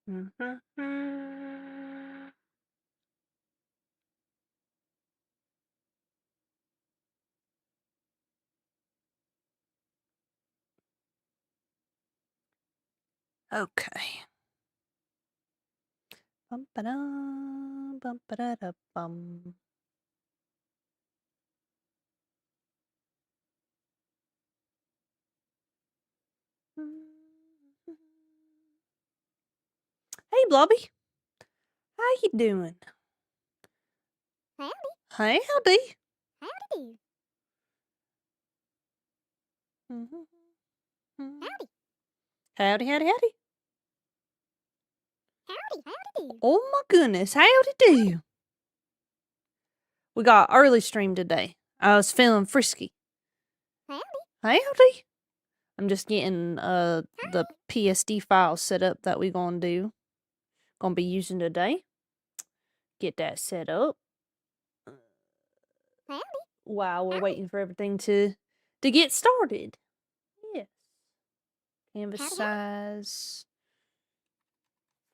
Okay. Bum ba bum ba da bum. Hey, Blobby. How you doing? Howdy. Hey, howdy. Howdy. Howdy. Howdy, howdy, howdy. Howdy, howdy. Oh my goodness, howdy do. We got early stream today. I was feeling frisky. Howdy. Howdy. I'm just getting the PSD file set up that we gonna be using today. Get that set up. Howdy. While we're waiting for everything to get started. Yes. Canvas Howdy. size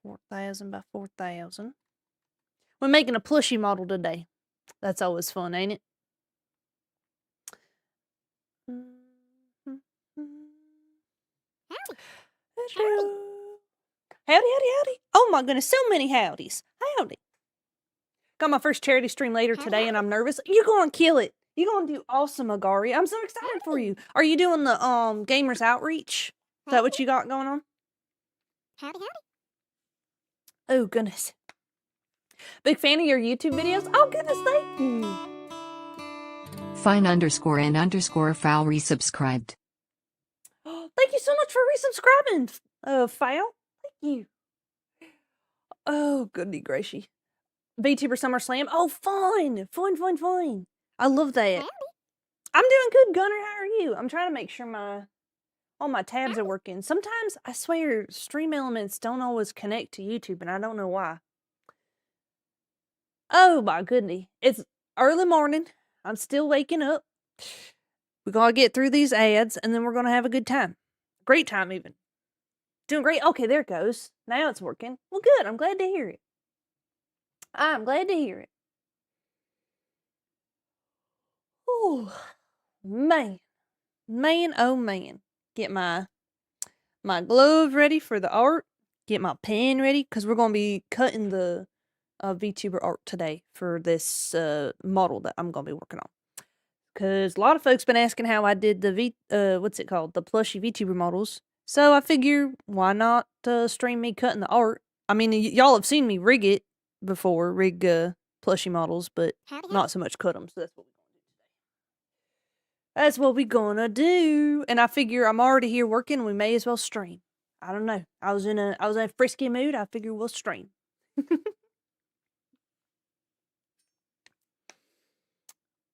4,000 by 4,000. We're making a plushie model today. That's always fun, ain't it? Howdy. Howdy, howdy, howdy. Oh my goodness, so many howdies. Howdy. Got my first charity stream later today and I'm nervous. You're going to kill it. You're going to do awesome, Agari. I'm so excited for you. Are you doing the Gamers Outreach? Is that what you got going on? Howdy, howdy. Oh, goodness. Big fan of your YouTube videos? Oh, goodness, thank you. Fine_and_foul resubscribed. Thank you so much for resubscribing, Foul. Thank you. Oh, goody gracious. VTuber Summer Slam. Oh, fun. Fun. I love that. Howdy. I'm doing good, Gunner. How are you? I'm trying to make sure all my tabs are working. Sometimes, I swear, Stream Elements don't always connect to YouTube, and I don't know why. Oh, my goodness. It's early morning. I'm still waking up. We gotta get through these ads, and then we're gonna have a good time. Great time, even. Doing great. Okay, there it goes. Now it's working. Well, good. I'm glad to hear it. I'm glad to hear it. Oh, man. Man, oh, man. Get my gloves ready for the art. Get my pen ready, because we're going to be cutting the VTuber art today for this model that I'm going to be working on. Because a lot of folks been asking how I did the what's it called? The plushie VTuber models. So I figure, why not stream me cutting the art? I mean, y'all have seen me rig it before, rig plushie models, but not so much cut them. So that's what we're gonna do. And I figure I'm already here working. We may as well stream. I don't know. I was in a frisky mood. I figure we'll stream.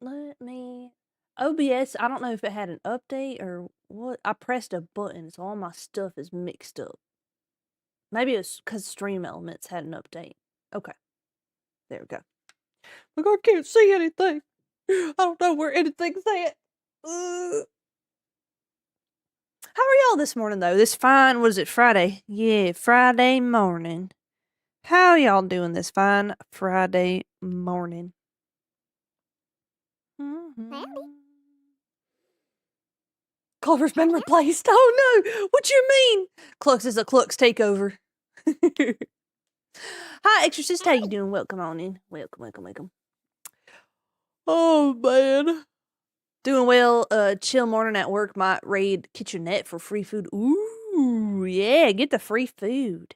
Let me. OBS, I don't know if it had an update or what. I pressed a button, so all my stuff is mixed up. Maybe it's because Stream Elements had an update. Okay. There we go. Look, I can't see anything. I don't know where anything's at. How are y'all this morning, though? This fine, what is it, Friday? Yeah, Friday morning. How y'all doing this fine Friday morning? Clover's been replaced. Oh no! What you mean? Clux is a Clux takeover. Hi, Exorcist. How you doing? Welcome on in. Welcome. Oh man. Doing well. Chill morning at work. Might raid Kitchenette for free food. Ooh, yeah. Get the free food.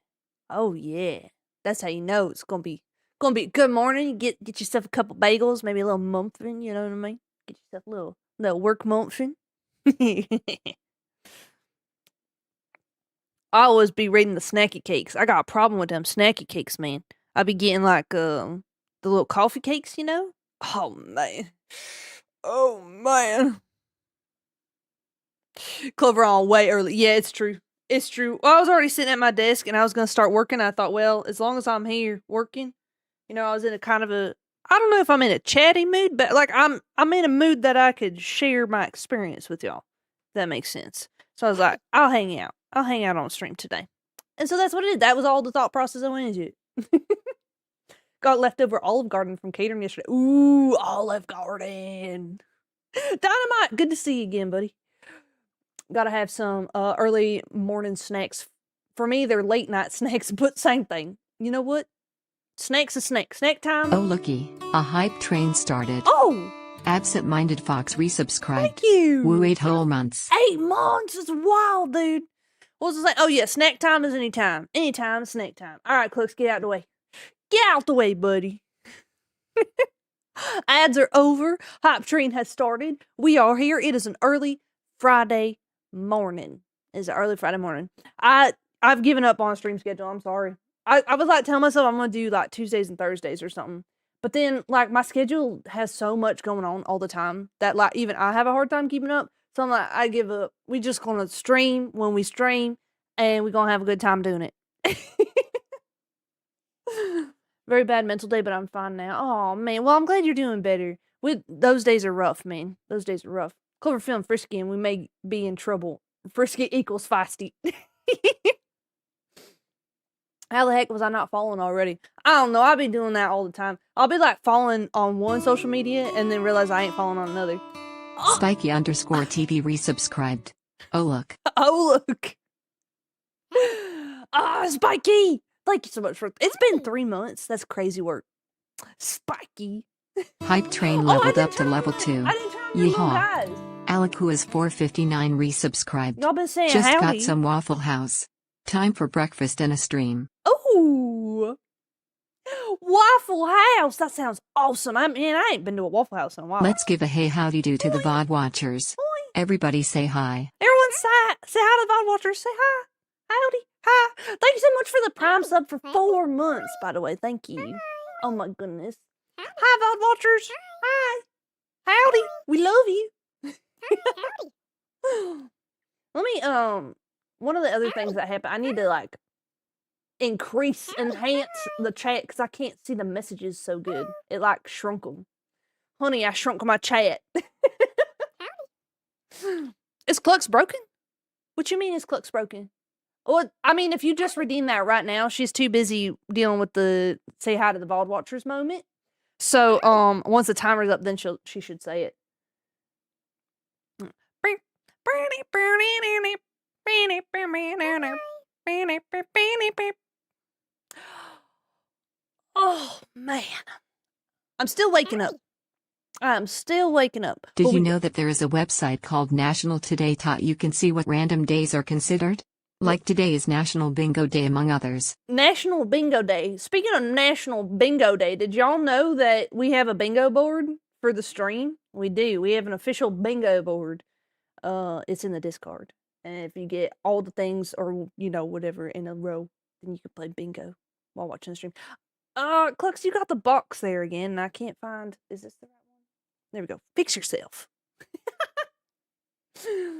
Oh yeah. That's how you know it's gonna be a good morning. Get yourself a couple bagels, maybe a little muffin. You know what I mean? Get yourself a little work muffin. I always be reading the snacky cakes. I got a problem with them snacky cakes, man. I be getting like the little coffee cakes, you know? Oh man. Oh man. Clover on way early. Yeah, it's true. It's true. Well, I was already sitting at my desk and I was gonna start working. I thought, well, as long as I'm here working, you know, I was in a kind of I don't know if I'm in a chatty mood, but like I'm in a mood that I could share my experience with y'all. If that makes sense. So I was like, I'll hang out. I'll hang out on stream today. And so that's what it is. That was all the thought process I went into it. Got leftover Olive Garden from catering yesterday. Ooh, Olive Garden. Dynamite. Good to see you again, buddy. Gotta have some early morning snacks. For me, they're late night snacks, but same thing. You know what? Snacks is snack. Snack time. Oh looky, a hype train started. Oh! Absent-minded Fox resubscribed. Thank you! Woo 8 whole months. 8 months is wild, dude. What was I saying? Oh yeah, snack time is anytime. Anytime is snack time. Alright, Cooks, get out the way. Get out the way, buddy. Ads are over. Hype train has started. We are here. It is an early Friday morning. It's an early Friday morning. I've given up on a stream schedule. I'm sorry. I was like telling myself I'm gonna do like Tuesdays and Thursdays or something. But then like my schedule has so much going on all the time that like even I have a hard time keeping up. So I'm like, I give up. We just gonna stream when we stream and we're gonna have a good time doing it. Very bad mental day, but I'm fine now. Oh man. Well, I'm glad you're doing better. Those days are rough, man. Those days are rough. Clover feeling frisky and we may be in trouble. Frisky equals feisty. How the heck was I not following already? I don't know. I've been doing that all the time. I'll be like following on one social media and then realize I ain't following on another. Spiky_TV resubscribed. Oh look. Oh look. Ah, Spiky! Thank you so much for it's been 3 months. That's crazy work. Spiky. Hype train leveled up to level 2. I didn't turn on your little Yeehaw. guys. Alakua is 459 resubscribed. Y'all been saying Just howdy. got some Waffle House. Time for breakfast and a stream. Ooh. Waffle House. That sounds awesome. I mean, I ain't been to a Waffle House in a while. Let's give a hey howdy do to the VOD watchers. Everybody say hi. Everyone say hi to the VOD watchers. Say hi. Howdy. Hi. Thank you so much for the Prime sub for 4 months, by the way. Thank you. Oh my goodness. Hi, VOD watchers. Hi. Howdy. We love you. Let me, one of the other things that happened, I need to, like, enhance the chat, because I can't see the messages so good. It, like, shrunk them. Honey, I shrunk my chat. Is Clux broken? What you mean is Clux broken? Well, I mean, if you just redeem that right now, she's too busy dealing with the say hi to the VOD watchers moment. So, once the timer's up, then she should say it. Oh man, I'm still waking up. I'm still waking up. Did you know that there is a website called National Today? You can see what random days are considered? Like today is National Bingo Day, among others. National Bingo Day. Speaking of National Bingo Day, did y'all know that we have a bingo board for the stream? We do. We have an official bingo board. It's in the Discord. And if you get all the things or, you know, whatever in a row, then you can play bingo while watching the stream. Clux, you got the box there again, and I can't find... Is this the right one? There we go. Fix yourself.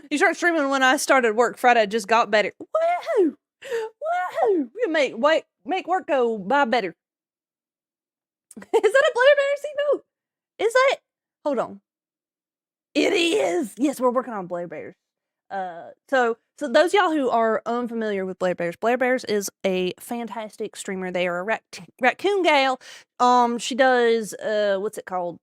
You start streaming when I started work Friday. I just got better. Woohoo! Woohoo! We make work go by better. Is that a BlairBears emote? Is that? Hold on. It is. Yes, we're working on BlairBears. So those y'all who are unfamiliar with BlairBears is a fantastic streamer. They are a raccoon gal. She does what's it called?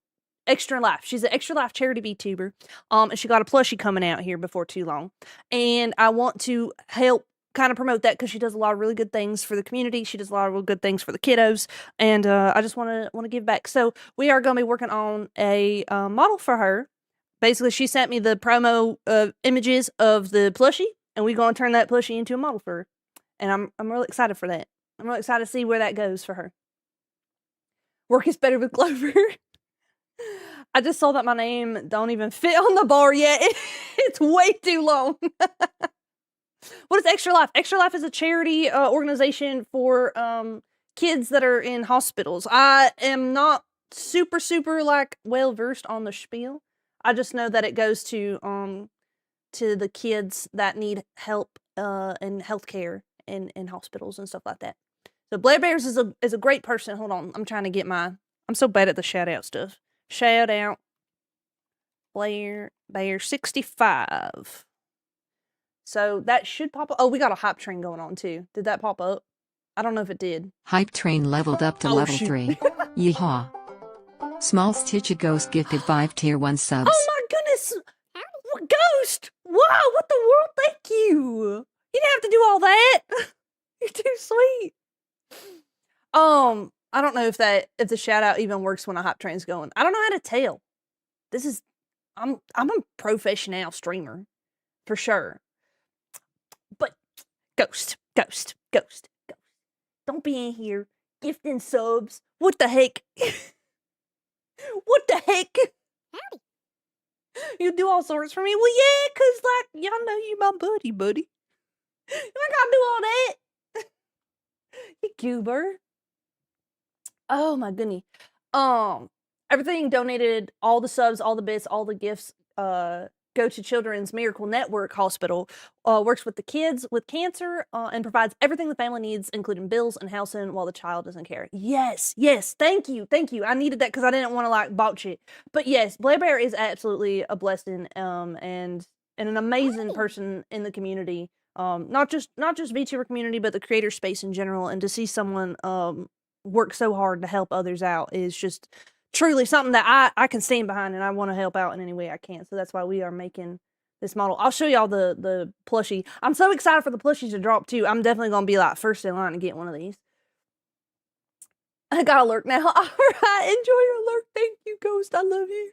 Extra Life. She's an Extra Life charity VTuber. And she got a plushie coming out here before too long. And I want to help kind of promote that because she does a lot of really good things for the community. She does a lot of really good things for the kiddos. And I just want to give back. So we are going to be working on a model for her. Basically, she sent me the promo images of the plushie, and we're going to turn that plushie into a model for her. And I'm really excited for that. I'm really excited to see where that goes for her. Work is better with Clover. I just saw that my name don't even fit on the bar yet. It's way too long. What is Extra Life? Extra Life is a charity organization for kids that are in hospitals. I am not super like well versed on the spiel. I just know that it goes to the kids that need help and healthcare in hospitals and stuff like that. So BlairBears is a great person. Hold on, I'm trying to get I'm so bad at the shout out stuff. Shout out BlairBears 65. So that should pop up. Oh, we got a hype train going on too. Did that pop up? I don't know if it did. Hype train leveled up to Oh, level shoot. 3. Yeehaw. Small Stitch a Ghost gifted 5 tier 1 subs. Oh my goodness! Ghost! Wow, what the world? Thank you! You didn't have to do all that! You're too sweet! I don't know if the shout out even works when a hype train's going. I don't know how to tell. I'm a professional streamer. For sure. But Ghost. Don't be in here gifting subs. What the heck? What the heck? Howdy. You do all sorts for me? Well, yeah, cause like y'all know you my buddy. You ain't gotta do all that. You goober. Oh my goodness. Everything donated, all the subs, all the bits, all the gifts, go to Children's Miracle Network Hospital, works with the kids with cancer, and provides everything the family needs, including bills and housing while the child is in care. Yes, thank you. I needed that because I didn't want to like botch it. But yes, BlairBear is absolutely a blessing, and an amazing person in the community. Not just VTuber community, but the creator space in general. And to see someone work so hard to help others out is just truly something that I can stand behind, and I want to help out in any way I can. So that's why we are making this model. I'll show y'all the plushie. I'm so excited for the plushies to drop too. I'm definitely gonna be like first in line to get one of these. I got a lurk now. All right, enjoy your lurk. Thank you, Ghost. I love you.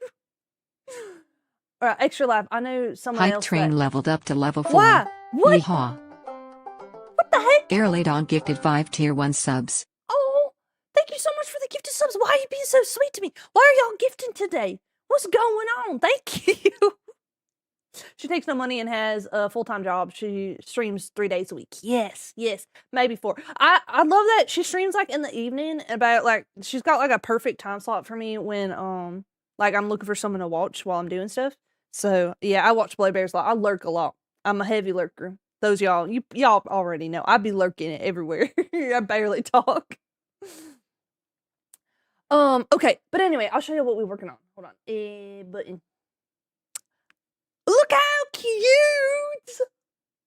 All right, extra life. I know someone Hype else. train leveled up to level 4. Why? What? Yeehaw. What the heck? Airladon gifted 5 tier 1 subs. Oh, thank you so much for the gifted subs. Why are you being so sweet to me? Why are y'all gifting today? What's going on? Thank you. She takes no money and has a full-time job. She streams 3 days a week. Yes, maybe 4. I love that she streams like in the evening. About like she's got like a perfect time slot for me when like I'm looking for someone to watch while I'm doing stuff. So yeah, I watch BlairBears a lot. I lurk a lot. I'm a heavy lurker. Those y'all already know. I be lurking it everywhere. I barely talk. Okay, but anyway, I'll show you what we're working on. Hold on. Button. Look how cute!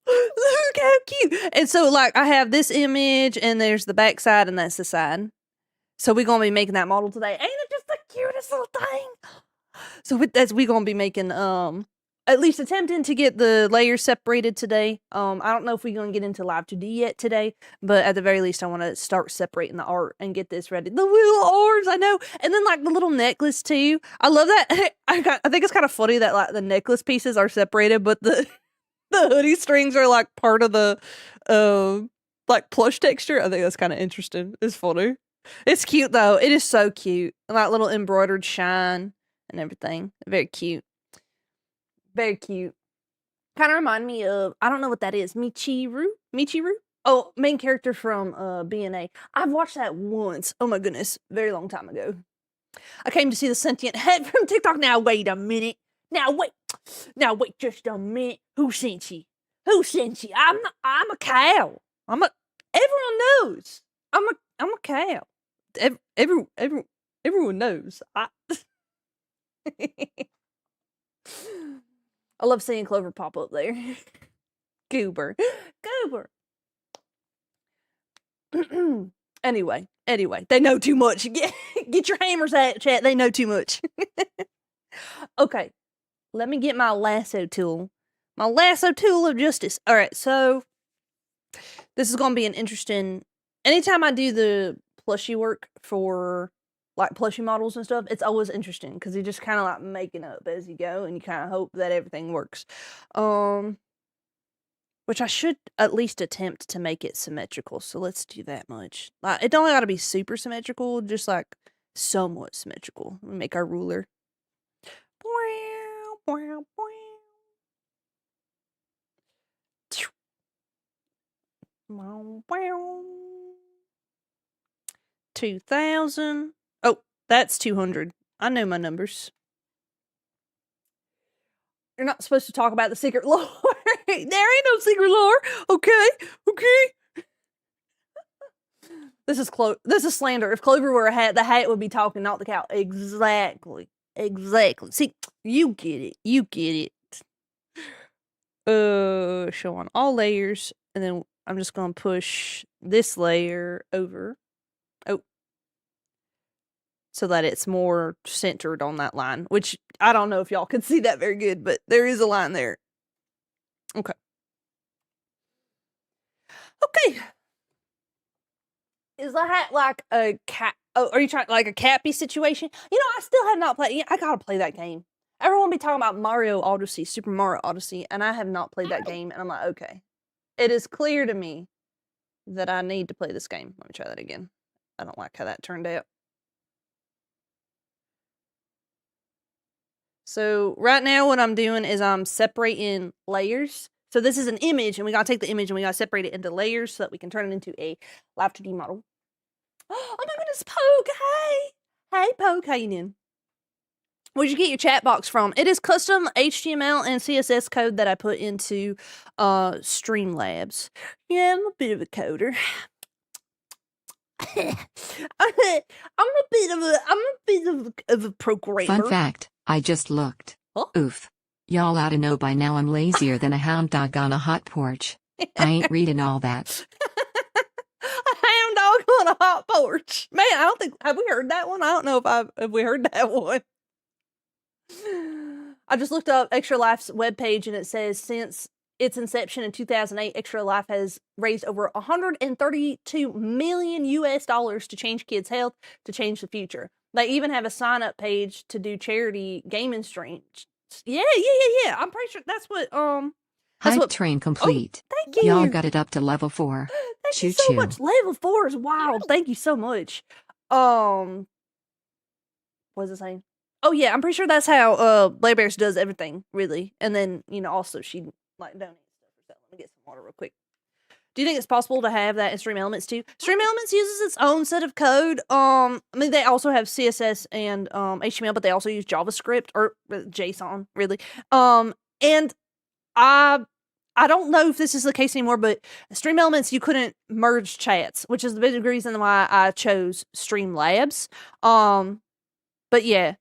Look how cute! And so, like, I have this image, and there's the back side, and that's the side. So we're gonna be making that model today. Ain't it just the cutest little thing? So we're gonna be making, at least attempting to get the layers separated today. I don't know if we're gonna get into Live 2D yet today, but at the very least, I want to start separating the art and get this ready. The little orbs, I know, and then like the little necklace too. I love that. I think it's kind of funny that like the necklace pieces are separated, but the hoodie strings are like part of the like plush texture. I think that's kind of interesting. It's funny. It's cute though. It is so cute. Like little embroidered shine and everything. Very cute. Very cute. Kind of remind me of, I don't know what that is. Michiru? Oh, main character from BNA. I've watched that once. Oh my goodness. Very long time ago. I came to see the sentient head from TikTok. Now wait a minute. Now wait just a minute. Who sent you? I'm a cow. Everyone knows. I'm a cow. Everyone knows. I love seeing Clover pop up there. Goober. Anyway, they know too much. Get your hammers out, chat. They know too much. Okay, let me get my lasso tool. My lasso tool of justice. All right, so this is going to be an interesting... Anytime I do the plushie work for like plushie models and stuff, it's always interesting because you just kind of like making up as you go, and you kind of hope that everything works. Which I should at least attempt to make it symmetrical. So let's do that much. Like, it don't gotta be super symmetrical, just like somewhat symmetrical. We make our ruler. 2,000. Oh, that's 200. I know my numbers. You're not supposed to talk about the secret lore. There ain't no secret lore. Okay. This is slander. If Clover were a hat, the hat would be talking, not the cow. Exactly. See, you get it. show on all layers, and then I'm just gonna push this layer over. Oh. So that it's more centered on that line, which I don't know if y'all can see that very good, but there is a line there. Okay. Okay. Is that like a cat? Oh, are you trying like a Cappy situation? You know, I still have not played. I gotta play that game. Everyone be talking about Mario Odyssey, Super Mario Odyssey, and I have not played that game. And I'm like, okay, it is clear to me that I need to play this game. Let me try that again. I don't like how that turned out. So right now what I'm doing is I'm separating layers. So this is an image, and we gotta take the image and we gotta separate it into layers so that we can turn it into a live 2D model. Oh my goodness, Poke, hey! Hey, Poke, how you doing? Where'd you get your chat box from? It is custom HTML and CSS code that I put into Streamlabs. Yeah, I'm a bit of a coder. I'm a bit of a programmer. Fun fact, I just looked. Huh? Oof. Y'all oughta know by now I'm lazier than a hound dog on a hot porch. I ain't reading all that. A hound dog on a hot porch. Man, I don't think, have we heard that one? I don't know if we heard that one. I just looked up Extra Life's webpage, and it says since its inception in 2008, Extra Life has raised over $132 million to change kids' health, to change the future. They even have a sign-up page to do charity gaming streams. Yeah. I'm pretty sure that's what Hype train complete. Oh, thank you. Y'all got it up to level 4. Thank you so much. Level 4 is wild. Thank you so much. What was it saying? Oh yeah, I'm pretty sure that's how BlairBears does everything, really. And then, you know, also she like donates stuff or something. Let me get some water real quick. Do you think it's possible to have that in Stream Elements too? Stream Elements uses its own set of code. I mean, they also have CSS and HTML, but they also use JavaScript or JSON, really. And I don't know if this is the case anymore, but Stream Elements, you couldn't merge chats, which is the big reason why I chose Streamlabs. But yeah,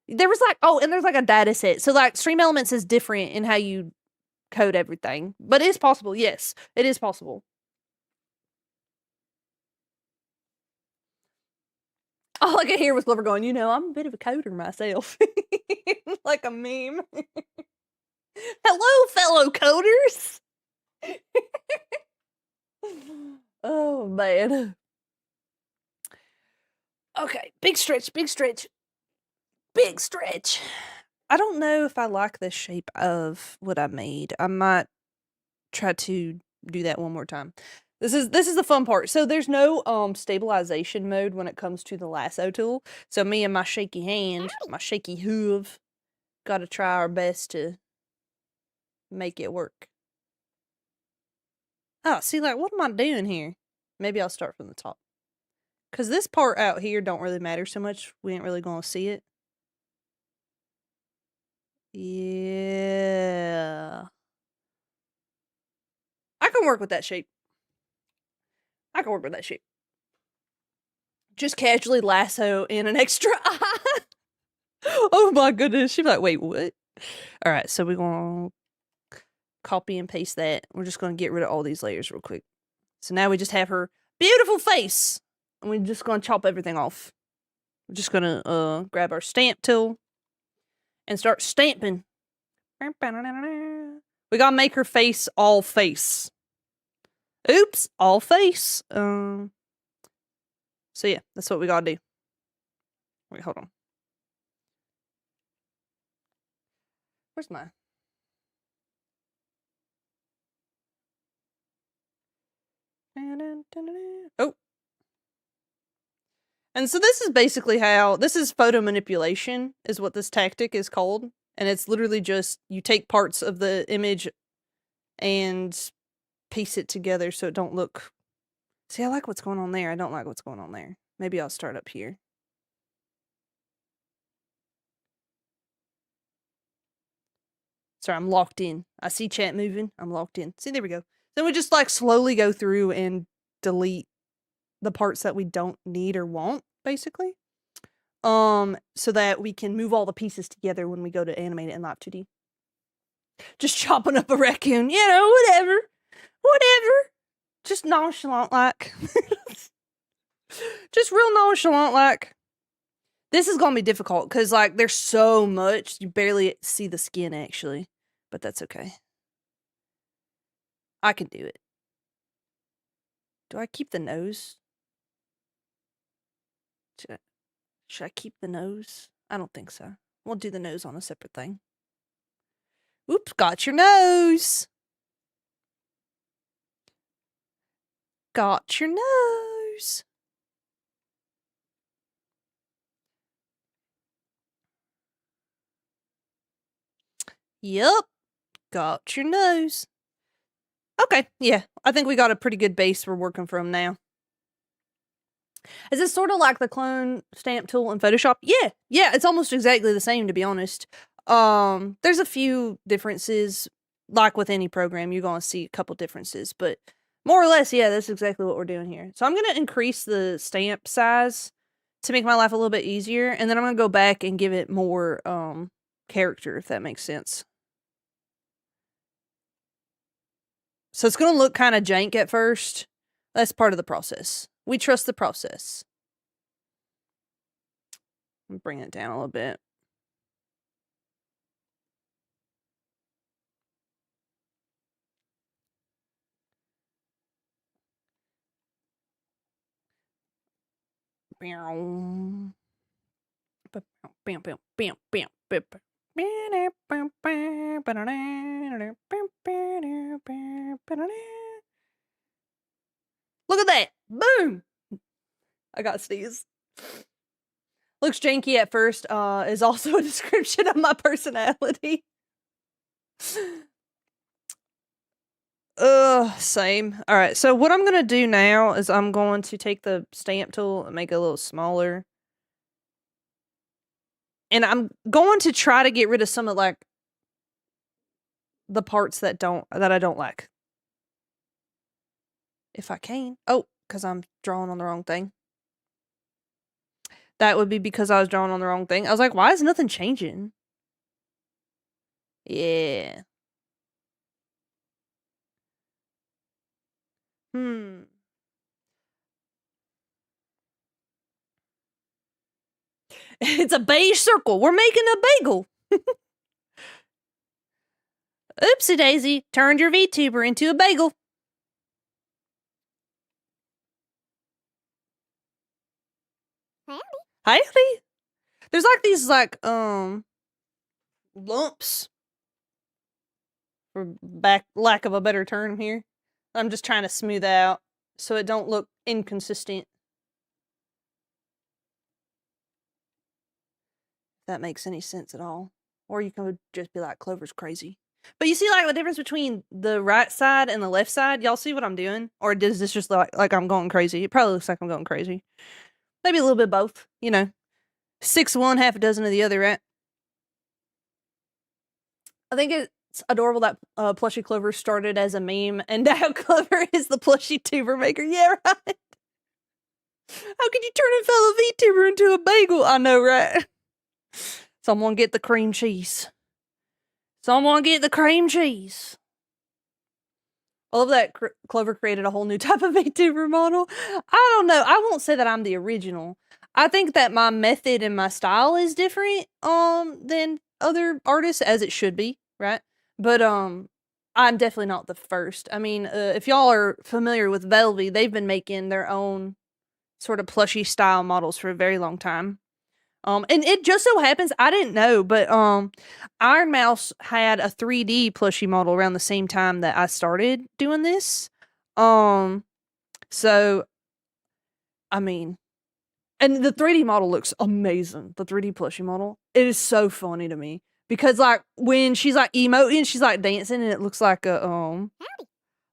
there was like, oh, and there's like a data set. So like Stream Elements is different in how you code everything, but it's possible. Yes, it is possible. All I could hear was Glover going, you know, I'm a bit of a coder myself. Like a meme. Hello, fellow coders. Oh, man. Okay, big stretch. I don't know if I like the shape of what I made. I might try to do that one more time. This is the fun part. So there's no stabilization mode when it comes to the lasso tool. So me and my shaky hand, my shaky hoof, gotta try our best to make it work. Oh, see, like, what am I doing here? Maybe I'll start from the top. Because this part out here don't really matter so much. We ain't really gonna see it. Yeah. I can work with that shape. Just casually lasso in an extra eye. Oh my goodness. She'd be like, wait, what? Alright, so we're gonna copy and paste that. We're just gonna get rid of all these layers real quick. So now we just have her beautiful face. And we're just gonna chop everything off. We're just gonna grab our stamp tool and start stamping. We gotta make her face all face. Oops, all face. So yeah, that's what we gotta do. Wait, hold on. Where's my... Oh. And so this is basically how, this is photo manipulation, is what this tactic is called. And it's literally just, you take parts of the image and piece it together so it don't look... See, I like what's going on there. I don't like what's going on there. Maybe I'll start up here. Sorry, I'm locked in. I see chat moving. I'm locked in. See, there we go. Then we just like slowly go through and delete the parts that we don't need or want, basically. So that we can move all the pieces together when we go to animate it in Live 2D. just chopping up a raccoon, whatever. Just nonchalant like. Just real nonchalant like. This is gonna be difficult because like there's so much you barely see the skin actually, but that's okay. I can do it. Do I keep the nose? Should I keep the nose? I don't think so. We'll do the nose on a separate thing. Oops, got your nose. Got your nose. Yup, got your nose. Okay, yeah, I think we got a pretty good base we're working from now. Is this sort of like the clone stamp tool in Photoshop? Yeah, it's almost exactly the same, to be honest. There's a few differences, like with any program, you're going to see a couple differences, but more or less, yeah, that's exactly what we're doing here. So I'm going to increase the stamp size to make my life a little bit easier, and then I'm going to go back and give it more character, if that makes sense. So it's going to look kind of jank at first. That's part of the process. We trust the process. Bring it down a little bit. Look at that! Boom! I got sneeze. Looks janky at first, is also a description of my personality. Same. Alright, so what I'm gonna do now is I'm going to take the stamp tool and make it a little smaller. And I'm going to try to get rid of some of, like, the parts that I don't like. If I can. Oh, because I'm drawing on the wrong thing. That would be because I was drawing on the wrong thing. I was like, why is nothing changing? Yeah. It's a beige circle. We're making a bagel. Oopsie daisy. Turned your VTuber into a bagel. Howdy. There's like these like lumps, for lack of a better term here. I'm just trying to smooth out so it don't look inconsistent. If that makes any sense at all. Or you can just be like, Clover's crazy. But you see like the difference between the right side and the left side? Y'all see what I'm doing? Or does this just look like I'm going crazy? It probably looks like I'm going crazy. Maybe a little bit of both, 6 of one, half a dozen of the other, right? I think it's adorable that Plushie Clover started as a meme, and now Clover is the Plushie tuber maker. Yeah, right? How could you turn a fellow VTuber into a bagel? I know, right? Someone get the cream cheese. Someone get the cream cheese. I love that Clover created a whole new type of VTuber model. I don't know. I won't say that I'm the original. I think that my method and my style is different than other artists, as it should be, right? But I'm definitely not the first. I mean, if y'all are familiar with Velvy, they've been making their own sort of plushie style models for a very long time. And it just so happens, I didn't know, but Iron Mouse had a 3D plushie model around the same time that I started doing this. So, I mean, and the 3D model looks amazing. The 3D plushie model. It is so funny to me. Because, like, when she's, like, emoting, she's, like, dancing, and it looks like a,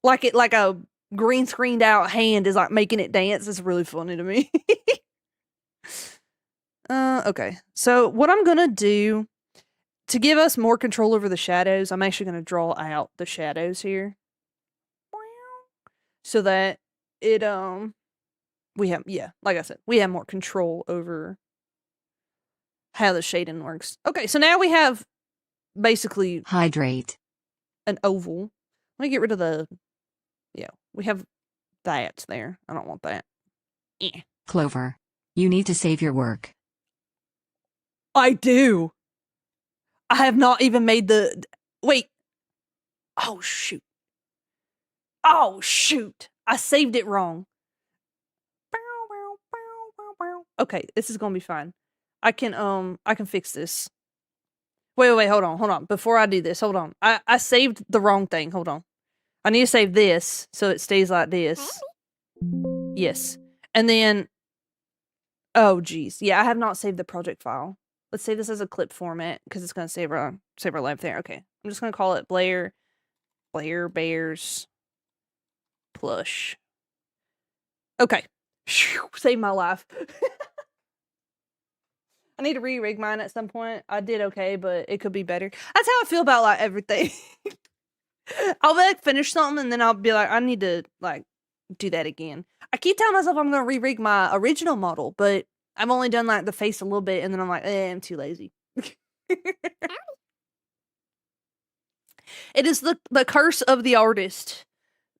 like a green screened out hand is, like, making it dance. It's really funny to me. Okay. So, what I'm gonna do, to give us more control over the shadows, I'm actually gonna draw out the shadows here. So that it, we have, like I said, we have more control over how the shading works. Okay, so now we have basically hydrate. an oval. Let me get rid of the, yeah, we have that there. I don't want that. Eh. Clover. You need to save your work. I do. I have not even made the, wait. Oh, shoot. Oh, shoot. I saved it wrong. Okay, this is gonna be fine. I can fix this. Wait, hold on. Before I do this, hold on. I saved the wrong thing. Hold on. I need to save this so it stays like this. Yes. And then, oh, geez. Yeah, I have not saved the project file. Let's save this as a clip format because it's going to save our life there. Okay. I'm just going to call it BlairBears plush. Okay. Save my life. I need to re-rig mine at some point. I did okay, but it could be better. That's how I feel about like everything. I'll like finish something and then I'll be like, I need to like do that again. I keep telling myself I'm gonna re-rig my original model, but I've only done like the face a little bit and then I'm like, I'm too lazy. It is the curse of the artist.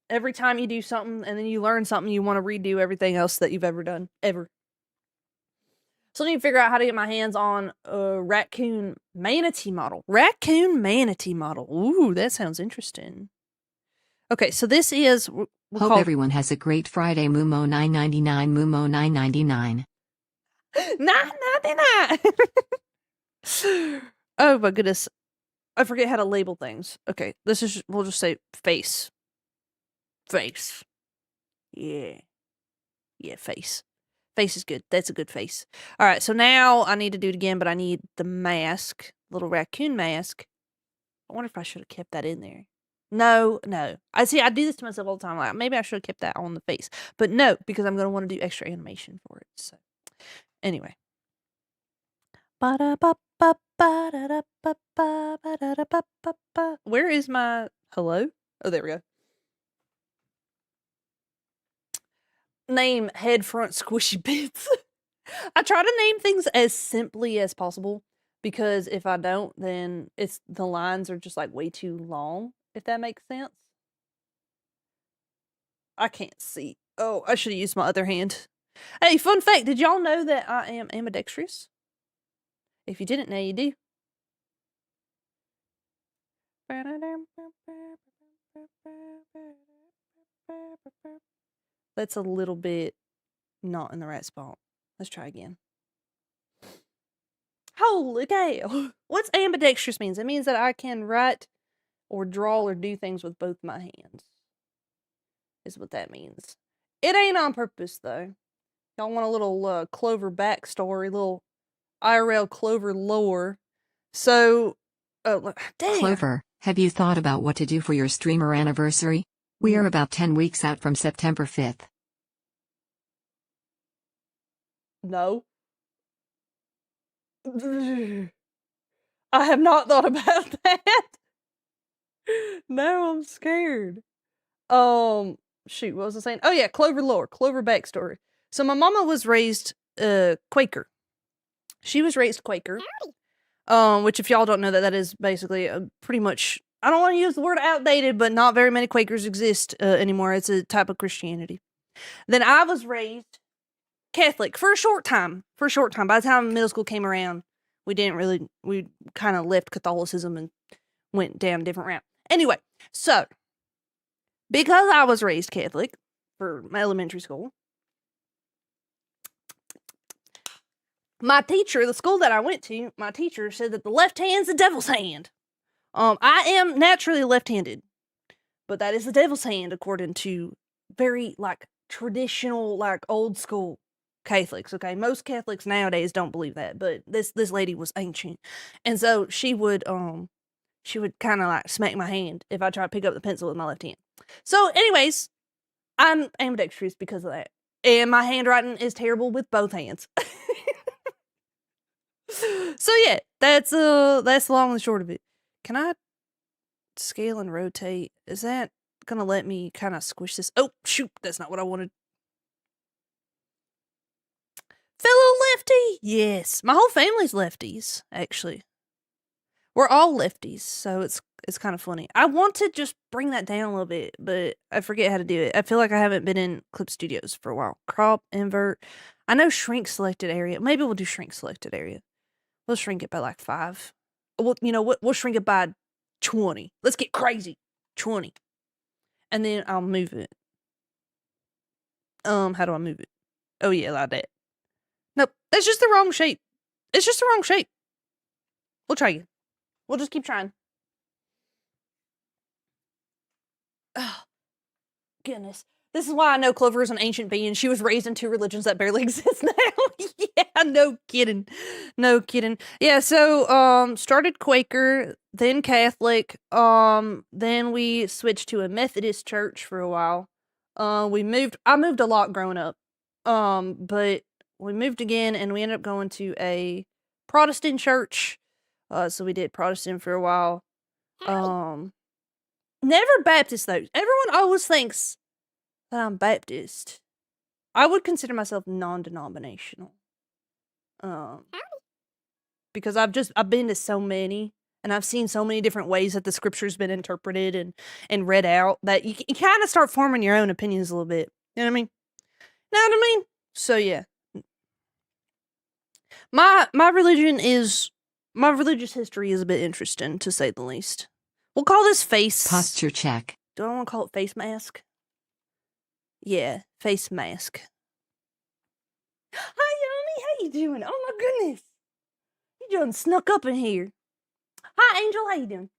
Every time you do something and then you learn something, you want to redo everything else that you've ever done. Ever. So I need to figure out how to get my hands on a raccoon manatee model. Raccoon manatee model. Ooh, that sounds interesting. Okay, so this is... Hope everyone has a great Friday. Mumo 9.99. Mumo 9.99. 9.99. Oh my goodness. I forget how to label things. Okay, this is... We'll just say face. Face. Yeah. Yeah, face. Face is good. That's a good face. All right, so now I need to do it again, but I need the mask. Little raccoon mask. I wonder if I should have kept that in there. No. I see, I do this to myself all the time. Like, maybe I should have kept that on the face. But no, because I'm going to want to do extra animation for it. So, anyway. Where is my... Hello? Oh, there we go. Name head, front, squishy bits. I try to name things as simply as possible because if I don't, then the lines are just like way too long, if that makes sense. I can't see. Oh, I should have used my other hand. Hey, fun fact, did y'all know that I am ambidextrous? If you didn't know, you do. That's a little bit not in the right spot. Let's try again. Holy cow! What's ambidextrous means? It means that I can write or draw or do things with both my hands. Is what that means. It ain't on purpose, though. Y'all want a little Clover backstory, little IRL Clover lore. So, damn. Clover, have you thought about what to do for your streamer anniversary? We are about 10 weeks out from September 5th. No. I have not thought about that. No, I'm scared. Shoot, what was I saying? Oh yeah, Clover lore, Clover backstory. So my mama was raised Quaker. She was raised Quaker. Which if y'all don't know that is basically pretty much, I don't want to use the word outdated, but not very many Quakers exist anymore. It's a type of Christianity. Then I was raised Catholic for a short time. By the time middle school came around, we kind of left Catholicism and went down a different route. Anyway, so because I was raised Catholic for my elementary school, my teacher, the school that I went to, my teacher said that the left hand's the devil's hand. I am naturally left-handed, but that is the devil's hand according to very like traditional, like old school Catholics. Okay, most Catholics nowadays don't believe that, but this lady was ancient, and so she would kind of like smack my hand if I try to pick up the pencil with my left hand. So, anyways, I'm ambidextrous because of that, and my handwriting is terrible with both hands. So yeah, that's the long and the short of it. Can I scale and rotate? Is that gonna let me kind of squish this? Oh shoot, that's not what I wanted. Fellow lefty, yes, my whole family's lefties actually. We're all lefties, so it's kind of funny. I want to just bring that down a little bit, but I forget how to do it. I feel like I haven't been in Clip Studios for a while. Crop, invert. I know shrink selected area. Maybe we'll do shrink selected area. We'll shrink it by like 5. Well, you know what? We'll shrink it by 20. Let's get crazy. 20. And then I'll move it. How do I move it? Oh yeah, like that. Nope, that's just the wrong shape. It's just the wrong shape. We'll try again. We'll just keep trying. Oh, goodness. This is why I know Clover is an ancient being. She was raised in 2 religions that barely exist now. Yeah, no kidding. No kidding. Yeah, so started Quaker, then Catholic, then we switched to a Methodist church for a while. I moved a lot growing up. But we moved again and we ended up going to a Protestant church. So we did Protestant for a while. Never Baptist though. Everyone always thinks that I'm Baptist. I would consider myself non-denominational. Because I've been to so many and I've seen so many different ways that the scripture's been interpreted and read out that you kind of start forming your own opinions a little bit. You know what I mean? Know what I mean? So yeah. My religious history is a bit interesting, to say the least. We'll call this face... Posture check. Do I want to call it face mask? Yeah, face mask. Hi, Yummy. How you doing? Oh, my goodness. You done snuck up in here. Hi, Angel. How you doing?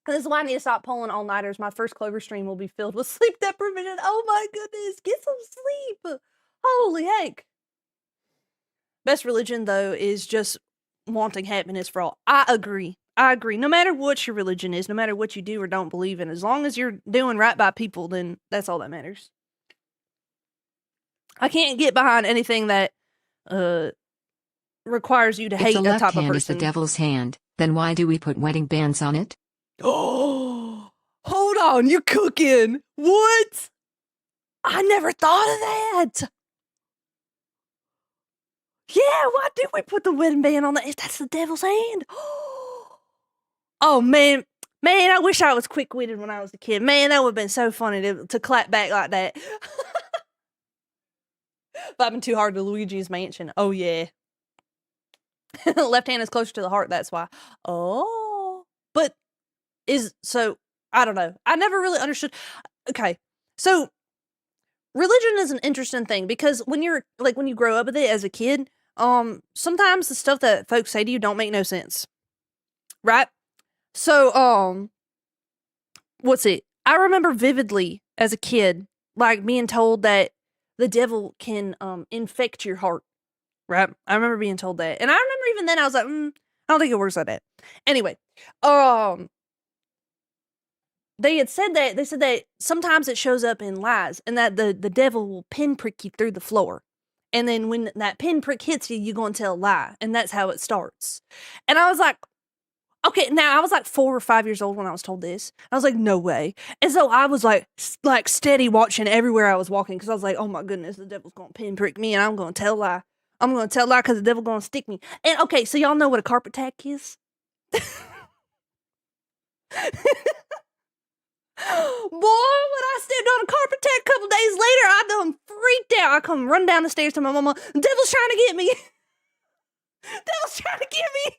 This is why I need to stop pulling all-nighters. My first Clover stream will be filled with sleep deprivation. Oh, my goodness. Get some sleep. Holy heck. Best religion, though, is just wanting happiness for all. I agree. No matter what your religion is, no matter what you do or don't believe in, as long as you're doing right by people, then that's all that matters. I can't get behind anything that requires you to hate a type of person. If the left hand is the devil's hand, then why do we put wedding bands on it? Oh, hold on, you're cooking. What? I never thought of that. Yeah, why did we put the wedding band on that if that's the devil's hand? Oh, man. Man, I wish I was quick-witted when I was a kid. Man, that would have been so funny to clap back like that. Vibing too hard to Luigi's Mansion. Oh, yeah. Left hand is closer to the heart, that's why. Oh. But I don't know. I never really understood. Okay, so religion is an interesting thing because when you grow up with it as a kid, sometimes the stuff that folks say to you don't make no sense. Right? So, what's it? I remember vividly as a kid, like being told that the devil can, infect your heart. Right? I remember being told that. And I remember even then I was like, I don't think it works like that. Anyway, they said that sometimes it shows up in lies and that the devil will pinprick you through the floor. And then when that pinprick hits you, you're going to tell a lie. And that's how it starts. And I was like, okay, now I was like 4 or 5 years old when I was told this. I was like, no way. And so I was like steady watching everywhere I was walking because I was like, oh my goodness, the devil's going to pinprick me and I'm going to tell a lie. I'm going to tell a lie because the devil's going to stick me. And okay, so y'all know what a carpet tack is? Boy, when I stepped on a carpet tack a couple days later, I done freaked out. I come run down the stairs to my mama. The devil's trying to get me. Devil's trying to get me.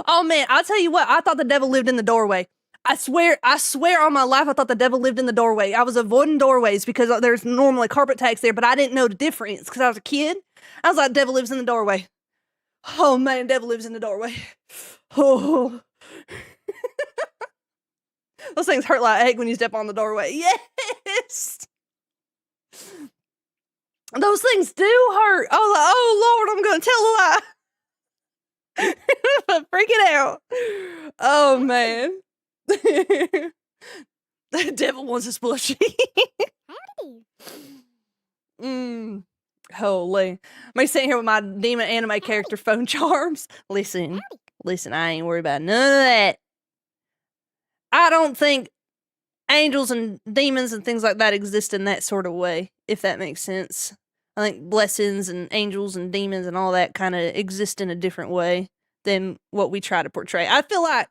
Oh man, I'll tell you what, I thought the devil lived in the doorway. I swear on my life I thought the devil lived in the doorway. I was avoiding doorways because there's normally carpet tacks there, but I didn't know the difference because I was a kid. I was like, devil lives in the doorway. Oh man, devil lives in the doorway. Oh. Those things hurt like egg when you step on the doorway. Yes. Those things do hurt. Oh Lord, I'm going to tell a lie. Freaking out. Oh, man. The devil wants his plushie. Holy. Me sitting here with my demon anime character phone charms. Listen, I ain't worried about none of that. I don't think angels and demons and things like that exist in that sort of way, if that makes sense. I think blessings and angels and demons and all that kind of exist in a different way than what we try to portray. I feel like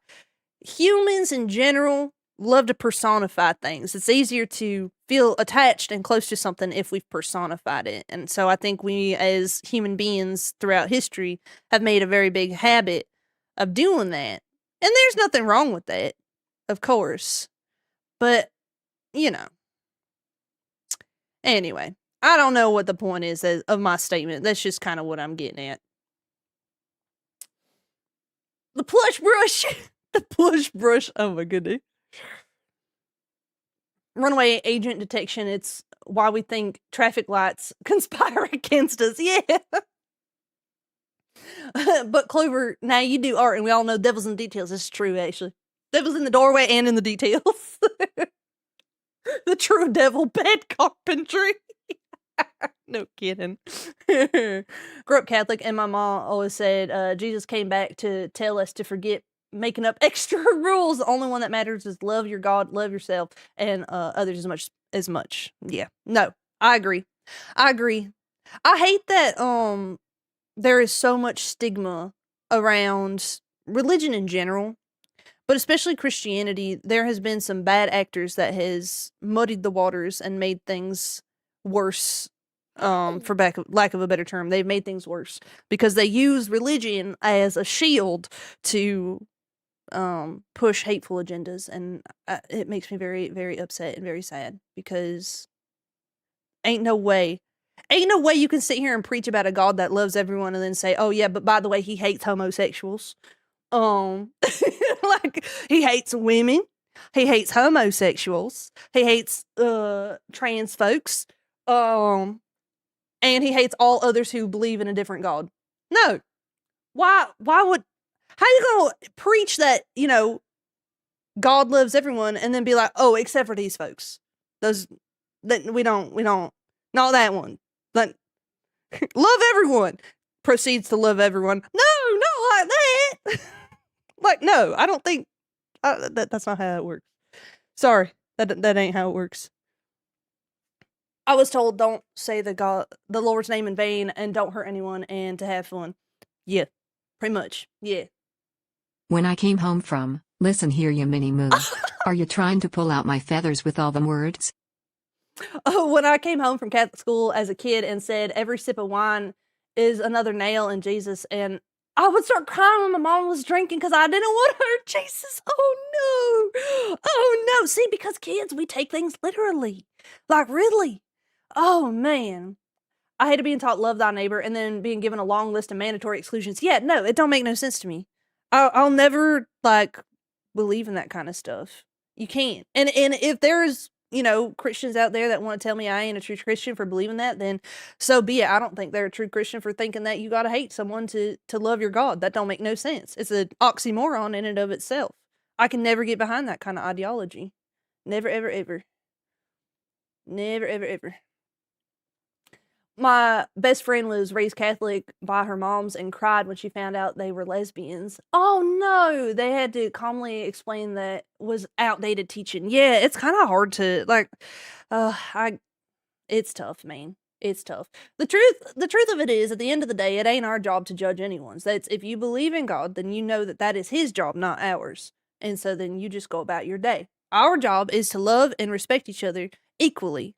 humans in general love to personify things. It's easier to feel attached and close to something if we've personified it. And so I think we, as human beings throughout history, have made a very big habit of doing that. And there's nothing wrong with that, of course. But, you know. Anyway, I don't know what the point is of my statement. That's just kind of what I'm getting at. The plush brush. The plush brush. Oh my goodness. Runaway agent detection. It's why we think traffic lights conspire against us. Yeah. But Clover, now you do art, and we all know devil's in the details. This is true, actually. Devil's in the doorway and in the details. The true devil, bad carpentry. No kidding. Grew up Catholic, and my mom always said Jesus came back to tell us to forget making up extra rules. The only one that matters is love your God, love yourself, and others as much. Yeah. No, I agree. I hate that there is so much stigma around religion in general, but especially Christianity. There has been some bad actors that has muddied the waters and made things worse. For lack of a better term, they've made things worse because they use religion as a shield to push hateful agendas, and it makes me very, very upset and very sad because ain't no way you can sit here and preach about a God that loves everyone and then say, oh yeah, but by the way, he hates homosexuals. Like, he hates women, he hates homosexuals, he hates trans folks, and he hates all others who believe in a different God. No. Why would, how you gonna preach that, God loves everyone and then be like, oh, except for these folks. Those that we don't, not that one. Like, love everyone. Proceeds to love everyone. No, not like that. Like, no, I don't think that's not how it works. Sorry, that ain't how it works. I was told don't say the Lord's name in vain and don't hurt anyone and to have fun. Yeah, pretty much. Yeah. When I came home from, listen here you mini moo. Are you trying to pull out my feathers with all them words? Oh, when I came home from Catholic school as a kid and said every sip of wine is another nail in Jesus, and I would start crying when my mom was drinking because I didn't want to hurt Jesus. Oh no. Oh no. See, because kids, we take things literally. Like, really. Oh man. I hated being taught love thy neighbor and then being given a long list of mandatory exclusions. Yeah, no, it don't make no sense to me. I'll never believe in that kind of stuff. You can't. And if there's, Christians out there that want to tell me I ain't a true Christian for believing that, then so be it. I don't think they're a true Christian for thinking that you gotta hate someone to love your God. That don't make no sense. It's an oxymoron in and of itself. I can never get behind that kind of ideology. Never, ever, ever. Never, ever, ever. My best friend was raised Catholic by her moms and cried when she found out they were lesbians. Oh no, they had to calmly explain that was outdated teaching. Yeah, it's kind of hard to it's tough, man. It's tough. The truth of it is, at the end of the day, it ain't our job to judge anyone's. That's, if you believe in God, then you know that is his job, not ours. And so then you just go about your day. Our job is to love and respect each other equally,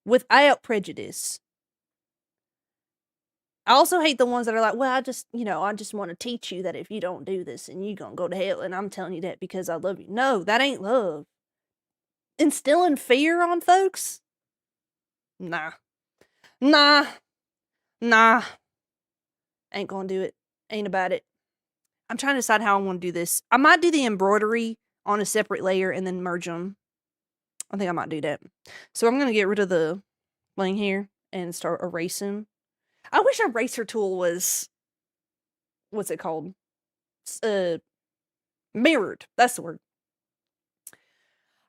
without prejudice. I also hate the ones that are like, well, I just want to teach you that if you don't do this and you're going to go to hell, and I'm telling you that because I love you. No, that ain't love. Instilling fear on folks? Nah. Ain't gonna do it. Ain't about it. I'm trying to decide how I want to do this. I might do the embroidery on a separate layer and then merge them. I think I might do that. So I'm going to get rid of the thing here and start erasing. I wish our eraser tool was, what's it called? Mirrored. That's the word.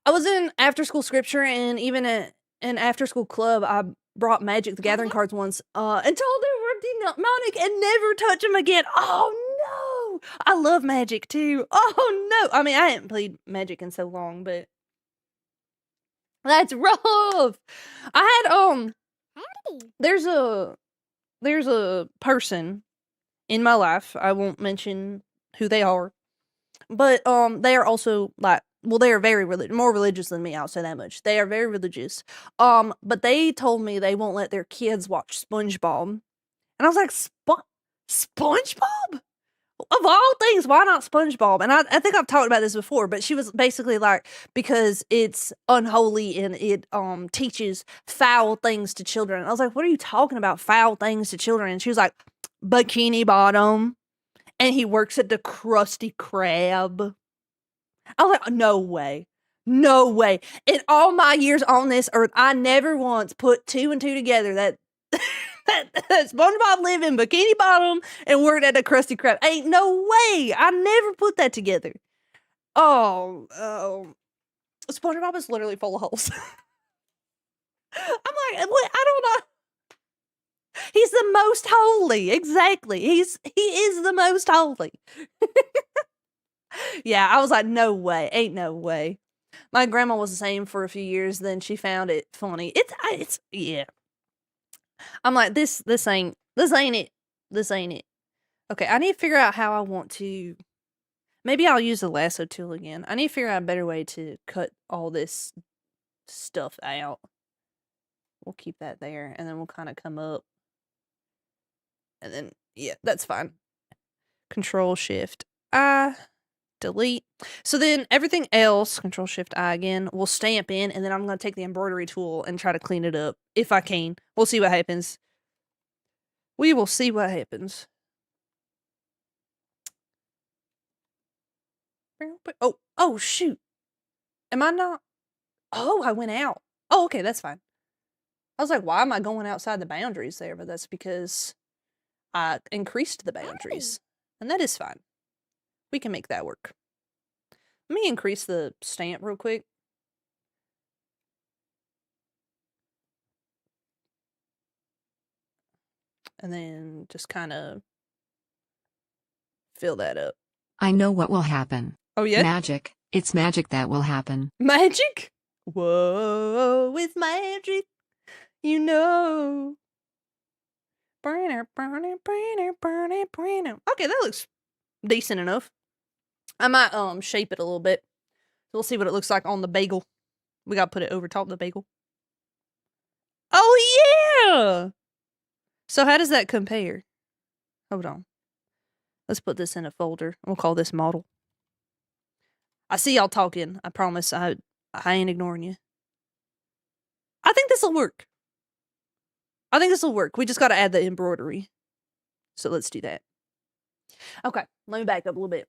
I was in after school scripture, and even at an after school club, I brought Magic the Gathering cards once, and told them were demonic and never touch them again. Oh no! I love Magic too. Oh no! I mean, I hadn't played Magic in so long, but that's rough. I had howdy. There's a person in my life. I won't mention who they are, but they are also like, well, they are very more religious than me. I'll say that much. They are very religious. But they told me they won't let their kids watch SpongeBob, and I was like, SpongeBob? Of all things, why not SpongeBob? And I think I've talked about this before, but she was basically like, because it's unholy and it teaches foul things to children. And I was like, what are you talking about, foul things to children? And she was like, Bikini Bottom, and he works at the Krusty Krab. I was like, no way. No way. In all my years on this earth, I never once put 2 and 2 together that SpongeBob lived in Bikini Bottom and worked at the Krusty Krab. Ain't no way. I never put that together. Oh, SpongeBob is literally full of holes. I'm like, what? I don't know. He's the most holy. Exactly. He is the most holy. Yeah, I was like, no way. Ain't no way. My grandma was the same for a few years, then she found it funny. It's yeah. I'm like, this ain't it. This ain't it. Okay, I need to figure out how I want to. Maybe I'll use the lasso tool again. I need to figure out a better way to cut all this stuff out. We'll keep that there, and then we'll kind of come up. And then, yeah, that's fine. Control Shift I, delete. So then everything else, Control Shift I again, will stamp in, and then I'm going to take the embroidery tool and try to clean it up if I can. We'll see what happens. We will see what happens. Oh, shoot. Am I not? Oh, I went out. Oh, okay, that's fine. I was like, why am I going outside the boundaries there? But that's because I increased the boundaries. And that is fine. We can make that work. Let me increase the stamp real quick. And then just kind of fill that up. I know what will happen. Oh, yeah? Magic. It's magic that will happen. Magic? Whoa, it's magic. You know. Okay, that looks decent enough. I might shape it a little bit. We'll see what it looks like on the bagel. We gotta put it over top of the bagel. Oh yeah! So how does that compare? Hold on. Let's put this in a folder. We'll call this model. I see y'all talking. I promise I ain't ignoring you. I think this'll work. We just gotta add the embroidery. So let's do that. Okay, let me back up a little bit.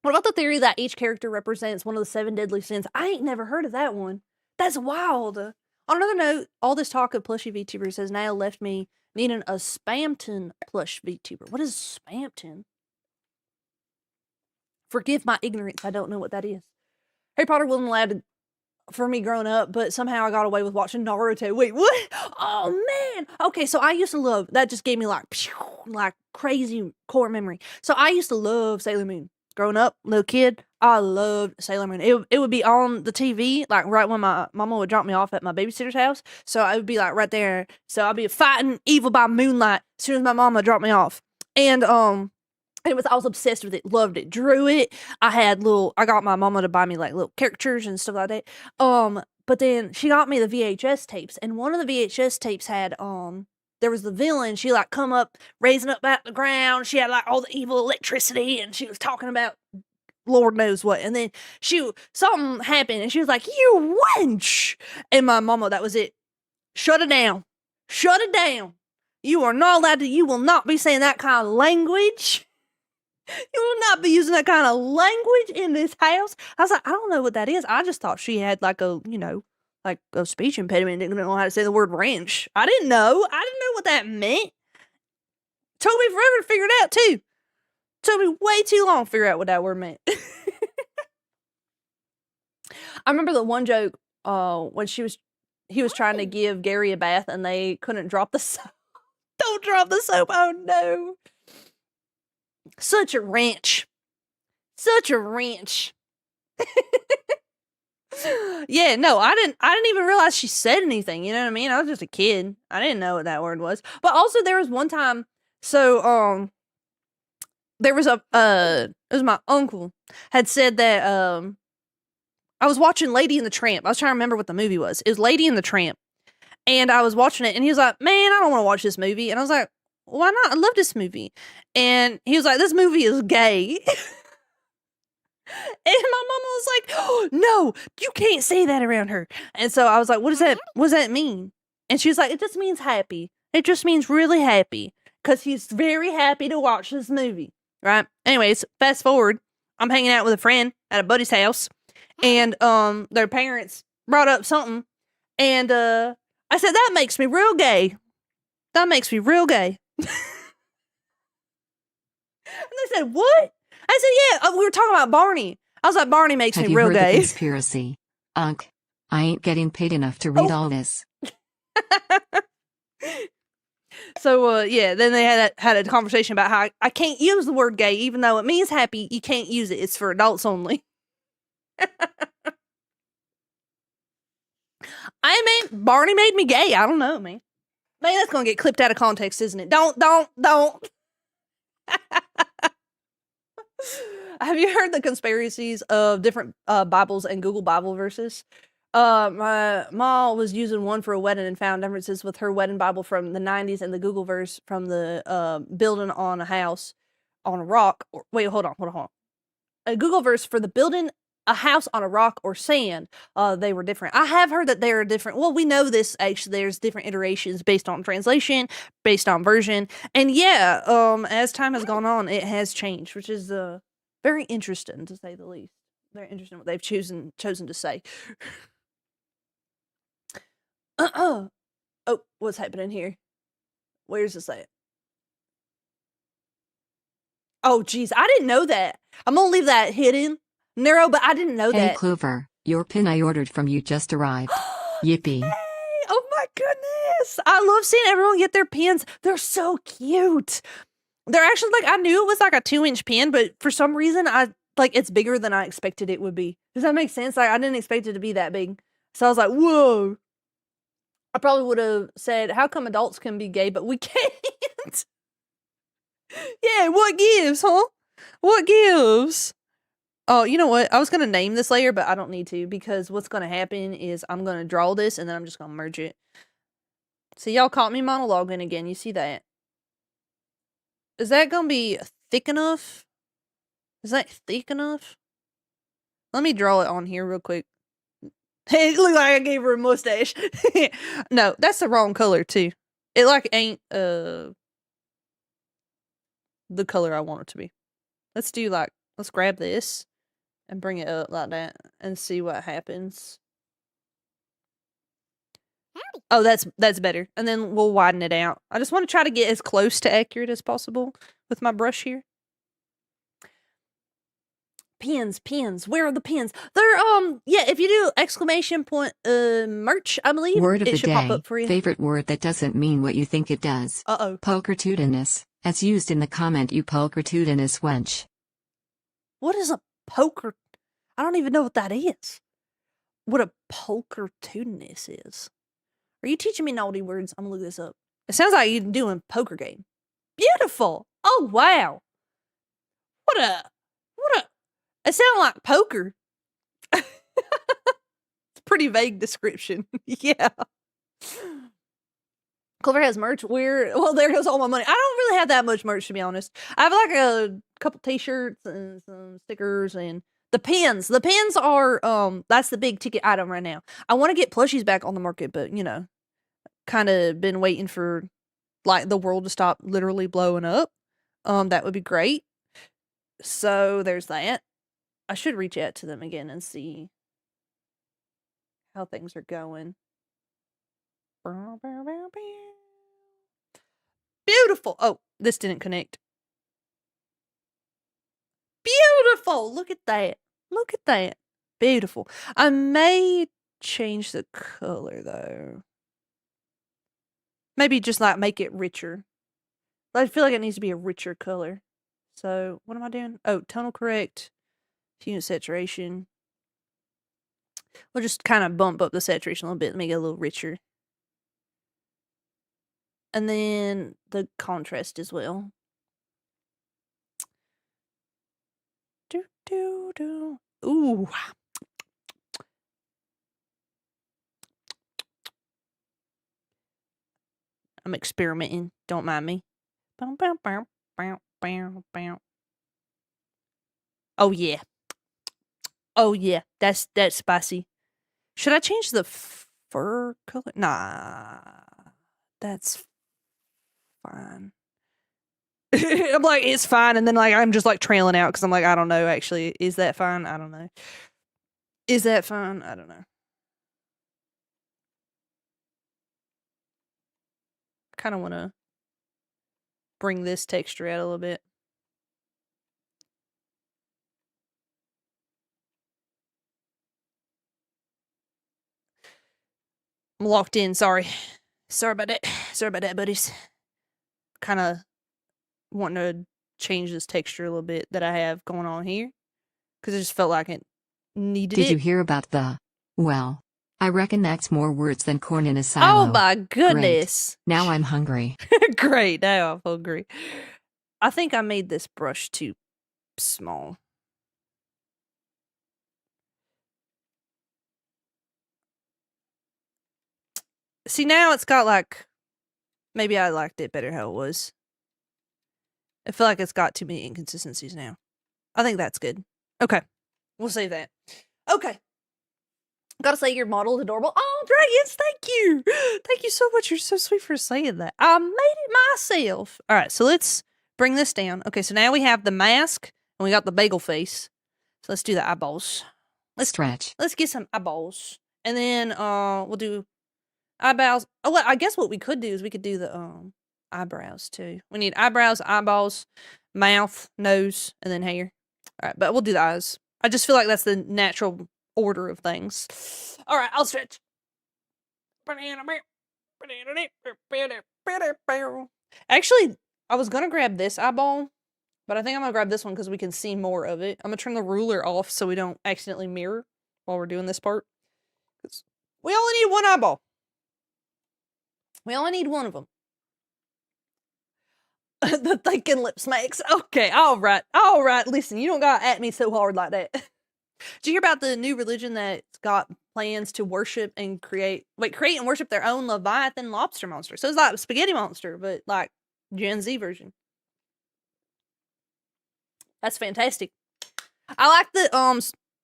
What about the theory that each character represents one of the 7 deadly sins? I ain't never heard of that one. That's wild. On another note, all this talk of plushie VTubers has now left me needing a Spamton plush VTuber. What is Spamton? Forgive my ignorance. I don't know what that is. Harry Potter wasn't allowed for me growing up, but somehow I got away with watching Naruto. Wait, what? Oh, man. Okay, so I used to love, that just gave me like crazy core memory. So I used to love Sailor Moon. Growing up, little kid, I loved Sailor Moon. It would be on the TV, like right when my mama would drop me off at my babysitter's house. So I would be like right there. So I'd be fighting evil by moonlight as soon as my mama dropped me off. And I was obsessed with it, loved it, drew it. I got my mama to buy me like little caricatures and stuff like that. But then she got me the VHS tapes, and one of the VHS tapes had there was the villain. She like come up, raising up out the ground. She had like all the evil electricity, and she was talking about Lord knows what. And then something happened, and she was like, "You wench!" And my mama, that was it. Shut it down. Shut it down. You are not allowed to. You will not be saying that kind of language. You will not be using that kind of language in this house. I was like, I don't know what that is. I just thought she had like a, like a speech impediment, didn't know how to say the word wrench. I didn't know what that meant. Took me forever to figure it out too. Took me way too long to figure out what that word meant. I remember the one joke when he was trying to give Gary a bath and they couldn't drop the soap. Don't drop the soap. Oh no. Such a wrench. Such a wrench. Yeah, no, I didn't even realize she said anything, you know what I mean? I was just a kid. I didn't know what that word was. But also there was one time, so there was it was my uncle had said that I was watching Lady and the Tramp. I was trying to remember what the movie was. It was Lady and the Tramp. And I was watching it and he was like, "Man, I don't want to watch this movie." And I was like, "Why not? I love this movie." And he was like, "This movie is gay." And my mama was like, "Oh, no, you can't say that around her." And so I was like, what does that mean? And she was like, "It just means happy. It just means really happy. Because he's very happy to watch this movie." Right? Anyways, fast forward. I'm hanging out with a friend at a buddy's house. And their parents brought up something. And I said, "That makes me real gay. That makes me real gay." And they said, "What?" I said, "Yeah, we were talking about Barney." I was like, "Barney makes Have me you real heard the gay." conspiracy? Unk. I ain't getting paid enough to read all this. So, yeah, then they had a conversation about how I can't use the word gay, even though it means happy. You can't use it. It's for adults only. I mean, Barney made me gay. I don't know, man. Man, that's gonna get clipped out of context, isn't it? Don't. Have you heard the conspiracies of different Bibles and Google Bible verses? My mom was using one for a wedding and found differences with her wedding Bible from the 90s and the Google verse from the building on a house on a rock. Wait, hold on. A Google verse for the building a house on a rock or sand. They were different. I have heard that they are different. Well, we know this actually. There's different iterations based on translation, based on version, and yeah. As time has gone on, it has changed, which is very interesting to say the least. Very interesting what they've chosen to say. Oh, what's happening here? Where's this at? Oh, geez, I didn't know that. I'm gonna leave that hidden, Nero, but I didn't know Hey that. Clover, your pin I ordered from you just arrived. Yippee. Hey, oh my goodness. I love seeing everyone get their pins. They're so cute. They're actually I knew it was like a 2-inch pin, but for some reason it's bigger than I expected it would be. Does that make sense? I didn't expect it to be that big. So I was like, whoa. I probably would have said, how come adults can be gay, but we can't? Yeah, what gives, huh? What gives? Oh, you know what? I was going to name this layer, but I don't need to because what's going to happen is I'm going to draw this and then I'm just going to merge it. So y'all caught me monologuing again. You see that? Is that going to be thick enough? Is that thick enough? Let me draw it on here real quick. It looked like I gave her a mustache. No, that's the wrong color too. It ain't the color I want it to be. Let's grab this and bring it up like that and see what happens. Howdy. Oh, that's better. And then we'll widen it out. I just want to try to get as close to accurate as possible with my brush here. Pins. Where are the pins? They're yeah, if you do exclamation point merch, I believe Word of it the should pop day. up for you. Favorite word that doesn't mean what you think it does. Uh-oh. Pokertudinous, as used in the comment you pokertudinous wench. What is a poker? I don't even know what that is. What a pokertudinous is. Are you teaching me naughty words? I'm gonna look this up. It sounds like you're doing poker game. Beautiful. Oh wow. What a it sounded like poker. It's a pretty vague description. Yeah. Clover has merch. Well, there goes all my money. I don't really have that much merch, to be honest. I have a couple t-shirts and some stickers and the pins. The pins are that's the big ticket item right now. I want to get plushies back on the market, but kind of been waiting for the world to stop literally blowing up. That would be great. So there's that. I should reach out to them again and see how things are going. Beautiful. Oh, this didn't connect. Beautiful. Look at that. Beautiful. I may change the color though. Maybe just make it richer. I feel like it needs to be a richer color. So what am I doing? Oh, tonal correct. Hue and saturation. We'll just kind of bump up the saturation a little bit, make it a little richer. And then the contrast as well. Do, do, do. Ooh. I'm experimenting. Don't mind me. Bow, bow, bow, bow, bow, bow. Oh, yeah. Oh, yeah. That's spicy. Should I change the fur color? Nah. That's fine. I'm like, it's fine. And then, like, I'm just, like, trailing out because I'm like, I don't know, actually. Is that fine? I don't know. Is that fine? I don't know. Kind of want to bring this texture out a little bit. I'm locked in. Sorry. Sorry about that. Sorry about that, buddies. Kind of wanting to change this texture a little bit that I have going on here because I just felt like it needed it. Did you hear about the, well, I reckon that's more words than corn in a silo. Oh my goodness. Great. Now I'm hungry. Great. Now I'm hungry. I think I made this brush too small. See, now it's got like, maybe I liked it better how it was. I feel like it's got too many inconsistencies now. I think that's good. Okay. We'll save that. Okay. Gotta say your model is adorable. Oh, dragons, thank you. Thank you so much. You're so sweet for saying that. I made it myself. All right, so let's bring this down. Okay, so now we have the mask and we got the bagel face. So let's do the eyeballs. Let's stretch. Let's get some eyeballs. And then we'll do eyebrows. Oh, well, I guess what we could do is we could do the eyebrows too. We need eyebrows, eyeballs, mouth, nose, and then hair. All right, but we'll do the eyes. I just feel like that's the natural order of things. All right, I'll stretch. Actually, I was gonna grab this eyeball, but I think I'm gonna grab this one because we can see more of it. I'm gonna turn the ruler off so we don't accidentally mirror while we're doing this part. We only need one eyeball. We only need one of them. The thinking lip smacks. Okay, all right. Listen, you don't gotta at me so hard like that. Did you hear about the new religion that's got plans to worship and create and worship their own Leviathan lobster monster? So it's like a spaghetti monster, but like Gen Z version. That's fantastic. I like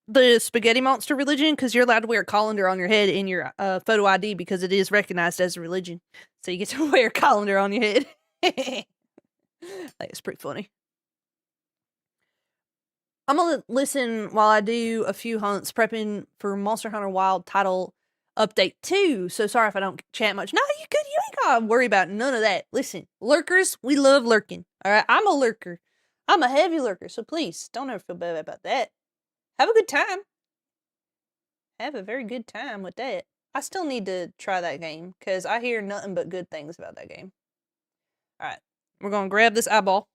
the spaghetti monster religion because you're allowed to wear a colander on your head in your photo ID because it is recognized as a religion. So you get to wear a colander on your head. That's pretty funny. I'm gonna listen while I do a few hunts prepping for Monster Hunter Wild title update 2. So sorry if I don't chat much. No, you good. You ain't gotta worry about none of that. Listen, lurkers, we love lurking. All right, I'm a lurker. I'm a heavy lurker. So please don't ever feel bad about that. Have a good time. Have a very good time with that. I still need to try that game because I hear nothing but good things about that game. All right, we're gonna grab this eyeball.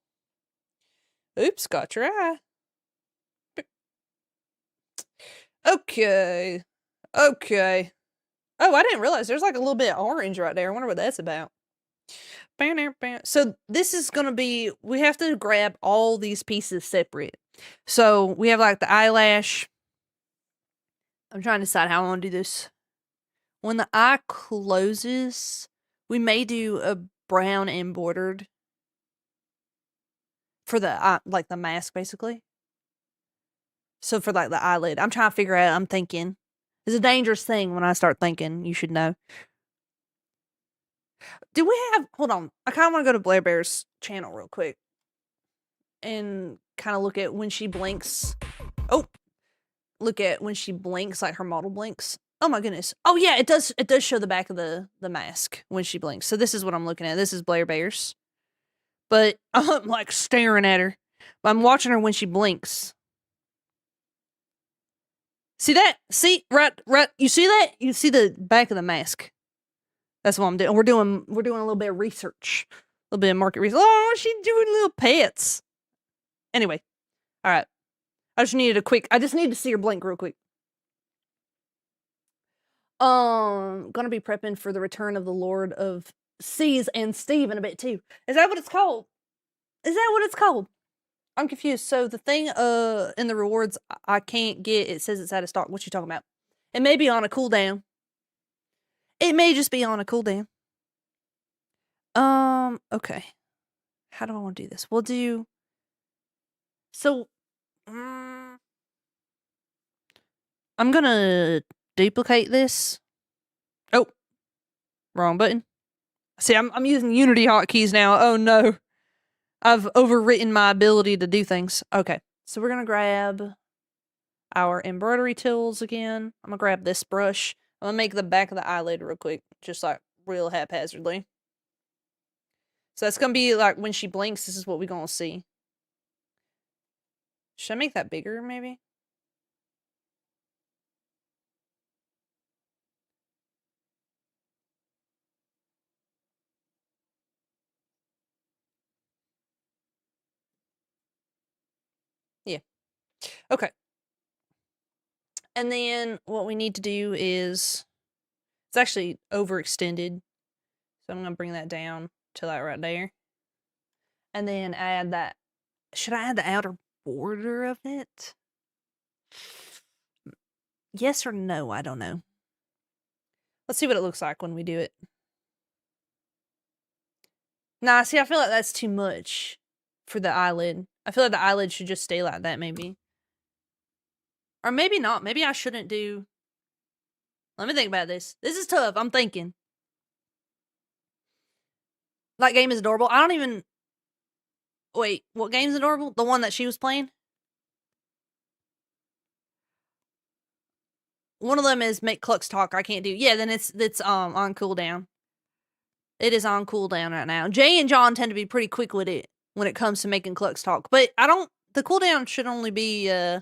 Oops, got your eye. Okay. Oh, I didn't realize there's like a little bit of orange right there. I wonder what that's about. So this is going to be, we have to grab all these pieces separate. So we have like the eyelash. I'm trying to decide how I want to do this. When the eye closes, we may do a brown embroidered for the eye, like the mask basically. So for like the eyelid, I'm trying to figure out, I'm thinking. It's a dangerous thing when I start thinking, you should know. Do we have, hold on, I kind of want to go to BlairBears' channel real quick. And kind of look at when she blinks. Oh, look at when she blinks, like her model blinks. Oh my goodness. Oh yeah, it does show the back of the mask when she blinks. So this is what I'm looking at. This is BlairBears. But I'm like staring at her. I'm watching her when she blinks. See that? See, right. You see that? You see the back of the mask. That's what I'm doing. We're doing a little bit of research, a little bit of market research. Oh, she's doing little pets. Anyway, all right. I just need to see her blink real quick. Gonna be prepping for the return of the Lord of Seas and Steve in a bit too. Is that what it's called? Is that what it's called? I'm confused. So the thing in the rewards I can't get, it says it's out of stock. What you talking about? It may be on a cooldown. It may just be on a cooldown. Okay. How do I want to do this? We'll do so I'm gonna duplicate this. Oh, wrong button. See, I'm using Unity hotkeys now. Oh no. I've overwritten my ability to do things. Okay. So we're gonna grab our embroidery tools again. I'm gonna grab this brush. I'm gonna make the back of the eyelid real quick. Just like real haphazardly. So that's gonna be like when she blinks, this is what we're gonna see. Should I make that bigger, maybe? Yeah. Okay. And then what we need to do is, it's actually overextended. So I'm gonna bring that down to like right there. And then add that. Should I add the outer border of it? Yes or no? I don't know. Let's see what it looks like when we do it. Nah, see, I feel like that's too much for the eyelid. I feel like the eyelid should just stay like that, maybe. Or maybe not. Maybe I shouldn't do... Let me think about this. This is tough. I'm thinking. That game is adorable. I don't even... Wait, what game's adorable? The one that she was playing? One of them is make Clucks talk. I can't do. Yeah, then it's on cooldown. It is on cooldown right now. Jay and John tend to be pretty quick with it when it comes to making Clucks talk. But I don't... The cooldown should only be, I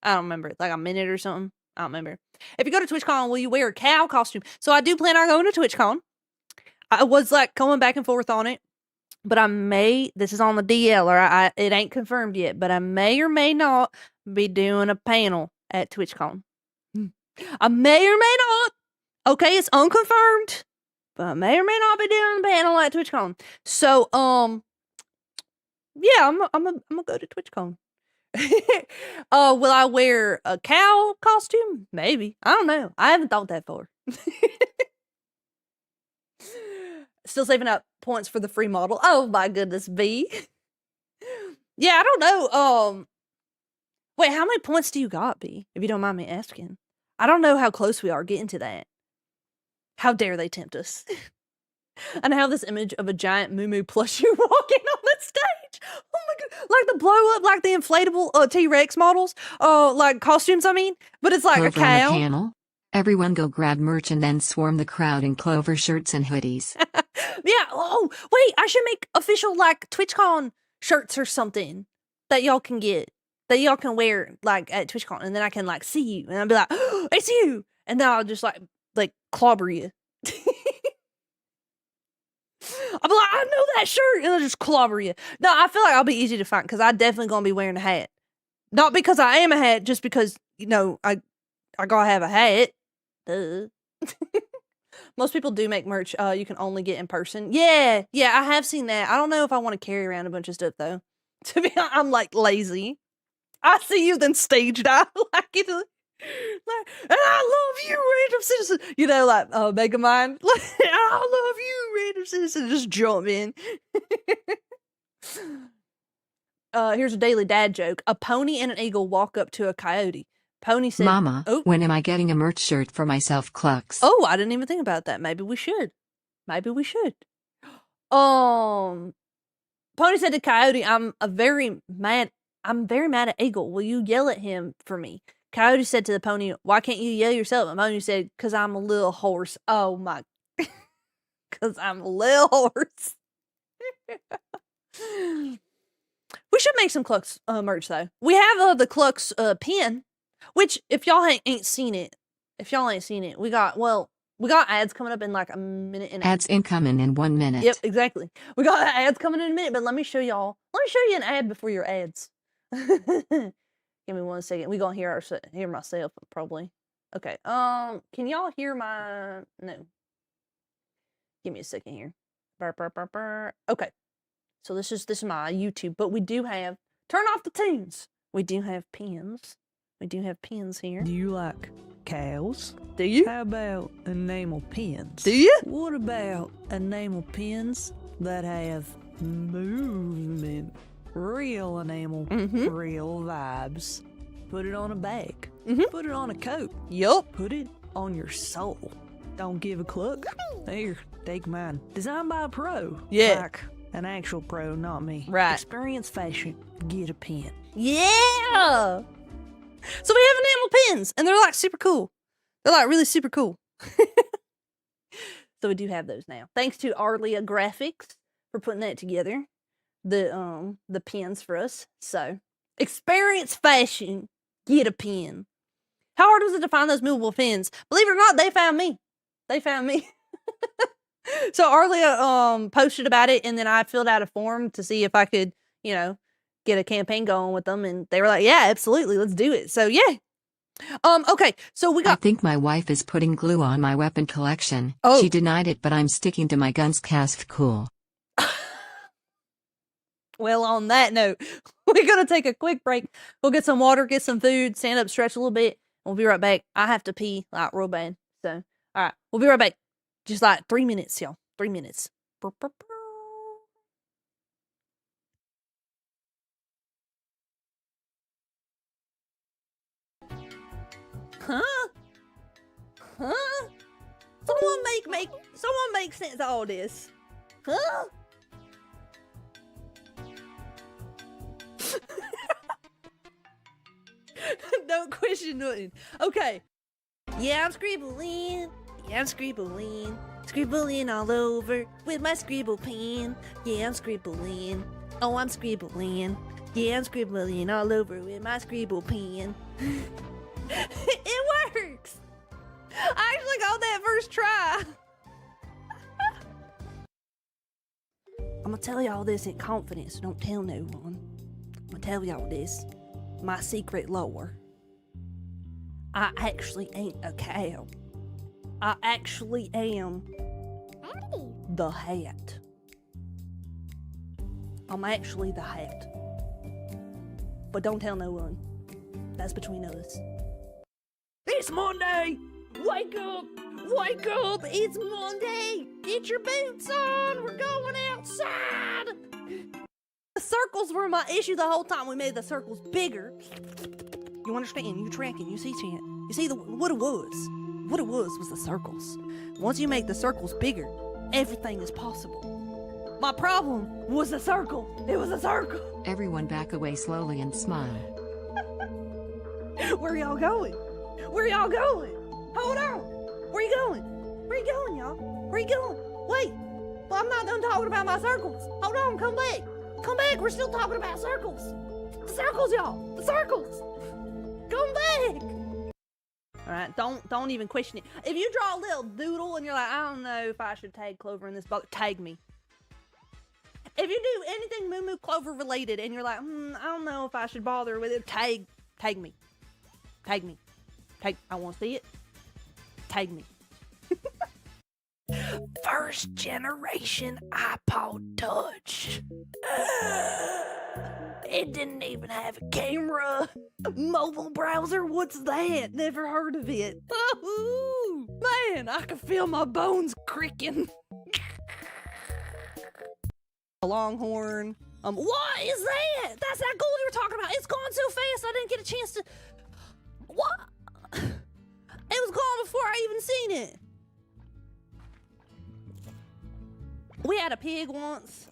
don't remember. Like a minute or something. I don't remember. If you go to TwitchCon, will you wear a cow costume? So I do plan on going to TwitchCon. I was like going back and forth on it. But I may... This is on the DL, or it ain't confirmed yet. But I may or may not be doing a panel at TwitchCon. I may or may not. Okay, it's unconfirmed. But I may or may not be doing a panel at TwitchCon. So, yeah, I'm gonna go to TwitchCon. Will I wear a cow costume? Maybe. I don't know. I haven't thought that far. Still saving up points for the free model. Oh my goodness, B. Yeah, I don't know. Wait, how many points do you got, B? If you don't mind me asking. I don't know how close we are getting to that. How dare they tempt us? And I have this image of a giant moo plushie walking on the stage. Oh my god. Like the blow up, like the inflatable T-Rex models. Like costumes, I mean. But it's like Clover a cow. on a panel. Everyone go grab merch and then swarm the crowd in Clover shirts and hoodies. Yeah. Oh, wait. I should make official like TwitchCon shirts or something that y'all can get. That y'all can wear like at TwitchCon. And then I can like see you. And I'll be like, oh, it's you. And then I'll just like clobber you. I'll be like, I know that shirt, and I'll just clobber you. No, I feel like I'll be easy to find because I definitely gonna be wearing a hat. Not because I am a hat, just because I gotta have a hat. Duh. Most people do make merch. You can only get in person. Yeah, I have seen that. I don't know if I want to carry around a bunch of stuff though. To be honest, I'm like lazy. I see you, then stage dive like it. And I love you, random citizen. Like Megamind. I love you, random citizen. Just jump in. Here's a daily dad joke. A pony and an eagle walk up to a coyote. Pony said, Mama, oh, when am I getting a merch shirt for myself, Clucks? Oh, I didn't even think about that. Maybe we should. Pony said to coyote, I'm very mad at eagle. Will you yell at him for me? Coyote said to the pony, why can't you yell yourself? And pony said, because I'm a little horse. Oh my. Because I'm a little horse. We should make some Clucks merch though. We have the Clucks pin, which if y'all ain't seen it, we got ads coming up in like a minute and ads incoming in 1 minute. Yep, exactly. We got ads coming in a minute, but let me show you an ad before your ads. Give me 1 second. We gonna hear myself probably. Okay. Can y'all hear my... No. Give me a second here. Burr, burr, burr, burr. Okay. So this is my YouTube, but we do have... Turn off the tunes! We do have pins. We do have pins here. Do you like cows? Do you? How about enamel pins? Do you? What about enamel pins that have movement? Real enamel, real vibes. Put it on a bag. Put it on a coat. Yup. Put it on your soul. Don't give a cluck. Here, take mine. Designed by a pro. Yeah. Like an actual pro, not me. Right. Experience fashion. Get a pin. Yeah! So we have enamel pins, and they're like super cool. They're like really super cool. So we do have those now. Thanks to Arlia Graphics for putting that together. The pins for us. So experience fashion. Get a pin. How hard was it to find those movable pins? Believe it or not, they found me. They found me. So Arlia posted about it, and then I filled out a form to see if I could, you know, get a campaign going with them, and they were like, yeah, absolutely, let's do it. So yeah. Okay, so we I got... think my wife is putting glue on my weapon collection. Oh. She denied it, but I'm sticking to my guns. Cast cool. Well, on that note, we're going to take a quick break. We'll get some water, get some food, stand up, stretch a little bit, and we'll be right back. I have to pee, like, real bad. So, all right, we'll be right back. Just like 3 minutes, y'all. 3 minutes. Brr, brr, brr. Huh? Huh? Someone make sense of all this. Huh? Don't question nothing. Okay. Yeah, I'm scribbling. Yeah, I'm scribbling. Scribbling all over with my scribble pen. Yeah, I'm scribbling. Oh, I'm scribbling. Yeah, I'm scribbling all over with my scribble pen. It works! I actually got that first try. I'm gonna tell y'all this in confidence, so don't tell no one. I'm gonna tell y'all this. My secret lore. I actually ain't a cow. I actually am Howdy. the hat. I'm actually the hat. But don't tell no one. That's between us. It's Monday! Wake up! Wake up! It's Monday! Get your boots on! We're going outside! The circles were my issue the whole time. We made the circles bigger. You understand? You tracking? You see, Chant? You see what it was? What it was the circles. Once you make the circles bigger, everything is possible. My problem was the circle. It was a circle. Everyone back away slowly and smile. Where y'all going? Where y'all going? Hold on. Where you going? Where you going, y'all? Where you going? Wait. Well, I'm not done talking about my circles. Hold on. Come back. Come back. We're still talking about circles. The circles, y'all. The circles. Come back. All right. Don't even question it. If you draw a little doodle and you're like, I don't know if I should tag Clover in this book, tag me. If you do anything Moo Moo Clover related and you're like, I don't know if I should bother with it, tag me. Tag me. I want to see it. Tag me. First generation iPod Touch. It didn't even have a camera. Mobile browser, what's that? Never heard of it. Ooh, man, I can feel my bones creaking. A Longhorn. What is that? That's that gold you were talking about. It's gone so fast I didn't get a chance to... What? It was gone before I even seen it. We had a pig once.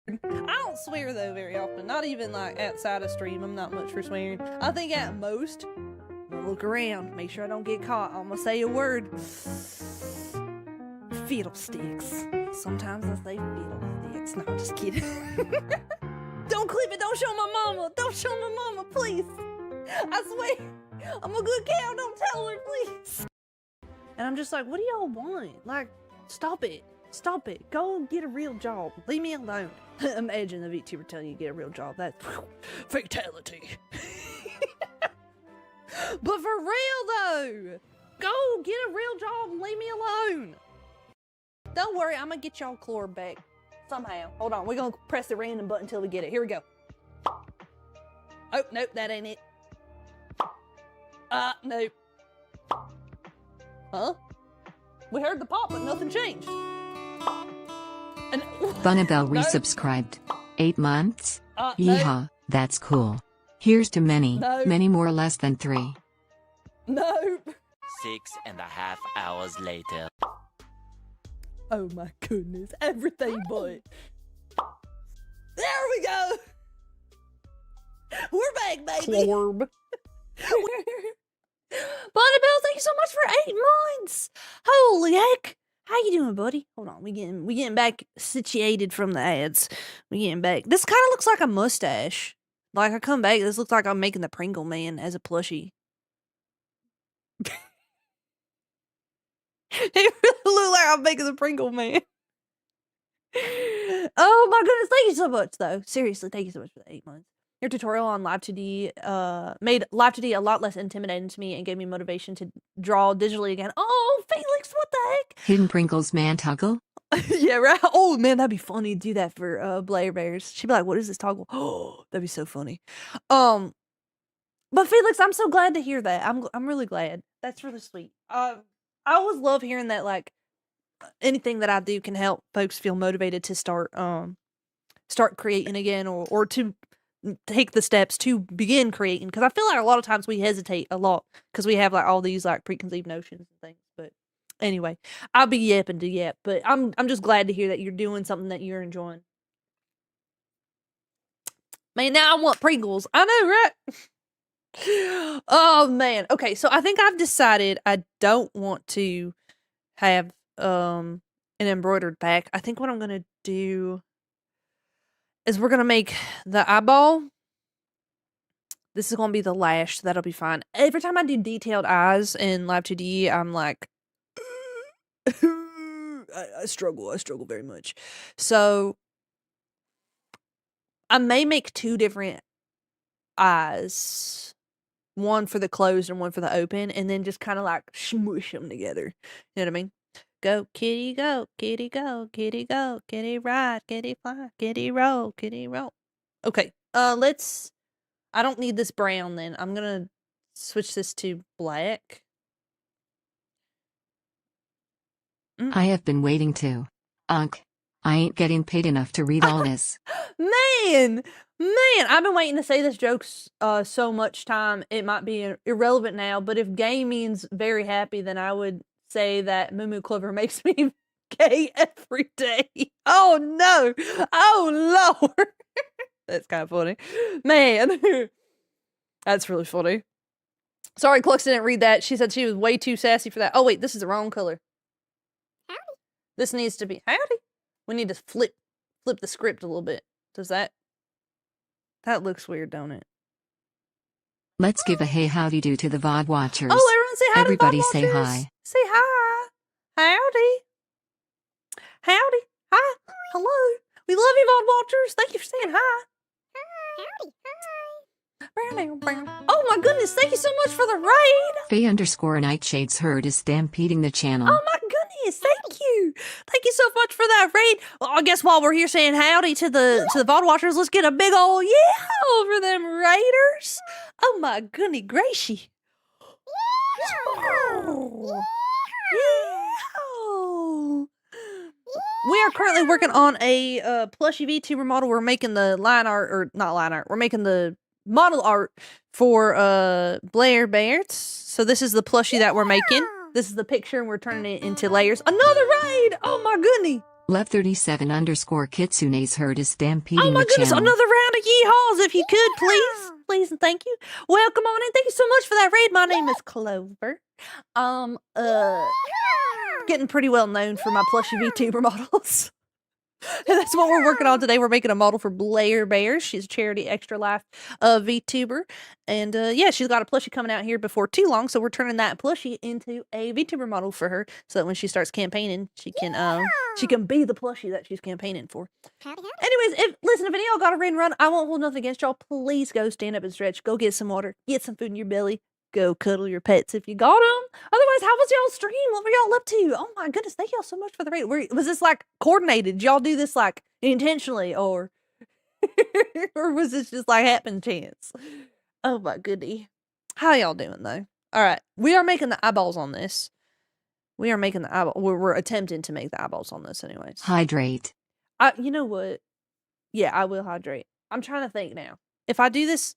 I don't swear though very often. Not even like outside of stream. I'm not much for swearing. I think at most, I'll look around, make sure I don't get caught. I'm gonna say a word. Fiddlesticks. Sometimes I say fiddlesticks. No, I'm just kidding. Don't clip it. Don't show my mama. Don't show my mama, please. I swear. I'm a good cow. Don't tell her, please. And I'm just like, what do y'all want? Like, stop it. Stop it. Go get a real job. Leave me alone. Imagine the VTuber telling you to get a real job. That's fatality. But for real though, go get a real job and leave me alone. Don't worry, I'm gonna get y'all chlor back somehow. Hold on, we're gonna press the random button until we get it. Here we go. Oh, nope, that ain't it. Nope. Huh? We heard the pop, but nothing changed. And Bunabel no. resubscribed. 8 months? No. Yeehaw, that's cool. Here's to many, No. many more less than 3. Nope. 6.5 hours later. Oh my goodness, everything but. There we go. We're back, baby. Clorb. Bonnabelle, thank you so much for 8 months. Holy heck. How you doing, buddy? Hold on, we getting back situated from the ads. We getting back. This kind of looks like a mustache. Like I come back, this looks like I'm making the Pringle Man as a plushie. It really look like I'm making the Pringle Man. Oh my goodness, thank you so much though. Seriously, thank you so much for the 8 months. Your tutorial on Live 2D made Live 2D a lot less intimidating to me and gave me motivation to draw digitally again. Oh, Felix, what the heck? Hidden Pringles man toggle? Yeah, right. Oh man, that'd be funny to do that for BlairBears. She'd be like, "What is this toggle?" Oh, that'd be so funny. But Felix, I'm so glad to hear that. I'm really glad. That's really sweet. I always love hearing that. Like anything that I do can help folks feel motivated to start creating again, or to take the steps to begin creating. Because I feel like a lot of times we hesitate a lot because we have like all these like preconceived notions and things. But anyway, I'll be yapping to yap. But I'm just glad to hear that you're doing something that you're enjoying. Man, now I want Pringles. I know, right? Oh man. Okay, so I think I've decided I don't want to have an embroidered back. I think what I'm gonna do is we're gonna make the eyeball. This is gonna be the lash, so that'll be fine. Every time I do detailed eyes in Live 2D, I'm like I struggle very much. So I may make 2 different eyes. One for the closed and one for the open, and then just kind of like smush them together. You know what I mean? Go, kitty, go, kitty, go, kitty, go, kitty, ride, kitty, fly, kitty, roll, kitty, roll. Okay, let's, I don't need this brown then. I'm gonna switch this to black. I have been waiting to. I ain't getting paid enough to read all this. Man, I've been waiting to say this joke so much time, it might be irrelevant now, but if gay means very happy, then I would say that Moo Moo Clover makes me gay every day. Oh no! Oh Lord! That's kind of funny. Man, that's really funny. Sorry, Clux didn't read that. She said she was way too sassy for that. Oh wait, this is the wrong color. Howdy. This needs to be howdy. We need to flip the script a little bit. Does that looks weird, don't it? Let's give a hey howdy do to the VOD watchers. Oh, everyone say hi. Everybody to the say watchers. hi. Say hi. Howdy. Howdy. Hi. Hello. We love you, VOD watchers. Thank you for saying hi. Howdy. Oh my goodness, thank you so much for the raid. Faye_Nightshades Herd is stampeding the channel. Oh my goodness, thank you. Thank you so much for that raid. Well, I guess while we're here saying howdy to the VOD watchers, let's get a big old yeah over them raiders. Oh my goodness gracious. We are currently working on a plushie VTuber model. We're making the line art, or not line art. We're making the model art for BlairBears. So this is the plushie that we're making. This is the picture, and we're turning it into layers. Another raid! Oh my goodness! Lev37_Kitsune's Herd is stampeding Oh my the goodness! channel. Another round of yeehaws, if you could, please, please, and thank you. Welcome on in. Thank you so much for that raid. My name is Clover. Getting pretty well known for my plushie VTuber models. And that's what we're working on today. We're making a model for BlairBears. She's a charity extra life VTuber. And yeah, she's got a plushie coming out here before too long. So we're turning that plushie into a VTuber model for her so that when she starts campaigning, she can be the plushie that she's campaigning for. Howdy. Anyways, if any of y'all got a raid and run, I won't hold nothing against y'all. Please go stand up and stretch. Go get some water. Get some food in your belly. Go cuddle your pets if you got them. Otherwise, how was y'all stream? What were y'all up to? Oh my goodness, thank y'all so much for the rate. Was this like coordinated? Did y'all do this like intentionally or or was this just like happen chance? Oh my goodie. How y'all doing though? All right, we are making the eyeballs on this. We are making the eyeball. We're attempting to make the eyeballs on this, anyways. Hydrate. You know what? Yeah, I will hydrate. I'm trying to think now. If I do this,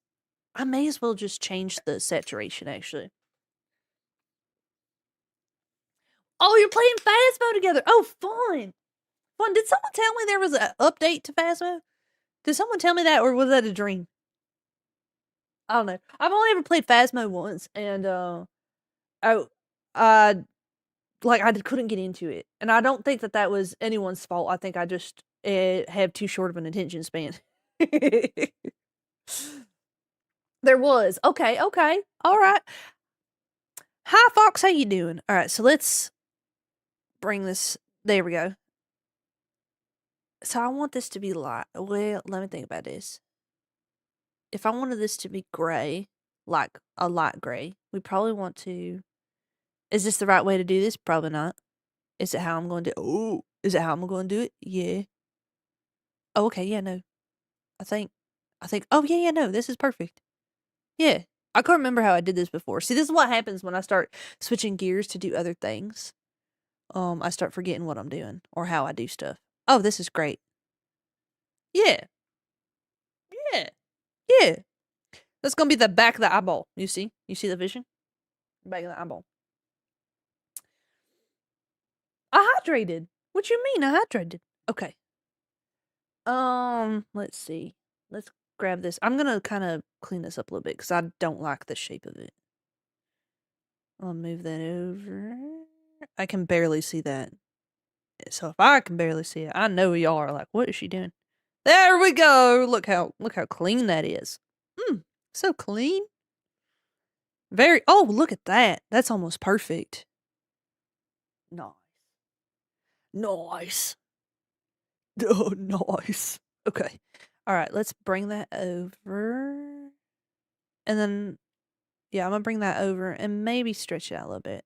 I may as well just change the saturation. Actually. Oh, you're playing Phasmo together. Oh, fun. Fun. Did someone tell me there was an update to Phasmo? Did someone tell me that, or was that a dream? I don't know. I've only ever played Phasmo once, and I couldn't get into it, and I don't think that was anyone's fault. I think I just have too short of an attention span. There was. Okay. All right. Hi, Fox. How you doing? All right, so let's bring this. There we go. So I want this to be light. Well, let me think about this. If I wanted this to be gray, like a light gray, we probably want to... Is this the right way to do this? Probably not. Is it how I'm going to do it? Oh, is it how I'm going to do it? Yeah. Oh, okay, yeah, no. I think, oh, yeah, no, this is perfect. Yeah. I can't remember how I did this before. See, this is what happens when I start switching gears to do other things. I start forgetting what I'm doing or how I do stuff. Oh, this is great. Yeah. That's going to be the back of the eyeball. You see? You see the vision? Back of the eyeball. I hydrated. What you mean I hydrated? Okay. Let's see. Let's grab this. I'm gonna kind of clean this up a little bit because I don't like the shape of it. I'll move that over. I can barely see that. So if I can barely see it, I know y'all are like, what is she doing? There we go. Look how clean that is. So clean. Very. Oh, look at that. That's almost perfect. Nice. Oh, nice. Okay. All right, let's bring that over. And then, yeah, I'm going to bring that over and maybe stretch it out a little bit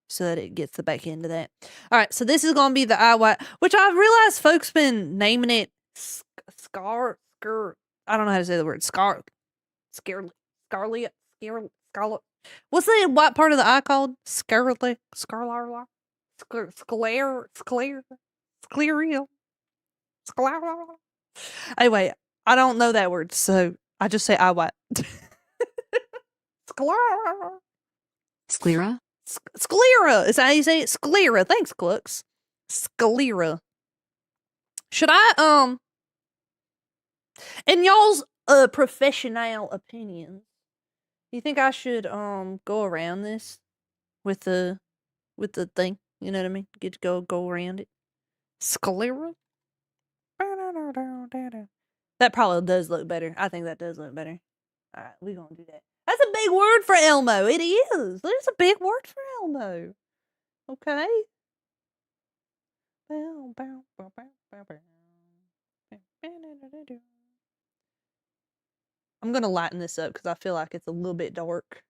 so that it gets the back end of that. All right, so this is going to be the eye white, which I've realized folks been naming it scarlet. I don't know how to say the word. Scarlet. What's the white part of the eye called? Scleral. Anyway, I don't know that word, so I just say eye white. Sclera? Sclera. Is that how you say it? Sclera. Thanks, Clux. Sclera. Should I, in y'all's, professional opinions, do you think I should, go around this with the thing? You know what I mean? Get to go around it. Sclera? That probably does look better. I think that does look better. All right, we're gonna do that. That's a big word for Elmo. It is. There's a big word for Elmo. Okay. I'm gonna lighten this up because I feel like it's a little bit dark.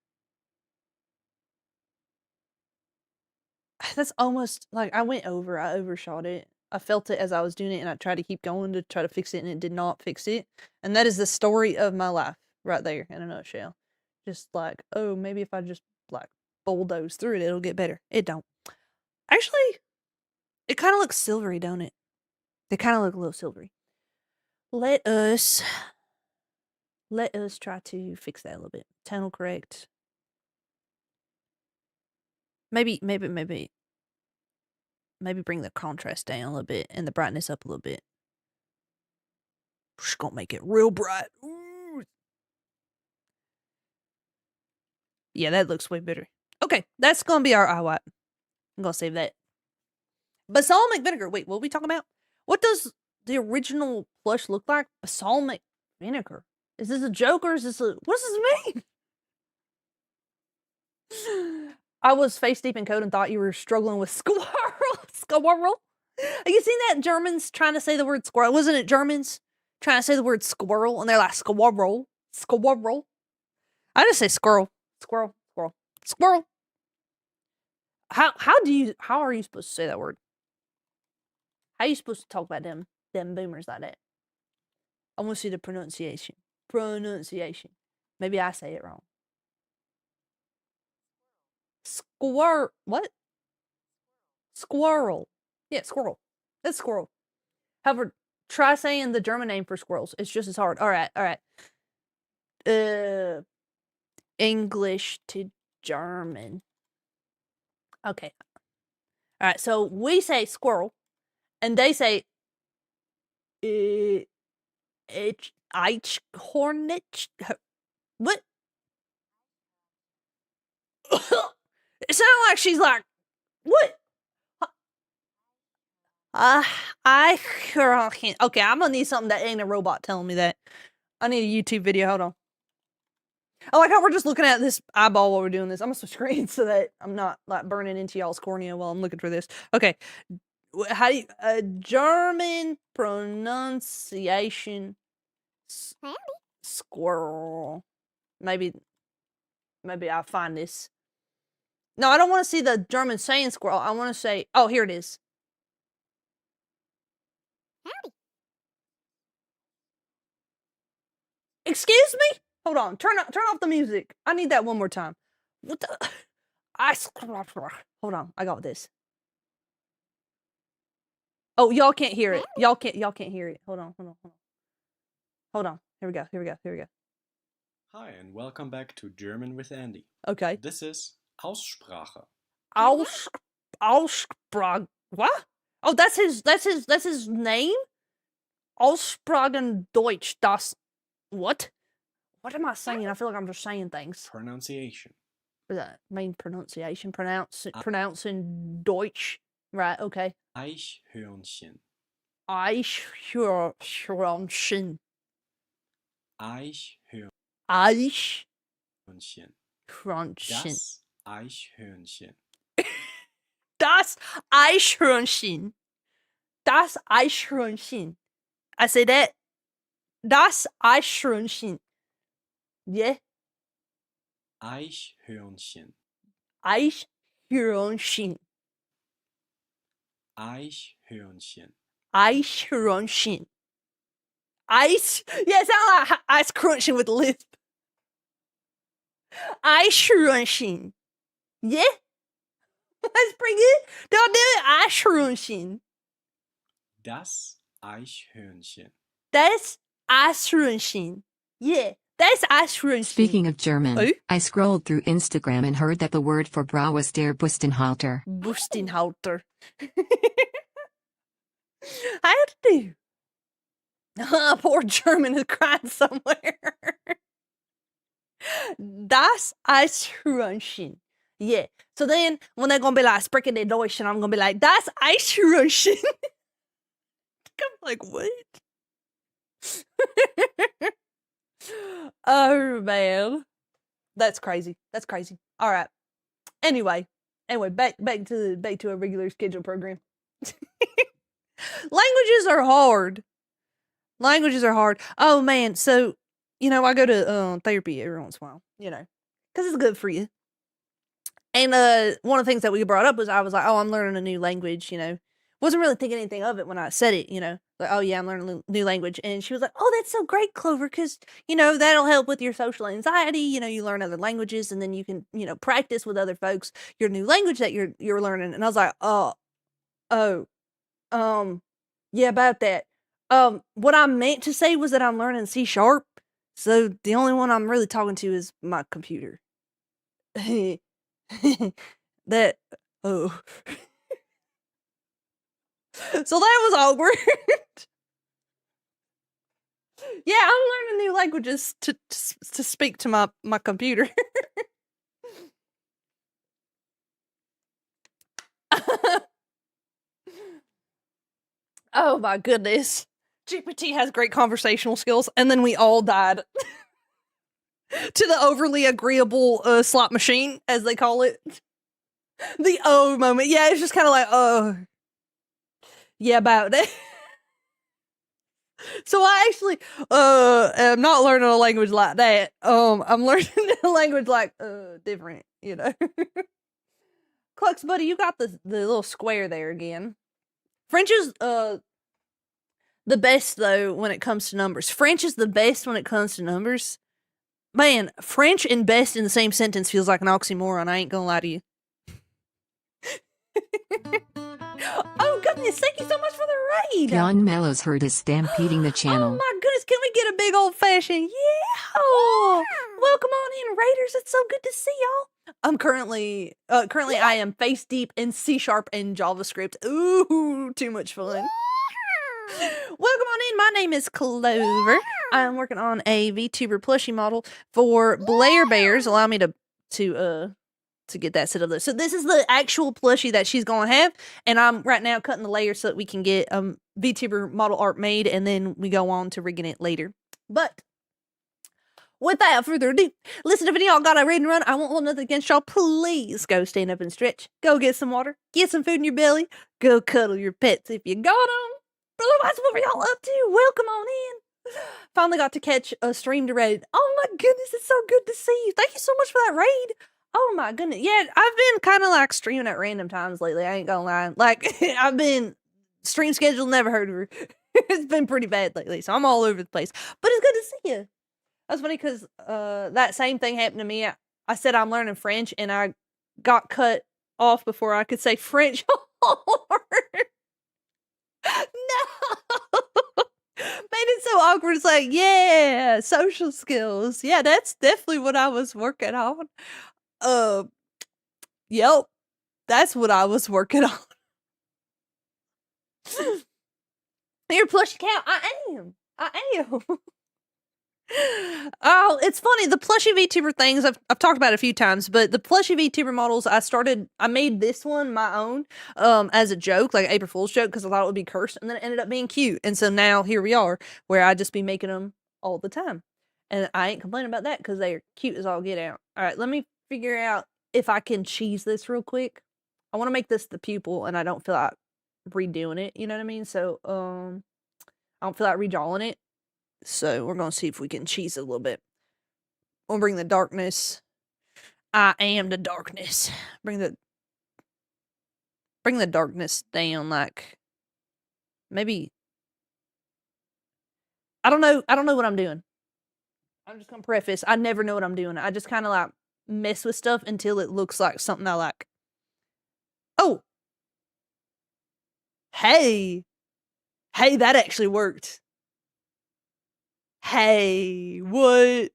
That's almost like I overshot it. I felt it as I was doing it, and I tried to keep going to try to fix it, and it did not fix it. And that is the story of my life right there in a nutshell. Just like, oh, maybe if I just like bulldoze through it, it'll get better. It don't. Actually, it kind of looks silvery, don't it? They kind of look a little silvery. Let us try to fix that a little bit. Tonal correct. Maybe bring the contrast down a little bit and the brightness up a little bit. Just gonna make it real bright. Ooh. Yeah, that looks way better. Okay, that's gonna be our eye white. I'm gonna save that. Balsamic vinegar. Wait, what are we talking about? What does the original plush look like? Balsamic vinegar. Is this a joke or is this a... What does this mean? I was face deep in code and thought you were struggling with squirrel. Squirrel? Have you seen that Germans trying to say the word squirrel? Wasn't it Germans trying to say the word squirrel? And they're like, squirrel. Squirrel. I just say squirrel. Squirrel. Squirrel. Squirrel. How are you supposed to say that word? How are you supposed to talk about them boomers like that? I want to see the pronunciation. Pronunciation. Maybe I say it wrong. What? Squirrel. Yeah, squirrel. It's squirrel. However, try saying the German name for squirrels. It's just as hard. All right. English to German. Okay. All right. So we say squirrel, and they say Eichhornich. What? It sounds like she's like, what? I can't. Okay, I'm gonna need something that ain't a robot telling me that. I need a YouTube video. Hold on. I like how we're just looking at this eyeball while we're doing this. I'm gonna switch screens so that I'm not like burning into y'all's cornea while I'm looking for this. Okay, how do you German pronunciation? Squirrel. Maybe I'll find this. No, I don't want to see the German saying squirrel. I want to say, oh, here it is. Howdy. Excuse me? Hold on. Turn off the music. I need that one more time. What the? Hold on. I got this. Oh, y'all can't hear it. Y'all can't hear it. Hold on. Here we go. Hi, and welcome back to German with Andy. Okay. This is Aussprache. Aussprache. What? Oh, that's his name? Aussprachen Deutsch. Das. What? What am I saying? I feel like I'm just saying things. Pronunciation. Does that mean pronunciation? Pronouncing Deutsch. Right, okay. Eichhörnchen. Eichhörnchen. Eichhörnchen. Eichhörnchen. Das Eichhörnchen. Das Eichhörnchen. I say that. Das Eichhörnchen. Yeah. Eichhörnchen. Eichhörnchen. Eichhörnchen. Eichhörnchen. Ice? Yeah, it sounds like ice crunching with the lisp. Eichhörnchen. Yeah? That's pretty good. Don't do it. Eichhörnchen. Das Eichhörnchen. Das Eichhörnchen. Yeah, that's Eichhörnchen. Speaking of German, Oh? I scrolled through Instagram and heard that the word for bra was der Bustenhalter. Bustenhalter. I had to do. Poor German is crying somewhere. Das Eichhörnchen. Yeah. So then, when they're gonna be like, sprechen die Deutsch, and I'm gonna be like, das Eichhörnchen. I'm like, what? Oh, man. That's crazy. All right. Anyway, back to a regular schedule program. Languages are hard. Oh, man. So, I go to therapy every once in a while, because it's good for you. And one of the things that we brought up was I was like, oh, I'm learning a new language, Wasn't really thinking anything of it when I said it, Like, oh, yeah, I'm learning a new language. And she was like, oh, that's so great, Clover, because, that'll help with your social anxiety. You learn other languages, and then you can, practice with other folks your new language that you're learning. And I was like, yeah, about that. What I meant to say was that I'm learning C#. So the only one I'm really talking to is my computer. That, oh. So that was awkward. Yeah, I'm learning new languages to speak to my computer. Oh my goodness. GPT has great conversational skills, and then we all died. To the overly agreeable slot machine, as they call it. The oh moment. Yeah, it's just kind of like, oh. Yeah, about it. So I actually am not learning a language like that. I'm learning a language like different, you know. Clux, buddy, you got the little square there again. French is the best though when it comes to numbers. French is the best when it comes to numbers. Man, French and best in the same sentence feels like an oxymoron. I ain't gonna lie to you. Oh goodness, thank you so much for the raid. John Mellows herd is stampeding the Oh channel. my goodness, can we get a big old fashioned yeah? Welcome on in, Raiders. It's so good to see y'all. I'm currently I am face deep in C# and JavaScript. Ooh, too much fun. Welcome on in. My name is Clover. I'm working on a VTuber plushie model for BlairBears. Allow me to get that set up there. So this is the actual plushie that she's going to have, and I'm right now cutting the layers so that we can get VTuber model art made, and then we go on to rigging it later. But without further ado, listen, if any of y'all got a raid and run, I won't hold nothing against y'all. Please go stand up and stretch. Go get some water. Get some food in your belly. Go cuddle your pets if you got them. Otherwise, what were y'all up to? Welcome on in. Finally got to catch a stream to raid. Oh my goodness, it's so good to see you. Thank you so much for that raid. Oh my goodness. Yeah, I've been kind of like streaming at random times lately. I ain't gonna lie. Like, I've been stream schedule, never heard of her. It's been pretty bad lately, so I'm all over the place. But it's good to see you. That's funny because that same thing happened to me. I said I'm learning French, and I got cut off before I could say French. No! Made it so awkward. It's like, yeah, social skills. Yeah, that's definitely what I was working on. Yep, that's what I was working on. You're a plushie cat. I am. Oh, it's funny. The plushie VTuber things I've talked about it a few times, but the plushie VTuber models I made this one my own as a joke, like April Fool's joke, because I thought it would be cursed, and then it ended up being cute, and so now here we are, where I just be making them all the time, and I ain't complaining about that because they are cute as all get out. All right, let me figure out if I can cheese this real quick. I want to make this the pupil, and I don't feel like redoing it. You know what I mean? So I don't feel like redrawing it. So we're going to see if we can cheese it a little bit. We'll bring the darkness. I am the darkness. Bring the darkness down, like maybe. I don't know what I'm doing. I'm just going to preface. I never know what I'm doing. I just kind of like mess with stuff until it looks like something I like. Oh. Hey, that actually worked. Hey, what?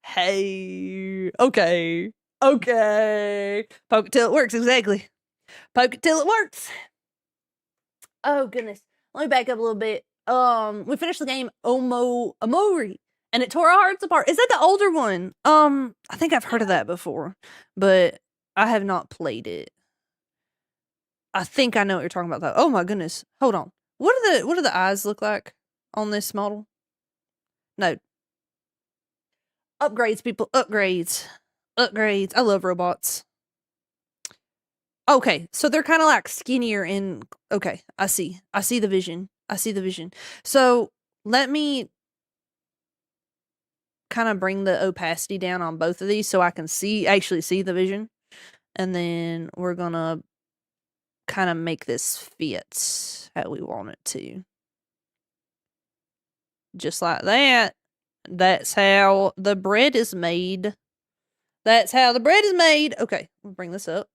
Hey, okay. Poke it till it works, exactly. Poke it till it works. Oh, goodness. Let me back up a little bit. We finished the game Omori, and it tore our hearts apart. Is that the older one? I think I've heard of that before, but I have not played it. I think I know what you're talking about, though. Oh, my goodness. Hold on. What do the eyes look like on this model? No. Upgrades, people. Upgrades. I love robots. Okay, so they're kind of like skinnier and... Okay, I see the vision. So, let me kind of bring the opacity down on both of these so I can actually see the vision. And then we're gonna kind of make this fit how we want it to. Just like that. That's how the bread is made. Okay, we'll bring this up.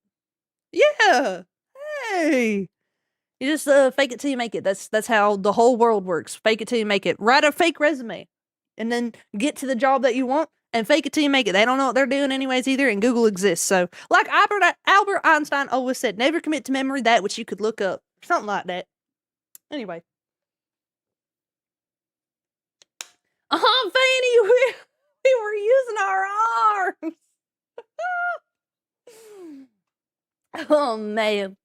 Yeah. Hey. You just fake it till you make it. That's how the whole world works. Fake it till you make it. Write a fake resume. And then get to the job that you want and fake it till you make it. They don't know what they're doing anyways either, and Google exists. So, like Albert Einstein always said, never commit to memory that which you could look up. Something like that. Anyway. Fanny, we were using our arms. Oh, man.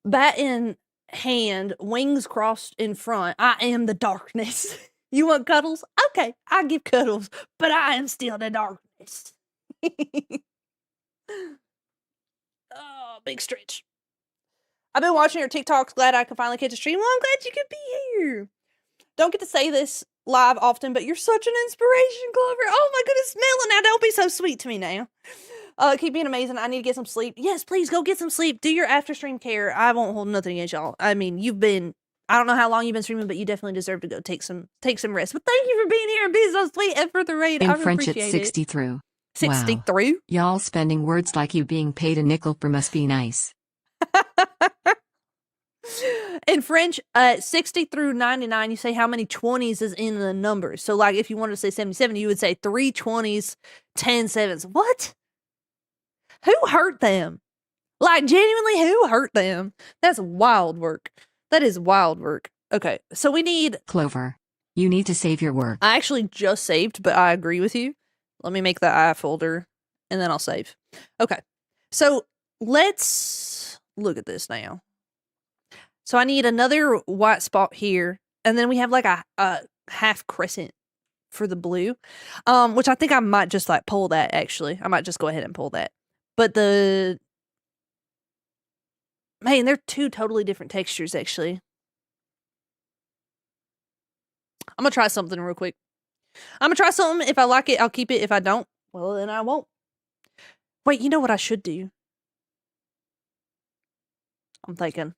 Bat in hand, wings crossed in front. I am the darkness. You want cuddles? Okay, I give cuddles, but I am still the darkness. Oh, big stretch. I've been watching your TikToks. Glad I could finally catch a stream. Well, I'm glad you could be here. Don't get to say this live often, but you're such an inspiration, Clover. Oh my goodness, Melon, now don't be so sweet to me now. Keep being amazing. I need to get some sleep. Yes, please go get some sleep. Do your after stream care. I won't hold nothing against y'all. I mean, I don't know how long you've been streaming, but you definitely deserve to go take some rest. But thank you for being here and being so sweet and for the raid. I In French, appreciate it's it. 60 through. 60 Wow. through. Y'all spending words like you being paid a nickel per must be nice. In French, 60 through 99, you say how many 20s is in the numbers. So, like, if you wanted to say 77, you would say 3 20s, 10 sevens. What? Who hurt them? Like, genuinely, who hurt them? That's wild work. That is wild work. Okay, so we need... Clover, you need to save your work. I actually just saved, but I agree with you. Let me make the I folder, and then I'll save. Okay, so let's look at this now. So I need another white spot here, and then we have like a half crescent for the blue, which I think I might just like pull that, actually. I might just go ahead and pull that. But man, they're two totally different textures, actually. I'm going to try something real quick. I'm going to try something. If I like it, I'll keep it. If I don't, well, then I won't. Wait, you know what I should do? I'm thinking.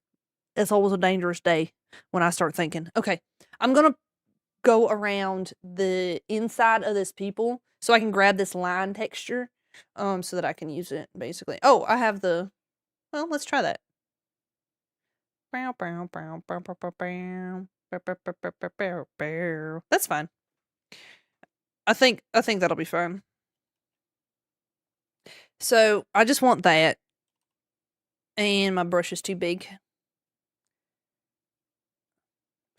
It's always a dangerous day when I start thinking. Okay, I'm going to go around the inside of this people so I can grab this line texture so that I can use it, basically. Oh, I have the... Well, let's try that. That's fine. I think that'll be fine. So, I just want that. And my brush is too big.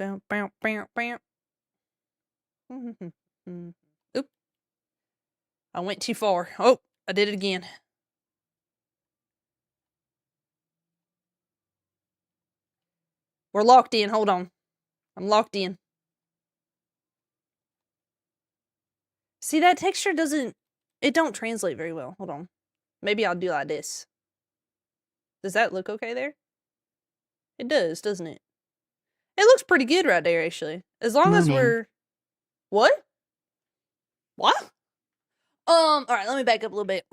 Oop. I went too far. Oh, I did it again. We're locked in. Hold on. I'm locked in. See, that texture don't translate very well. Hold on. Maybe I'll do like this. Does that look okay there? It does, doesn't it? It looks pretty good right there, actually. As long as we're... What? What? Alright, let me back up a little bit.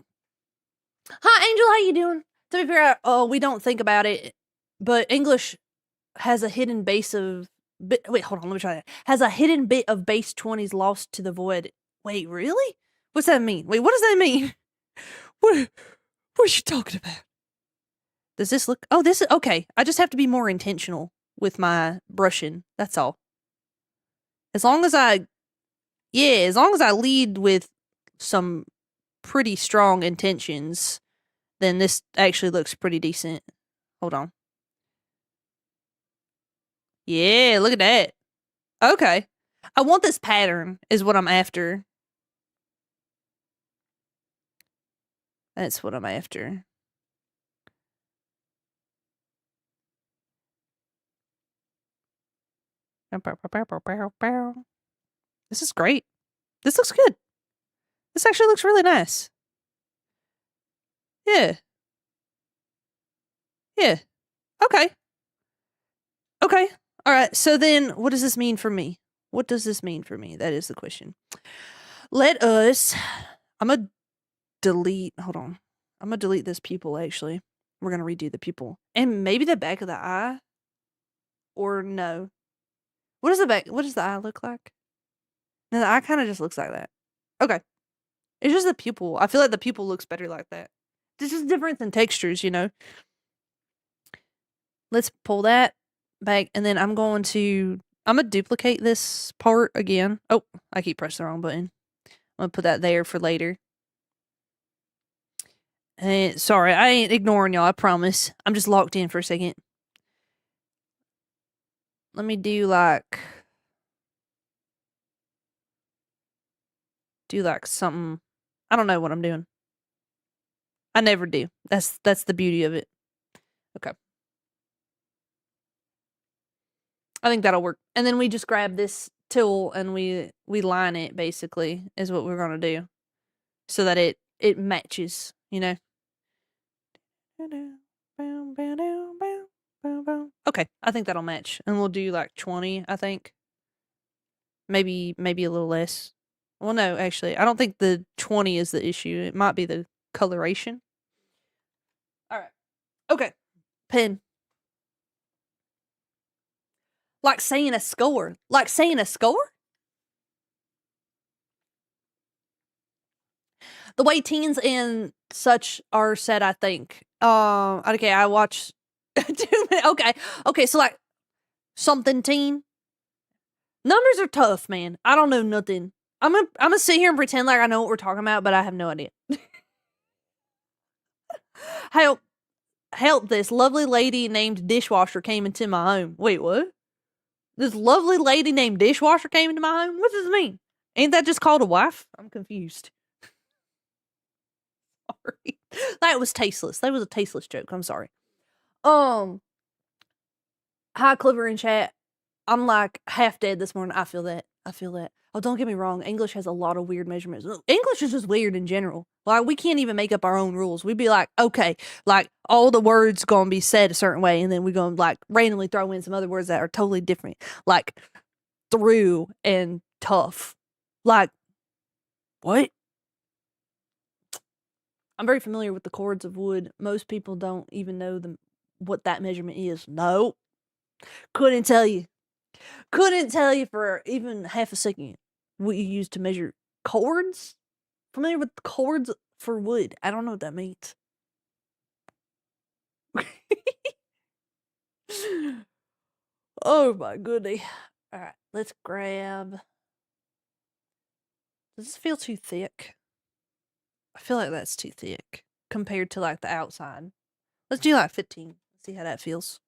Hi, Angel, how you doing? To be fair, we don't think about it, but English has a hidden base of... Wait, hold on, let me try that. Has a hidden bit of base 20s lost to the void. Wait, really? What's that mean? Wait, what does that mean? What are you talking about? Does this look... Oh, this is... Okay, I just have to be more intentional with my brushing. That's all. As long as I lead with some pretty strong intentions, then this actually looks pretty decent. Hold on. Yeah, look at that. Okay. I want this pattern is what I'm after. That's what I'm after. This is great. This looks good. This actually looks really nice. Yeah. Yeah. Okay. Okay. All right. So then what does this mean for me? What does this mean for me? That is the question. I'm going to delete. Hold on. I'm going to delete this pupil, actually. We're going to redo the pupil. And maybe the back of the eye. Or no. What does the eye look like? No, the eye kind of just looks like that. Okay. It's just the pupil. I feel like the pupil looks better like that. It's just difference in textures, you know? Let's pull that back, and then I'm going to duplicate this part again. Oh, I keep pressing the wrong button. I'm going to put that there for later. And sorry, I ain't ignoring y'all, I promise. I'm just locked in for a second. Let me do like something. I don't know what I'm doing. I never do. That's the beauty of it. Okay. I think that'll work. And then we just grab this tool and we line it, basically, is what we're going to do. So that it matches, you know. Okay, I think that'll match. And we'll do like 20, I think. Maybe a little less. Well, no, actually, I don't think the 20 is the issue. It might be the coloration. All right. Okay. Pen. Like saying a score. Like saying a score? The way teens and such are said, I think. Okay, I watch. Okay, so like something teen. Numbers are tough, man. I don't know nothing. I'm gonna sit here and pretend like I know what we're talking about, but I have no idea. Help! This lovely lady named Dishwasher came into my home. Wait, what? This lovely lady named Dishwasher came into my home? What does this mean? Ain't that just called a wife? I'm confused. Sorry. That was tasteless. That was a tasteless joke. I'm sorry. Hi, Clever in chat. I'm like half dead this morning. I feel that. Oh, don't get me wrong. English has a lot of weird measurements. English is just weird in general. Like, we can't even make up our own rules. We'd be like, okay, like, all the words gonna be said a certain way, and then we're gonna, like, randomly throw in some other words that are totally different. Like, through and tough. Like, what? I'm very familiar with the chords of wood. Most people don't even know what that measurement is. No. Couldn't tell you. Couldn't tell you for even half a second what you use to measure chords. Familiar with chords for wood. I don't know what that means. Oh my goodness. Alright, let's grab. Does this feel too thick? I feel like that's too thick compared to like the outside. Let's do like 15. See how that feels.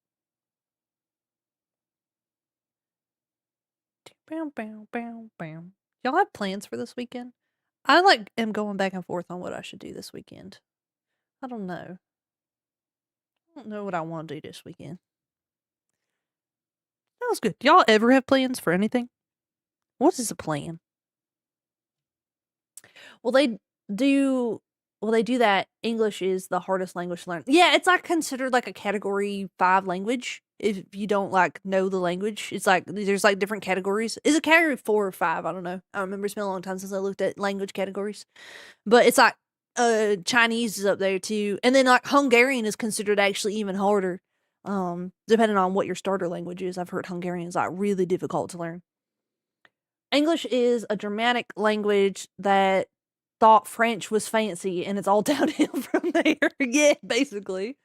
Bam, bam, bam, bam. Y'all have plans for this weekend? I like am going back and forth on what I should do this weekend. I don't know. I don't know what I want to do this weekend. That was good. Y'all ever have plans for anything? What is a plan? Well, they do that. English is the hardest language to learn. Yeah, it's like considered like a category 5 language. If you don't like know the language, it's like there's like different categories. Is it category 4 or 5? I don't know. I don't remember. It's been a long time since I looked at language categories. But it's like Chinese is up there too, and then like Hungarian is considered actually even harder. Depending on what your starter language is. I've heard Hungarian is like really difficult to learn. English is a Germanic language that thought French was fancy, and it's all downhill from there. Yeah, basically.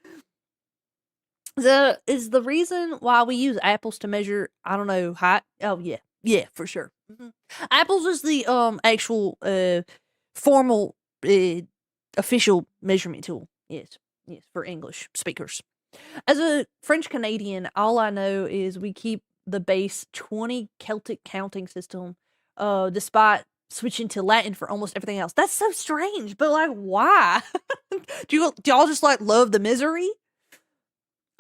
Is the reason why we use apples to measure, I don't know, height? Oh, yeah. Yeah, for sure. Apples is the actual formal official measurement tool. Yes, for English speakers. As a French Canadian, all I know is we keep the base 20 Celtic counting system, despite switching to Latin for almost everything else. That's so strange, but like, why? do y'all just like love the misery?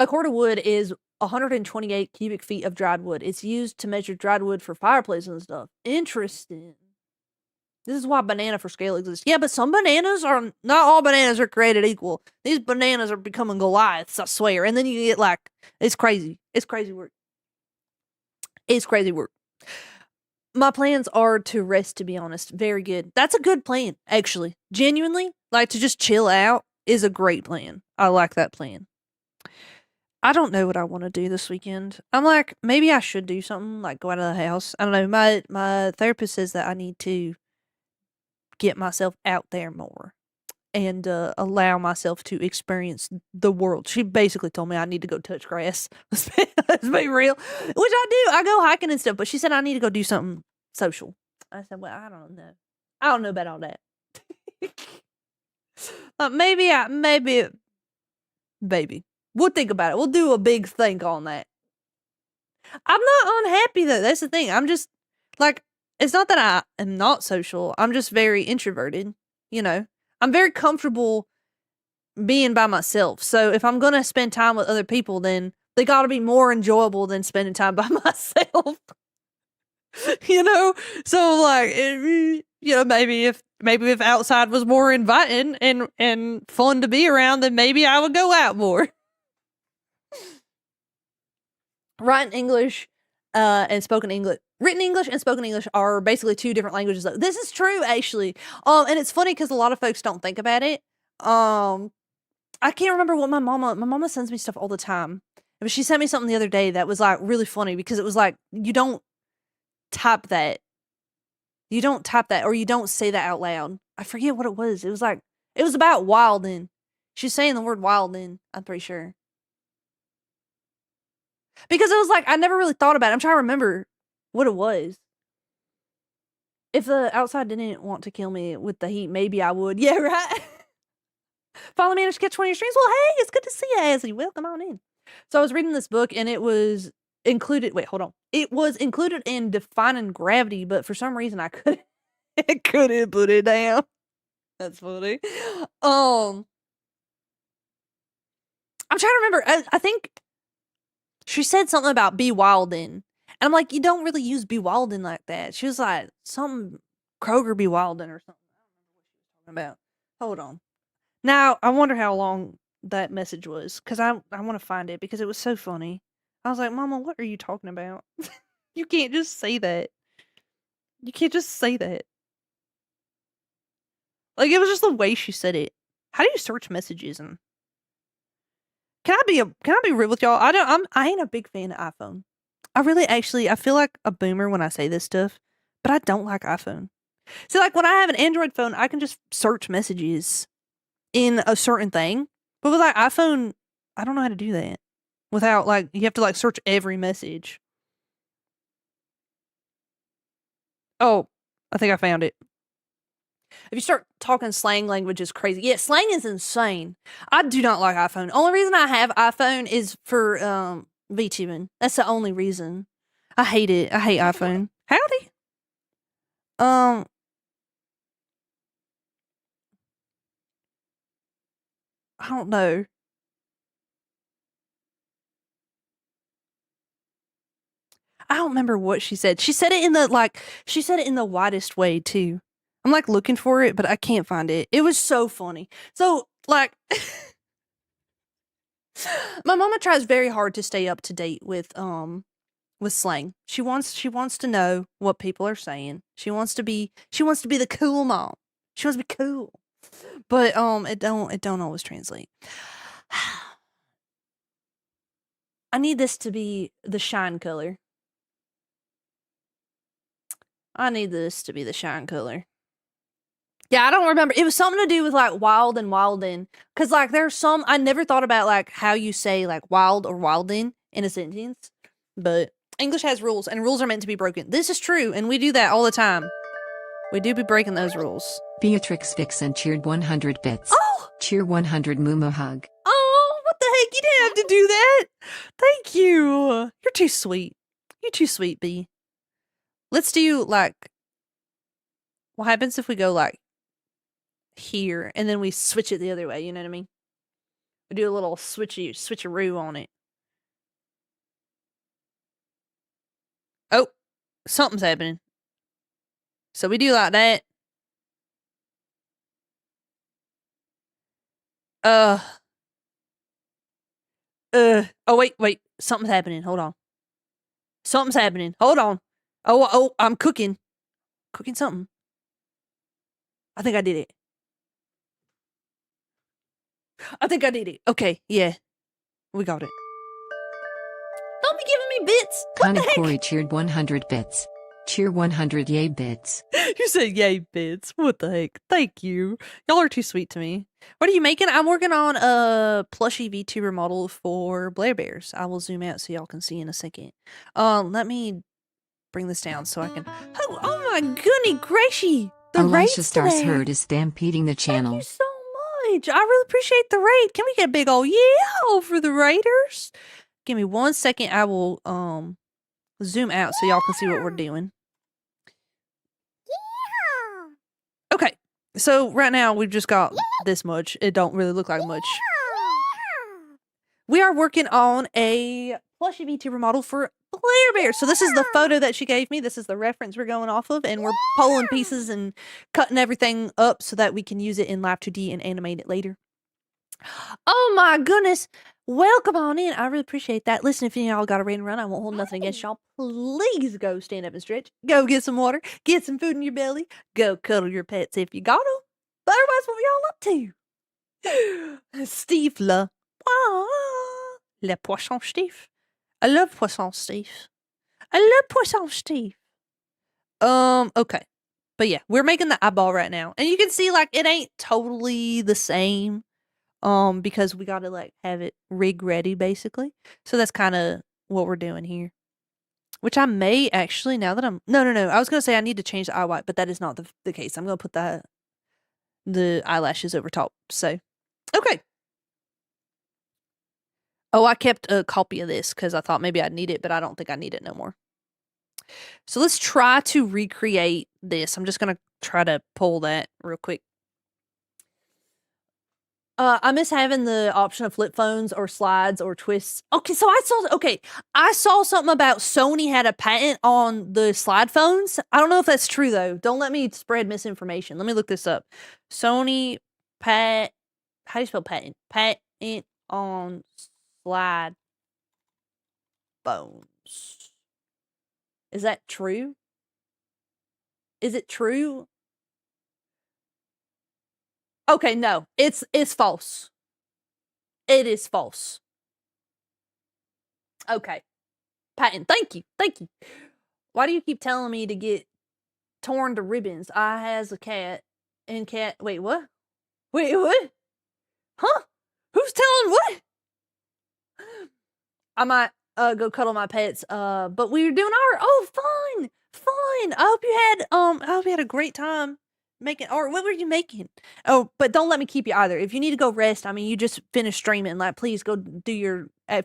A cord of wood is 128 cubic feet of dried wood. It's used to measure dried wood for fireplaces and stuff. Interesting. This is why banana for scale exists. Yeah, but some bananas are, not all bananas are created equal. These bananas are becoming Goliaths, I swear. And then you get like, it's crazy. It's crazy work. It's crazy work. My plans are to rest, to be honest. Very good. That's a good plan, actually. Genuinely, like to just chill out is a great plan. I like that plan. I don't know what I want to do this weekend. I'm like, maybe I should do something, like go out of the house. I don't know. My therapist says that I need to get myself out there more and allow myself to experience the world. She basically told me I need to go touch grass. Let's be real. Which I do. I go hiking and stuff, but she said I need to go do something social. I said, well, I don't know. I don't know about all that. Maybe. We'll think about it. We'll do a big think on that. I'm not unhappy though. That's the thing. I'm just like, it's not that I am not social. I'm just very introverted, you know. I'm very comfortable being by myself. So if I'm going to spend time with other people, then they got to be more enjoyable than spending time by myself. You know? So like, you know, maybe if outside was more inviting and fun to be around, then maybe I would go out more. written English and spoken English. Written English and spoken English are basically two different languages. This is true, actually. And it's funny because a lot of folks don't think about it. I can't remember what my mama sends me stuff all the time. But she sent me something the other day that was like really funny because it was like, you don't type that. You don't type that or you don't say that out loud. I forget what it was. It was like, it was about wildin'. She's saying the word wildin', I'm pretty sure. Because it was like, I never really thought about it. I'm trying to remember what it was. If the outside didn't want to kill me with the heat, maybe I would. Yeah, right? Follow me and catch one of your streams. Well, hey, it's good to see you, Azzy. Welcome on in. So I was reading this book and it was included. Wait, hold on. It was included in Defining Gravity, but for some reason I couldn't put it down. That's funny. I'm trying to remember. I think she said something about be wildin'. And I'm like, you don't really use be wildin' like that. She was like, something Kroger be wildin' or something. I don't remember what she was talking about. Hold on. Now, I wonder how long that message was. Because I want to find it because it was so funny. I was like, Mama, what are you talking about? You can't just say that. You can't just say that. Like, it was just the way she said it. How do you search messages? And can I be real with y'all? I ain't a big fan of iPhone. I feel like a boomer when I say this stuff, but I don't like iPhone. See, like when I have an Android phone, I can just search messages in a certain thing. But with like iPhone, I don't know how to do that. Without like, you have to like search every message. Oh, I think I found it. If you start talking slang language, is crazy. Yeah, slang is insane. I do not like iPhone. Only reason I have iPhone is for VTubing. That's the only reason. I hate it. I hate iPhone. Howdy. I don't know. I don't remember what she said. She said it in the widest way too. I'm like looking for it, but I can't find it. It was so funny. So like my mama tries very hard to stay up to date with slang. She wants to know what people are saying. She wants to be the cool mom. She wants to be cool. But it don't always translate. I need this to be the shine color. I need this to be the shine color. Yeah, I don't remember. It was something to do with like wild and wildin'. Cause like there's some I never thought about like how you say like wild or wildin' in a sentence. But English has rules and rules are meant to be broken. This is true, and we do that all the time. We do be breaking those rules. Beatrix Vixen cheered 100 bits. Oh! Cheer 100 Moomoo hug. Oh, what the heck? You didn't have to do that. Thank you. You're too sweet. You're too sweet, B. Let's do like, what happens if we go like here and then we switch it the other way? You know what I mean? We do a little switcheroo on it. Oh, something's happening. So we do like that. Oh, wait. Something's happening. Hold on. Something's happening. Hold on. Oh, I'm cooking. Cooking something. I think I did it. Okay, yeah. We got it. Don't be giving me bits. What the Connie heck? Corey cheered 100 bits. Cheer 100 yay bits. You said yay bits. What the heck? Thank you. Y'all are too sweet to me. What are you making? I'm working on a Plushie VTuber model for BlairBears. I will zoom out so y'all can see in a second. Let me bring this down so I can. Oh my goodness gracious! The Alicia rates Stars today. Herd is stampeding the channel. Thank you so much. I really appreciate the raid. Can we get a big old yeah for the raiders? Give me 1 second. I will zoom out so y'all can see what we're doing. Okay, so right now we've just got this much. It don't really look like much. We are working on a Plushie VTuber model for BlairBears. So this is the photo that she gave me. This is the reference we're going off of, and we're pulling pieces and cutting everything up so that we can use it in Live 2D and animate it later. Oh my goodness. Welcome on in. I really appreciate that. Listen, if y'all got a ready to run, I won't hold nothing against y'all. Please go stand up and stretch. Go get some water. Get some food in your belly. Go cuddle your pets if you got them. But otherwise, what y'all up to? Steve, le poisson Steve. I love poisson Steve. I love poisson Steve. Okay. But yeah, we're making the eyeball right now. And you can see, like, it ain't totally the same. Because we gotta, like, have it rig ready, basically. So that's kind of what we're doing here. Which I may actually, now that I'm... No. I was gonna say I need to change the eye white, but that is not the case. I'm gonna put the eyelashes over top. So, okay. Oh, I kept a copy of this because I thought maybe I'd need it, but I don't think I need it no more. So let's try to recreate this. I'm just gonna try to pull that real quick. I miss having the option of flip phones or slides or twists. Okay, so I saw something about Sony had a patent on the slide phones. I don't know if that's true though. Don't let me spread misinformation. Let me look this up. Sony how do you spell patent? Patent on slide phones. Is that true? Is it true? Okay, no, it's false. It is false. Okay. Patent. Thank you. Why do you keep telling me to get torn to ribbons? I has a cat and cat. Wait, what? Wait, what? Huh? Who's telling what? I might go cuddle my pets. But we were doing art. Oh, fun. I hope you had a great time making art. What were you making? Oh, but don't let me keep you either. If you need to go rest, I mean, you just finished streaming. Like, please go do your I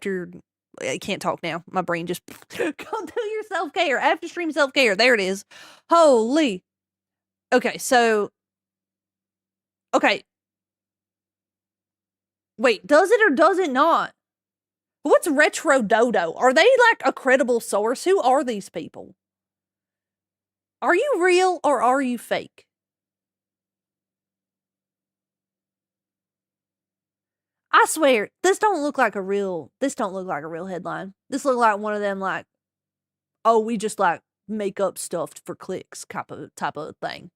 can't talk now. My brain just go do your self-care. After stream self-care. There it is. Holy. Okay, so okay. Wait, does it or does it not? What's Retro Dodo? Are they like a credible source? Who are these people? Are you real or are you fake? I swear, this don't look like a real headline. This look like one of them like, oh, we just like make up stuff for clicks type of thing.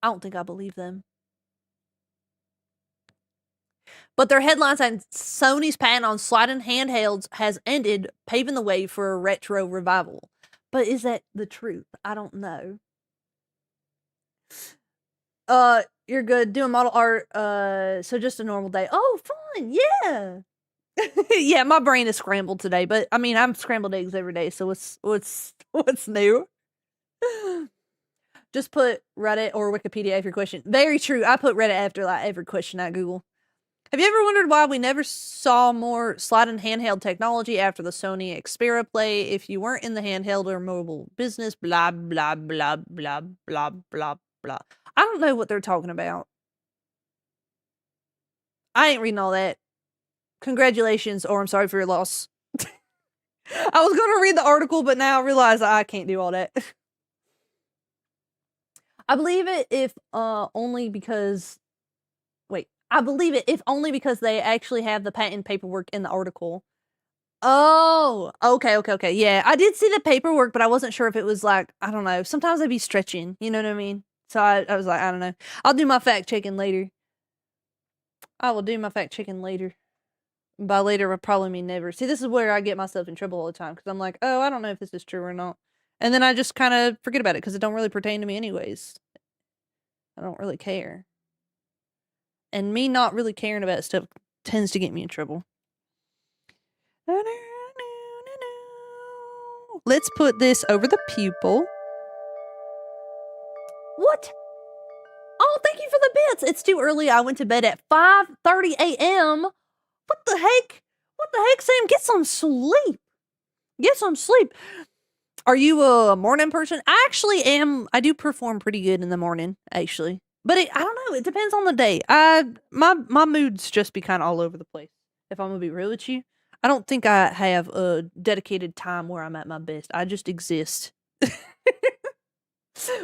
I don't think I believe them. But their headline saying Sony's patent on sliding handhelds has ended, paving the way for a retro revival. But is that the truth? I don't know. You're good doing model art. So just a normal day. Oh, fun. Yeah. Yeah, my brain is scrambled today, but I mean, I'm scrambled eggs every day. So what's new? Just put Reddit or Wikipedia after your question. Very true. I put Reddit after like every question I Google. Have you ever wondered why we never saw more sliding handheld technology after the Sony Xperia Play? If you weren't in the handheld or mobile business, blah, blah, blah, blah, blah, blah, blah. I don't know what they're talking about. I ain't reading all that. Congratulations, or I'm sorry for your loss. I was going to read the article, but now I realize I can't do all that. I believe it if only because... Wait. I believe it if only because they actually have the patent paperwork in the article. Oh, okay. Yeah, I did see the paperwork, but I wasn't sure if it was like, I don't know. Sometimes I'd be stretching, you know what I mean? So I was like, I don't know. I'll do my fact checking later. I will do my fact checking later. By later, I probably mean never. See, this is where I get myself in trouble all the time because I'm like, oh, I don't know if this is true or not. And then I just kind of forget about it because it don't really pertain to me anyways. I don't really care. And me not really caring about stuff tends to get me in trouble. Let's put this over the pupil. What? Oh, thank you for the bits. It's too early. I went to bed at 5:30 a.m. What the heck? Sam? Get some sleep. Are you a morning person? I actually am. I do perform pretty good in the morning, actually. But I don't know. It depends on the day. My moods just be kind of all over the place. If I'm gonna be real with you, I don't think I have a dedicated time where I'm at my best. I just exist.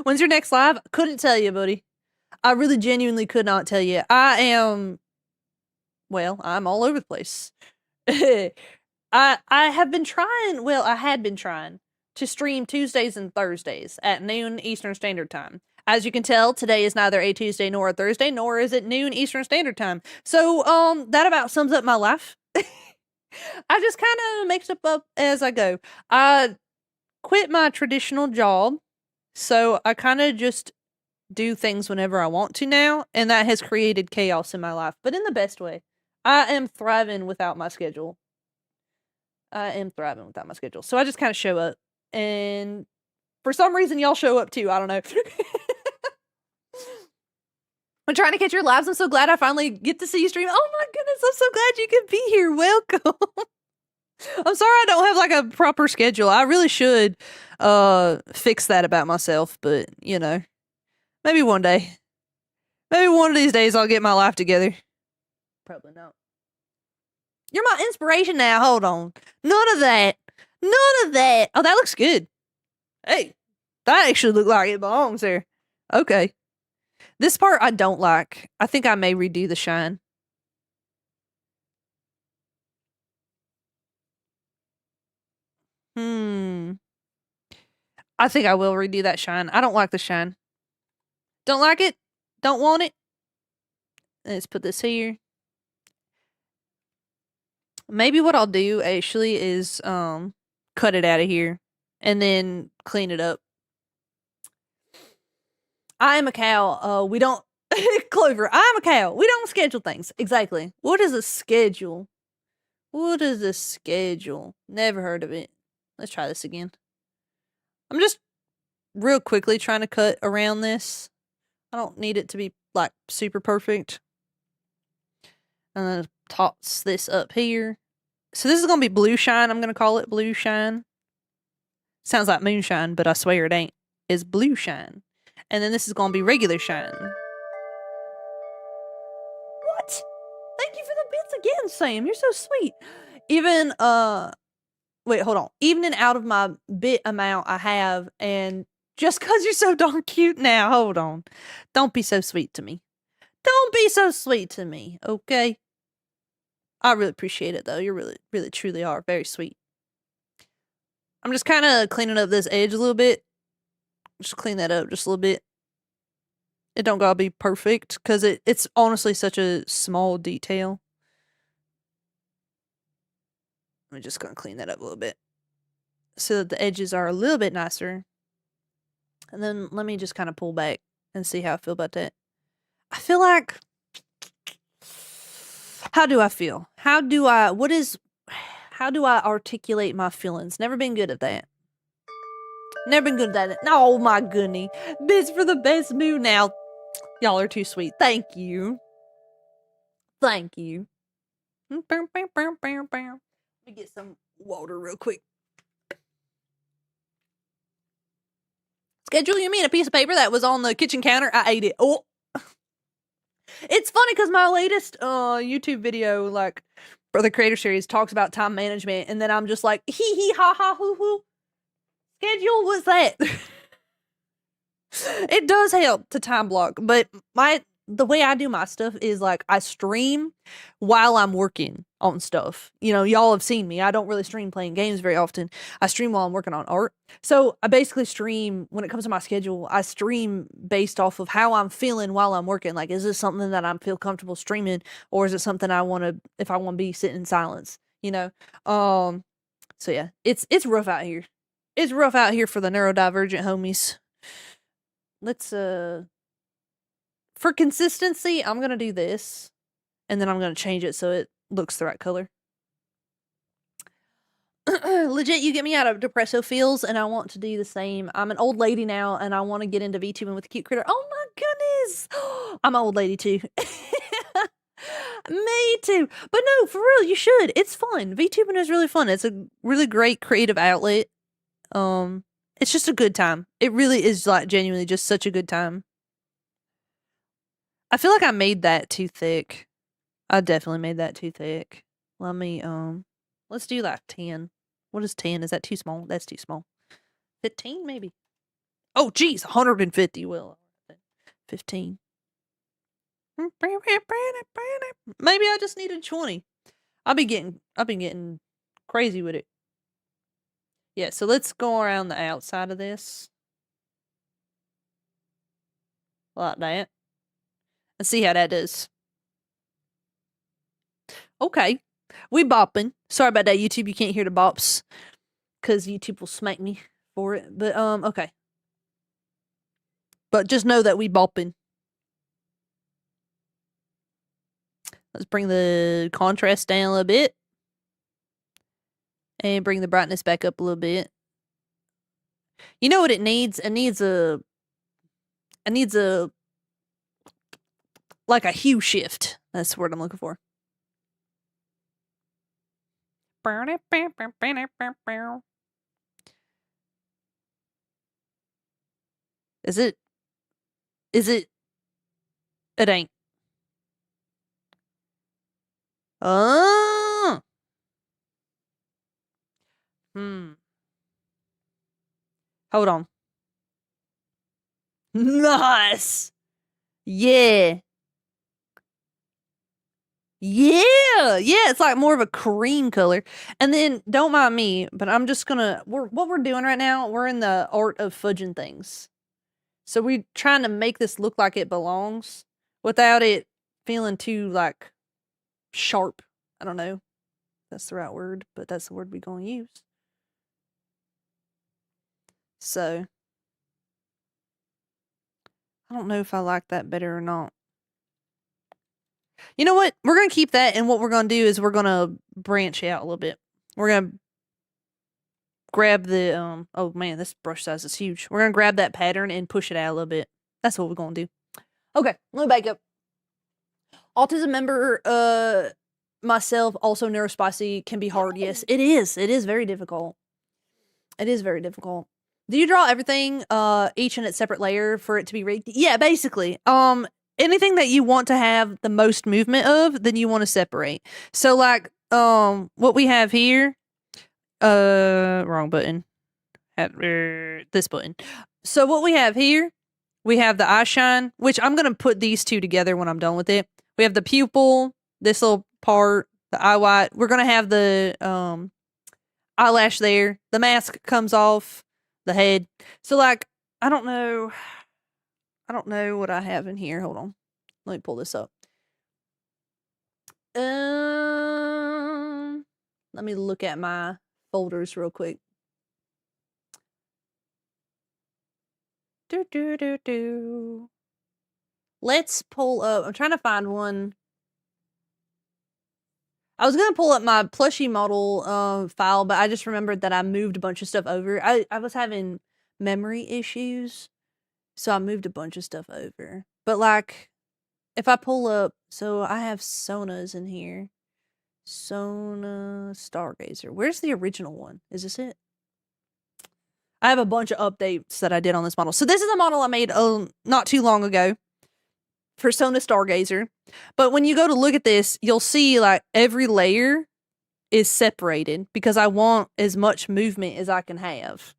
When's your next live? Couldn't tell you, buddy. I really genuinely could not tell you. I am well, I'm all over the place. I had been trying to stream Tuesdays and Thursdays at noon Eastern Standard Time. As you can tell, today is neither a Tuesday nor a Thursday, nor is it noon Eastern Standard Time. So, that about sums up my life. I just kind of make stuff up as I go. I quit my traditional job, so I kind of just do things whenever I want to now, and that has created chaos in my life, but in the best way. I am thriving without my schedule. So I just kind of show up, and for some reason y'all show up too. I don't know. I'm trying to catch your lives. I'm so glad I finally get to see you stream. Oh my goodness, I'm so glad you could be here. Welcome. I'm sorry I don't have like a proper schedule. I really should fix that about myself, but you know, maybe one day. Maybe one of these days I'll get my life together. Probably not. You're my inspiration now. Hold on. None of that. Oh, that looks good. Hey, that actually looks like it belongs there. Okay. This part I don't like. I think I may redo the shine. I think I will redo that shine. I don't like the shine. Don't like it. Don't want it. Let's put this here. Maybe what I'll do actually is cut it out of here and then clean it up. I am a cow. We don't Clover. I'm a cow. We don't schedule things. Exactly. What is a schedule? Never heard of it. Let's try this again. I'm just real quickly trying to cut around this. I don't need it to be like super perfect. I'm gonna toss this up here. So this is gonna be blue shine. I'm gonna call it blue shine. Sounds like moonshine, but I swear it ain't. It's blue shine. And then this is gonna be regular shine. What? Thank you for the bits again, Sam. You're so sweet. Even wait, hold on. Evening out of my bit amount I have, and just cause you're so darn cute now, hold on. Don't be so sweet to me. Don't be so sweet to me, okay? I really appreciate it though. You really, really, truly are very sweet. I'm just kind of cleaning up this edge a little bit. Just clean that up just a little bit. It don't gotta be perfect because it's honestly such a small detail. I'm just gonna clean that up a little bit so that the edges are a little bit nicer. And then let me just kind of pull back and see how I feel about that. I feel like, how do I feel? How do I articulate my feelings? Never been good at that. Never been good at it. Oh my goodness. Bits for the best mood now. Y'all are too sweet. Thank you. Thank you. Let me get some water real quick. Schedule, you mean a piece of paper that was on the kitchen counter? I ate it. Oh. It's funny because my latest YouTube video, like, for the creator series, talks about time management, and then I'm just like, hee hee ha ha hoo hoo. Schedule, what's that? It does help to time block, but the way I do my stuff is like I stream while I'm working on stuff. You know, y'all have seen me. I don't really stream playing games very often. I stream while I'm working on art. So I basically stream, when it comes to my schedule, I stream based off of how I'm feeling while I'm working. Like, is this something that I feel comfortable streaming, or is it something if I want to be sitting in silence, you know? So yeah, it's rough out here. It's rough out here for the neurodivergent homies. Let's for consistency, I'm gonna do this, and then I'm gonna change it so it looks the right color. Legit, you get me out of depresso feels, and I want to do the same. I'm an old lady now, and I want to get into VTubing with a cute critter. Oh my goodness! I'm an old lady too. Me too. But no, for real, you should. It's fun. VTubing is really fun. It's a really great creative outlet. It's just a good time. It really is, like, genuinely just such a good time. I feel like I made that too thick. I definitely made that too thick. Let me, let's do like 10. What is 10? Is that too small? That's too small. 15 maybe. Oh, geez, 150. Well, 15. Maybe I just needed 20. I've been getting crazy with it. Yeah, so let's go around the outside of this. Like that. And see how that does. Okay. We bopping. Sorry about that, YouTube. You can't hear the bops. Because YouTube will smack me for it. But, okay. But just know that we bopping. Let's bring the contrast down a little bit. And bring the brightness back up a little bit. You know what it needs? It needs a like a hue shift. That's the word I'm looking for. Is it? It ain't. Oh. Hold on. Nice. Yeah. Yeah, it's like more of a cream color. And then, don't mind me, but I'm just gonna, what we're doing right now, we're in the art of fudging things. So we're trying to make this look like it belongs without it feeling too, like, sharp. I don't know if that's the right word, but that's the word we're gonna use. So, I don't know if I like that better or not. You know what? We're going to keep that, and what we're going to do is we're going to branch out a little bit. We're going to grab the, oh man, this brush size is huge. We're going to grab that pattern and push it out a little bit. That's what we're going to do. Okay, let me back up. Autism member, myself, also neurospicy, can be hard. Yes, it is. It is very difficult. It is very difficult. Do you draw everything, each in its separate layer for it to be rigged? Yeah, basically. Anything that you want to have the most movement of, then you want to separate. So like, what we have here, wrong button. This button. So what we have here, we have the eye shine, which I'm going to put these two together when I'm done with it. We have the pupil, this little part, the eye white. We're going to have the, eyelash there. The mask comes off the head. So like, I don't know what I have in here. Hold on. Let me pull this up. Let me look at my folders real quick. Let's pull up. I'm trying to find one. I was going to pull up my Plushie model file, but I just remembered that I moved a bunch of stuff over. I was having memory issues. So I moved a bunch of stuff over. But like, if I pull up, so I have Sona's in here. Sona Stargazer. Where's the original one? Is this it? I have a bunch of updates that I did on this model. So this is a model I made not too long ago for Sona Stargazer. But when you go to look at this, you'll see like every layer is separated because I want as much movement as I can have.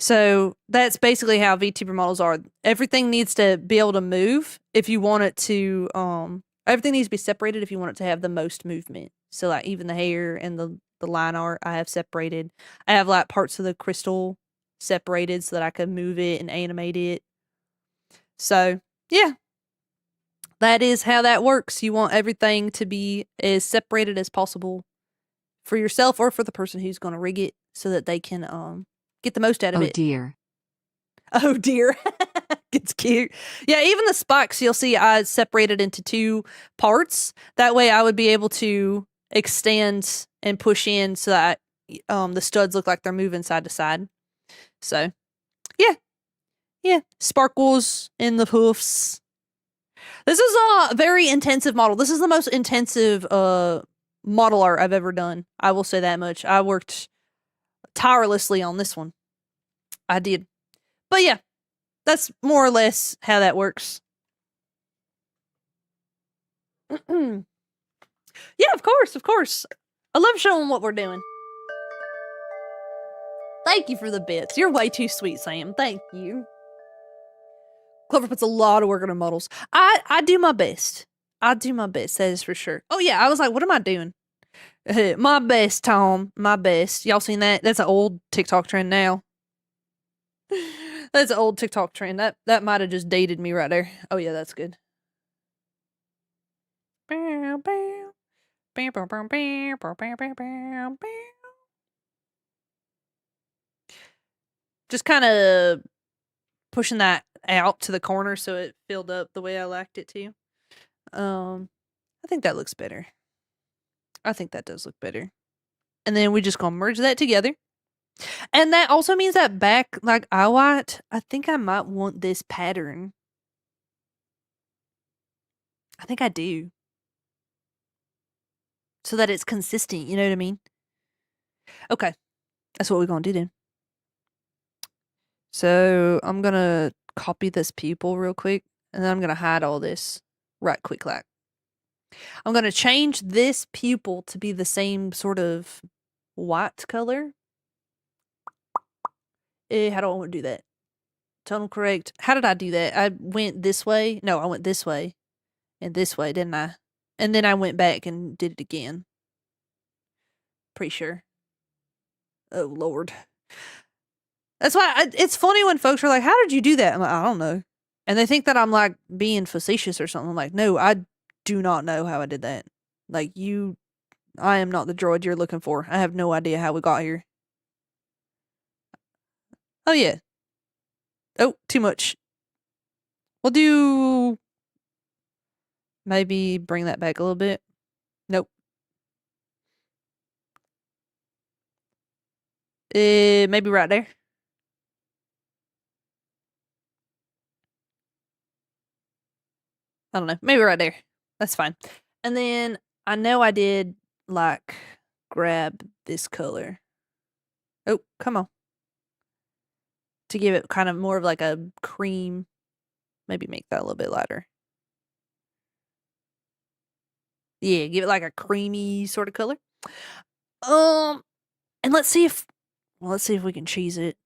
So that's basically how VTuber models are. Everything needs to be able to move if you want it to, everything needs to be separated if you want it to have the most movement. So like even the hair and the line art I have separated. I have like parts of the crystal separated so that I can move it and animate it. So yeah, that is how that works. You want everything to be as separated as possible for yourself or for the person who's going to rig it so that they can, get the most out of it. Oh dear. Oh dear. It's cute. Yeah, even the spikes, you'll see I separated into two parts. That way I would be able to extend and push in so that the studs look like they're moving side to side. So, yeah. Yeah. Sparkles in the hoofs. This is a very intensive model. This is the most intensive model art I've ever done. I will say that much. I worked tirelessly on this one. I did. But yeah, that's more or less how that works. Yeah, of course. I love showing what we're doing. Thank you for the bits. You're way too sweet, Sam. Thank you. Clover puts a lot of work on her models. I do my best. I do my best. That is for sure. Oh yeah, I was like, what am I doing? My best, Tom. My best. Y'all seen that? That's an old TikTok trend now. That's an old TikTok trend. That might have just dated me right there. Oh yeah, that's good. Just kind of pushing that out to the corner so it filled up the way I liked it to. I think that looks better. I think that does look better. And then we're just gonna merge that together. And that also means that back, like, eye white, I think I might want this pattern. I think I do. So that it's consistent, you know what I mean? Okay. That's what we're gonna do then. So I'm gonna copy this pupil real quick, and then I'm gonna hide all this right quick like. I'm gonna change this pupil to be the same sort of white color. How do I want to do that? Tonal correct. How did I do that? I went this way. No, I went this way and this way, didn't I? And then I went back and did it again. Pretty sure. Oh, Lord. That's why it's funny when folks are like, how did you do that? I'm like, I don't know. And they think that I'm like being facetious or something. I'm like, no, I do not know how I did that. Like, I am not the droid you're looking for. I have no idea how we got here. Oh, yeah. Oh, too much. We'll do... Maybe bring that back a little bit. Nope. Maybe right there. I don't know. Maybe right there. That's fine. And then I know I did like grab this color. Oh, come on. To give it kind of more of like a cream. Maybe make that a little bit lighter. Yeah, give it like a creamy sort of color. And let's see if we can cheese it.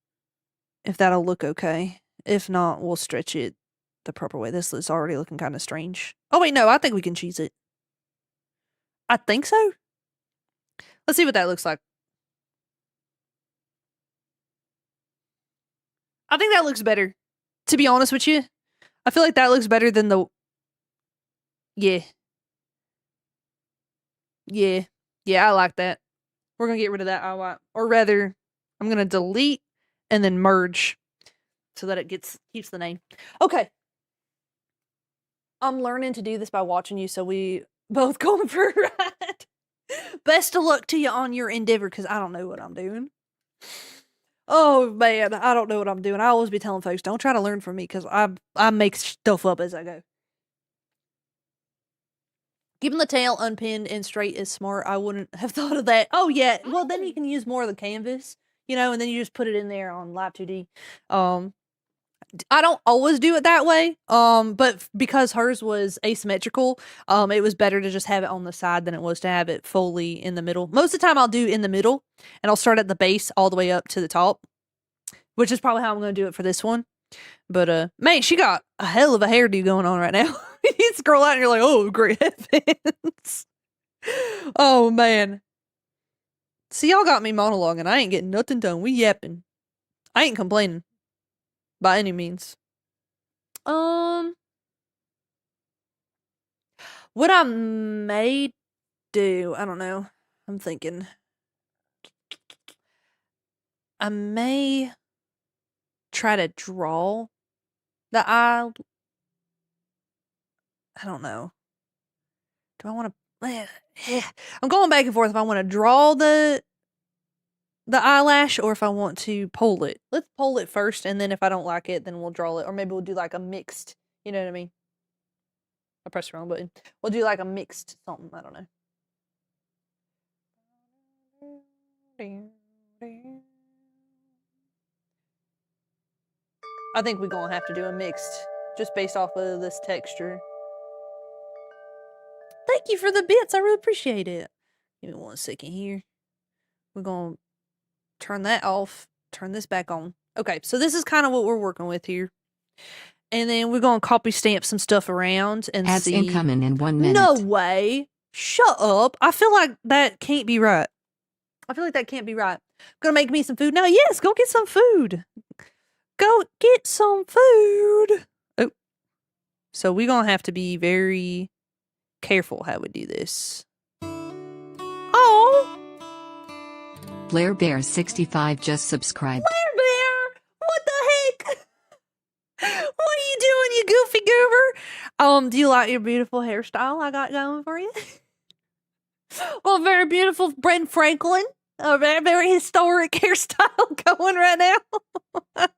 If that'll look okay. If not, we'll stretch it the proper way. This is already looking kind of strange. Oh wait, no, I think we can cheese it. I think so. Let's see what that looks like. I think that looks better. To be honest with you, I feel like that looks better than the... Yeah. Yeah. Yeah, I like that. We're going to get rid of that eye white. Or rather, I'm going to delete and then merge so that it keeps the name. Okay. I'm learning to do this by watching you, so we both going for a ride. Best of luck to you on your endeavor, because I don't know what I'm doing. Oh, man, I don't know what I'm doing. I always be telling folks, don't try to learn from me, because I make stuff up as I go. Keeping the tail unpinned and straight is smart. I wouldn't have thought of that. Oh, yeah. Well, then you can use more of the canvas, and then you just put it in there on Live 2D. I don't always do it that way, but because hers was asymmetrical, it was better to just have it on the side than it was to have it fully in the middle. Most of the time I'll do in the middle, and I'll start at the base all the way up to the top, which is probably how I'm going to do it for this one. But, man, she got a hell of a hairdo going on right now. You scroll out and you're like, oh, great heavens. Oh, man. See, y'all got me monologuing. I ain't getting nothing done. We yapping. I ain't complaining. By any means. What I may do, I don't know. I'm thinking. I may try to draw the eye. I don't know. Do I want to... I'm going back and forth if I want to draw the eyelash or if I want to pole it. Let's pole it first, and then if I don't like it, then we'll draw it. Or maybe we'll do like a mixed, you know what I mean? I pressed the wrong button. We'll do like a mixed something. I don't know. I think we're going to have to do a mixed just based off of this texture. Thank you for the bits. I really appreciate it. Give me 1 second here. We're going to turn that off, turn this back on. Okay, so this is kind of what we're working with here. and then we're gonna copy stamp some stuff around and Ads see. incoming in 1 minute. No way! Shut up! I feel like that can't be right. I feel like that can't be right. Gonna make me some food now. Yes, go get some food. Go get some food. Oh, so we're gonna have to be very careful how we do this. Oh, BlairBears 65 just subscribed. BlairBear! What the heck? What are you doing, you goofy goober? Do you like your beautiful hairstyle I got going for you? Well, very beautiful Ben Franklin. A very, very historic hairstyle going right now.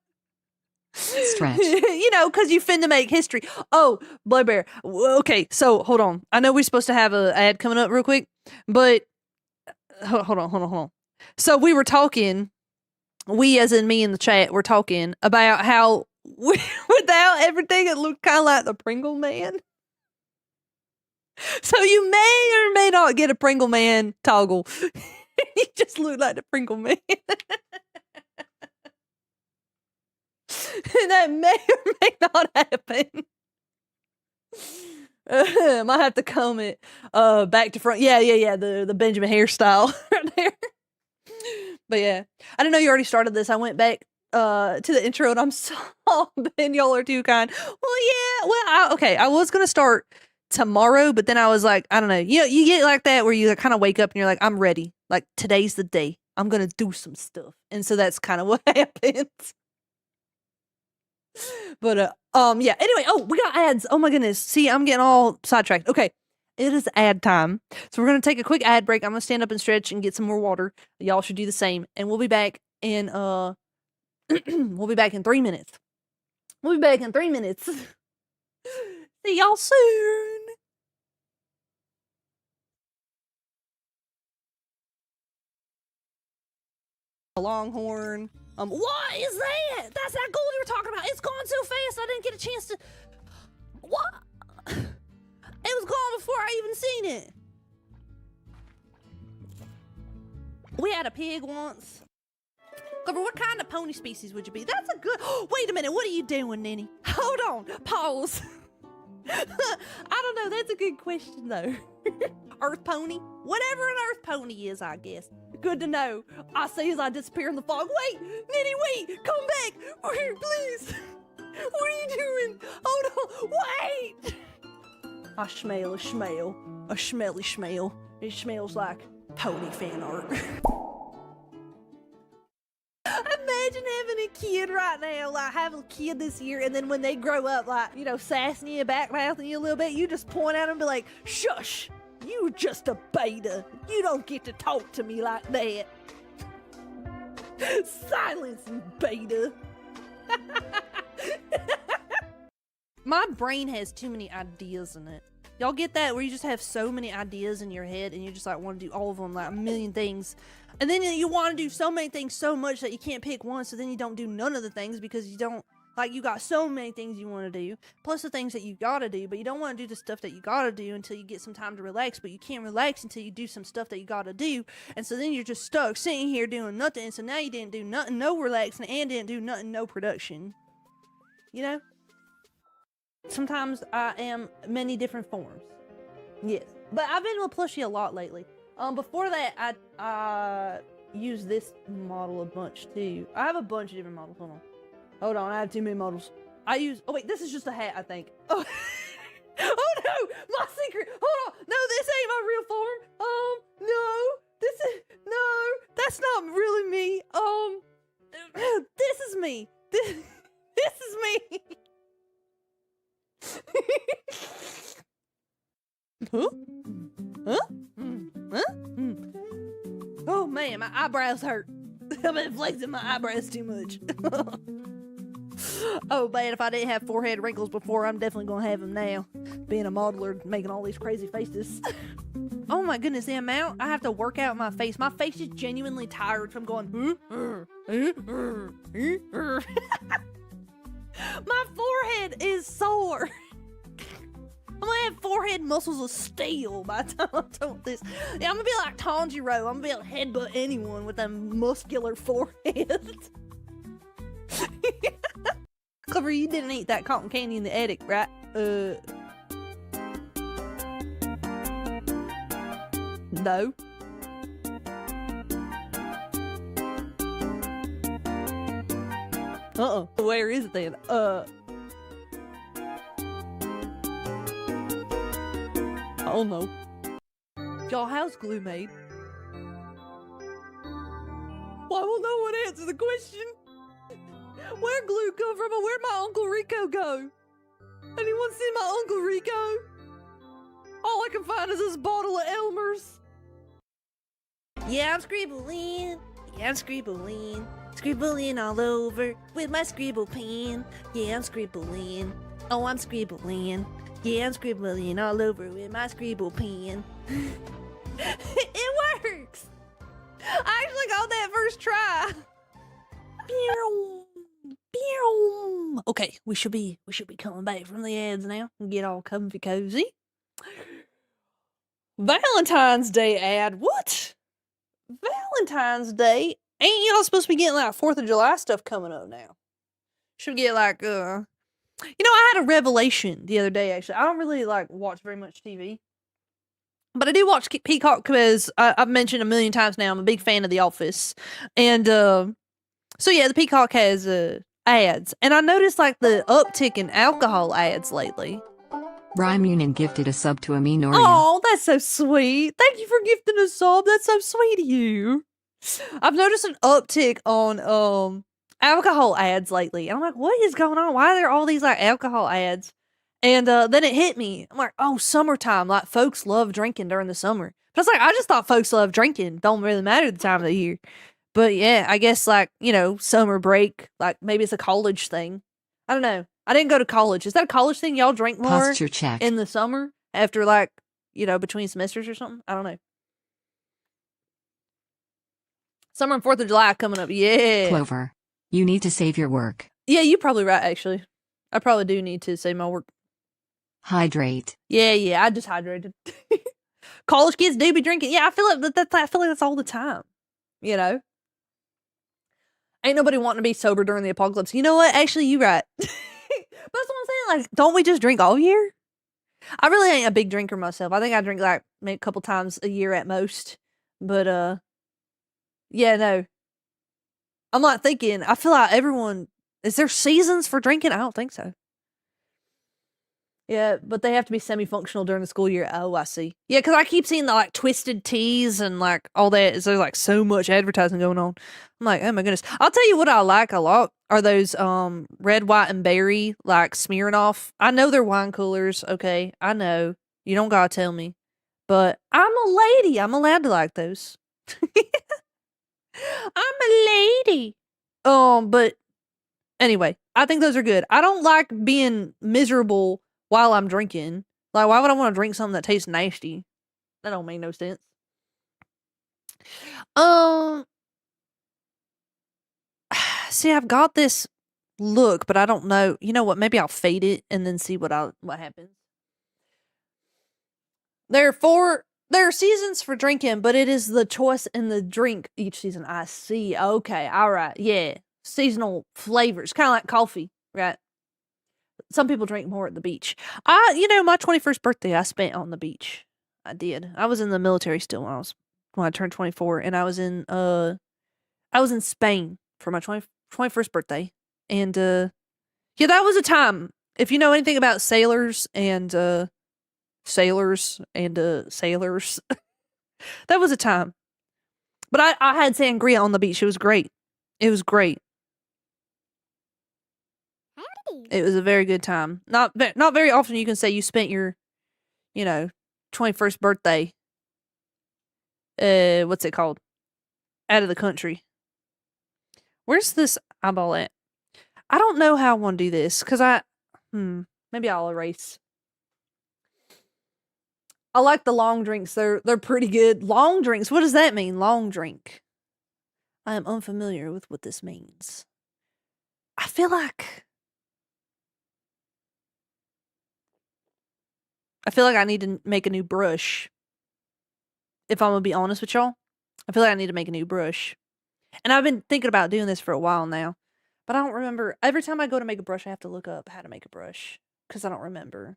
Stretch. You know, because you finna make history. Oh, BlairBear. Okay, so hold on. I know we're supposed to have an ad coming up real quick, but hold on. So we were talking, we as in me in the chat, were talking about how without everything, it looked kind of like the Pringle Man. So you may or may not get a Pringle Man toggle. He just looked like the Pringle Man. And that may or may not happen. Might have to comb it back to front. Yeah, the Benjamin hairstyle right there. But yeah, I didn't know you already started this. I went back to the intro and I'm so Ben, y'all are too kind. Okay, I was gonna start tomorrow, but then I was like, I don't know. You know, you get like that where you kind of wake up and you're like, I'm ready. Like today's the day. I'm gonna do some stuff, and so that's kind of what happened. But yeah. Anyway, oh, we got ads. Oh my goodness. See, I'm getting all sidetracked. Okay, it is ad time. So we're gonna take a quick ad break. I'm gonna stand up and stretch and get some more water. Y'all should do the same, and we'll be back in we'll be back in 3 minutes. We'll be back in 3 minutes. See y'all soon. Longhorn. What is that? That's that gold you were talking about. It's gone so fast I didn't get a chance to. What? It was gone before I even seen it. We had a pig once. Clover, what kind of pony species would you be? That's a good. Wait a minute. What are you doing, Nanny? Hold on. Pause. I don't know. That's a good question, though. Earth pony? Whatever an earth pony is, I guess. Good to know. I see as I disappear in the fog. Wait! Nanny, wait! Come back! Here, please! What are you doing? Hold on! Wait! I smell a smell. A smelly smell. It smells like pony fan art. Imagine having a kid right now, like having a kid this year, and then when they grow up, like, you know, sassing you, back-mouthing you a little bit, you just point at them and be like, shush! You just a beta. You don't get to talk to me like that. Silence, beta. My brain has too many ideas in it. Y'all get that? Where you just have so many ideas in your head and you just like want to do all of them, like a million things. And then you want to do so many things so much that you can't pick one, so then you don't do none of the things because you don't, like, you got so many things you want to do, plus the things that you gotta do, but you don't want to do the stuff that you gotta do until you get some time to relax, but you can't relax until you do some stuff that you gotta do, and so then you're just stuck sitting here doing nothing, and so now you didn't do nothing, no relaxing, and didn't do nothing, no production. You know? Sometimes I am many different forms. Yes. But I've been with Plushie a lot lately. Before that, I used this model a bunch, too. I have a bunch of different models. Hold on, I have too many models. Oh wait, this is just a hat, I think. Oh, oh no, my secret. Hold on, no, this ain't my real form. No, that's not really me. This is me. This is me. Huh? Oh man, my eyebrows hurt. I've been flexing my eyebrows too much. Oh man, if I didn't have forehead wrinkles before, I'm definitely gonna have them now. Being a modeler, making all these crazy faces. Oh my goodness, the amount I have to work out my face. My face is genuinely tired from going. My forehead is sore. I'm gonna have forehead muscles of steel by the time I'm done with this. Yeah, I'm gonna be like Tanjiro. I'm gonna be able to headbutt anyone with a muscular forehead. Clever, Clover, you didn't eat that cotton candy in the attic, right? No. Where is it then? Oh no. Y'all, how's glue made? Why will no one answer the question? Where glue come from and where'd my Uncle Rico go? Anyone see my Uncle Rico? All I can find is this bottle of Elmer's. Yeah, I'm scribbling. Yeah, I'm scribbling. Scribbling all over with my scribble pen. Yeah, I'm scribbling. Oh, I'm scribbling. Yeah, I'm scribbling all over with my scribble pen. It works! I actually got that first try. Okay, we should be coming back from the ads now and get all comfy cozy. Valentine's Day ad. What? Valentine's Day? Ain't y'all supposed to be getting like 4th of July stuff coming up now? Should get like I had a revelation the other day actually. I don't really like watch very much TV. But I do watch Peacock because I've mentioned a million times now I'm a big fan of The Office. And so yeah, the Peacock has ads. And I noticed like the uptick in alcohol ads lately. Rhyme Union gifted a sub to Aminoria. Oh, that's so sweet. Thank you for gifting a sub. That's so sweet of you. I've noticed an uptick on alcohol ads lately. I'm like, what is going on? Why are there all these like alcohol ads? And then it hit me. I'm like, oh, summertime. Like, folks love drinking during the summer. But I was like, I just thought folks love drinking. Don't really matter the time of the year. But yeah, I guess like, summer break. Like, maybe it's a college thing. I don't know. I didn't go to college. Is that a college thing? Y'all drink more Posture check. in the summer after like, between semesters or something? I don't know. Summer and 4th of July coming up. Yeah. Clover, you need to save your work. Yeah, you're probably right, actually. I probably do need to save my work. Hydrate. Yeah, I just hydrated. College kids do be drinking. Yeah, I feel like that's all the time. Ain't nobody wanting to be sober during the apocalypse. You know what? Actually, you right. But that's what I'm saying. Like, don't we just drink all year? I really ain't a big drinker myself. I think I drink like maybe a couple times a year at most. But yeah, no. I'm not thinking. I feel like everyone. Is there seasons for drinking? I don't think so. Yeah, but they have to be semi-functional during the school year. Oh, I see. Yeah, because I keep seeing the like twisted teas and like all that. There's like so much advertising going on. I'm like, oh my goodness. I'll tell you what I like a lot are those red, white, and berry like Smirnoff. I know they're wine coolers. Okay, I know. You don't gotta tell me. But I'm a lady. I'm allowed to like those. I'm a lady. But anyway, I think those are good. I don't like being miserable while I'm drinking. Like, why would I want to drink something that tastes nasty? That don't make no sense. See, I've got this look, but I don't know. You know what? Maybe I'll fade it and then see what happens. There are seasons for drinking, but it is the choice in the drink each season. I see. Okay. All right. Yeah. Seasonal flavors. Kind of like coffee, right? Some people drink more at the beach. My 21st birthday I spent on the beach. I did. I was in the military still when I turned 24, and I was in Spain for my 21st birthday. And yeah, that was a time. If you know anything about sailors, that was a time. But I had sangria on the beach. It was great. It was a very good time. Not very often you can say you spent your, 21st birthday, what's it called? Out of the country. Where's this eyeball at? I don't know how I want to do this, because maybe I'll erase. I like the long drinks. They're pretty good. Long drinks. What does that mean? Long drink. I am unfamiliar with what this means. I feel like I need to make a new brush. If I'm going to be honest with y'all, I feel like I need to make a new brush. And I've been thinking about doing this for a while now. But I don't remember. Every time I go to make a brush, I have to look up how to make a brush because I don't remember.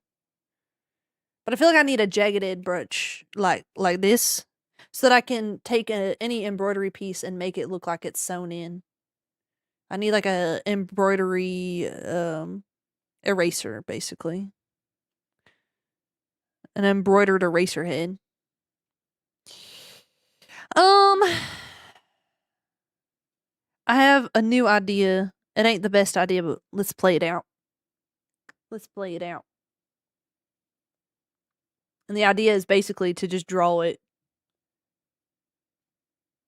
But I feel like I need a jagged brush like this so that I can take any embroidery piece and make it look like it's sewn in. I need like a embroidery eraser, basically. An embroidered eraser head. I have a new idea. It ain't the best idea, but let's play it out. Let's play it out. And the idea is basically to just draw it,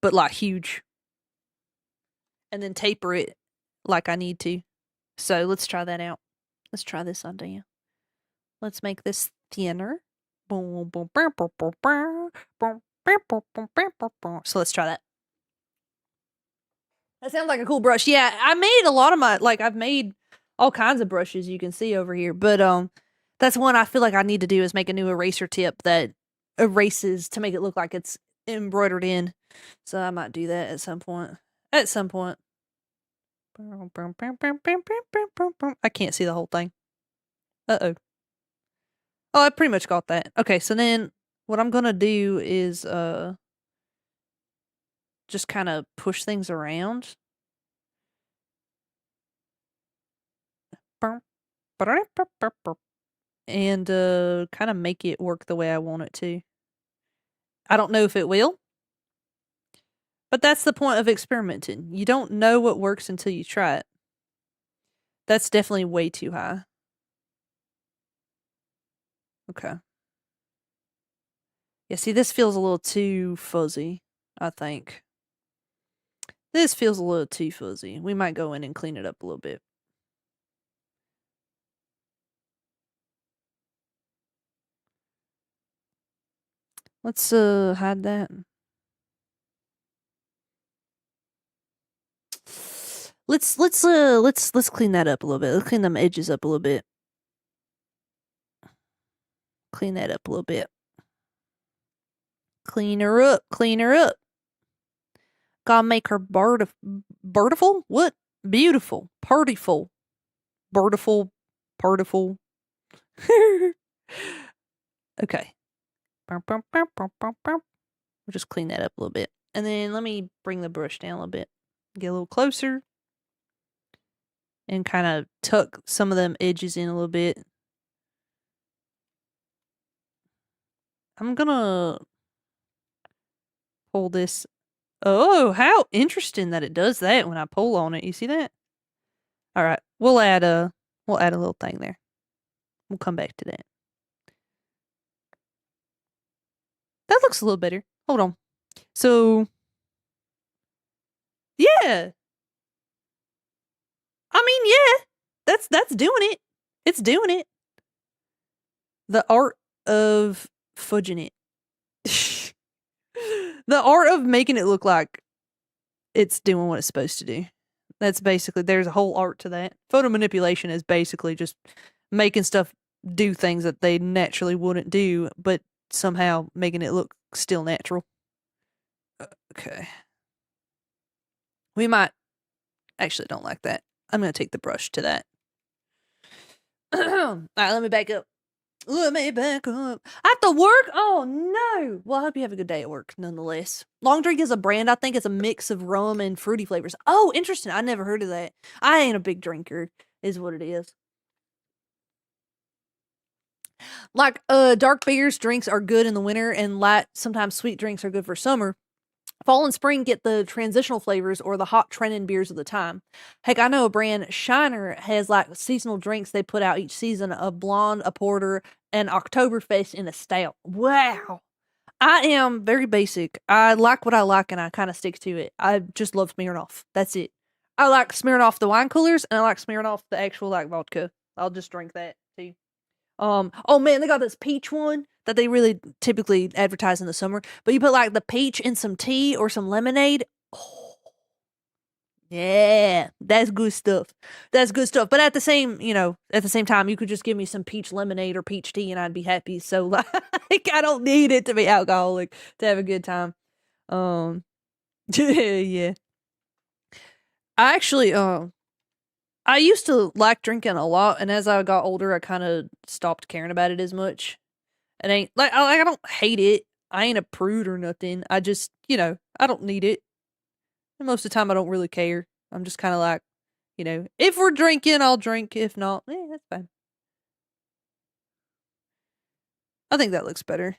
but like huge. And then taper it like I need to. So let's try that out. Let's try this idea. Let's make this thinner. So let's try that. That sounds like a cool brush. Yeah, I made a lot of my, like, I've made all kinds of brushes you can see over here. But that's one I feel like I need to do is make a new eraser tip that erases to make it look like it's embroidered in. So I might do that at some point. At some point. I can't see the whole thing. Uh-oh. Oh, I pretty much got that. Okay, so then what I'm gonna do is just kind of push things around. And kind of make it work the way I want it to. I don't know if it will. But that's the point of experimenting. You don't know what works until you try it. That's definitely way too high. Okay. Yeah, see, this feels a little too fuzzy, I think. This feels a little too fuzzy. We might go in and clean it up a little bit. Let's hide that. Let's clean that up a little bit. Let's clean them edges up a little bit. Clean that up a little bit. Clean her up. Clean her up. Gotta make her birdiful? What? Beautiful. Partyful. Birdiful. Partiful. Okay. We'll just clean that up a little bit. And then let me bring the brush down a little bit. Get a little closer. And kind of tuck some of them edges in a little bit. I'm gonna pull this. Oh, how interesting that it does that when I pull on it. You see that? All right, we'll add a little thing there. We'll come back to that. That looks a little better. Hold on. So, yeah. I mean, yeah. That's doing it. It's doing it. The art of fudging it. The art of making it look like it's doing what it's supposed to do. That's basically, there's a whole art to that. Photo manipulation is basically just making stuff do things that they naturally wouldn't do, but somehow making it look still natural. Okay. We might, actually don't like that. I'm going to take the brush to that. All right, let me back up. Let me back up. I have to work? Oh, no. Well, I hope you have a good day at work, nonetheless. Long Drink is a brand. I think it's a mix of rum and fruity flavors. Oh, interesting. I never heard of that. I ain't a big drinker, is what it is. Like, dark beers drinks are good in the winter, and light, sometimes sweet drinks are good for summer. Fall and spring get the transitional flavors or the hot trending beers of the time. Heck, I know a brand, Shiner, has like seasonal drinks they put out each season, a blonde, a porter, an Oktoberfest, and a stout. Wow. I am very basic. I like what I like and I kind of stick to it. I just love Smirnoff. That's it. I like Smirnoff the wine coolers and I like Smirnoff the actual like vodka. I'll just drink that too. Oh man, they got this peach one that they really typically advertise in the summer. But you put like the peach in some tea or some lemonade. Oh, yeah, that's good stuff. That's good stuff. But at the same, at the same time, you could just give me some peach lemonade or peach tea and I'd be happy. So like, I don't need it to be alcoholic to have a good time. Yeah. I actually, I used to like drinking a lot, and as I got older, I kind of stopped caring about it as much. It ain't like I don't hate it. I ain't a prude or nothing. I just, I don't need it. And most of the time, I don't really care. I'm just kind of like, if we're drinking, I'll drink. If not, that's fine. I think that looks better.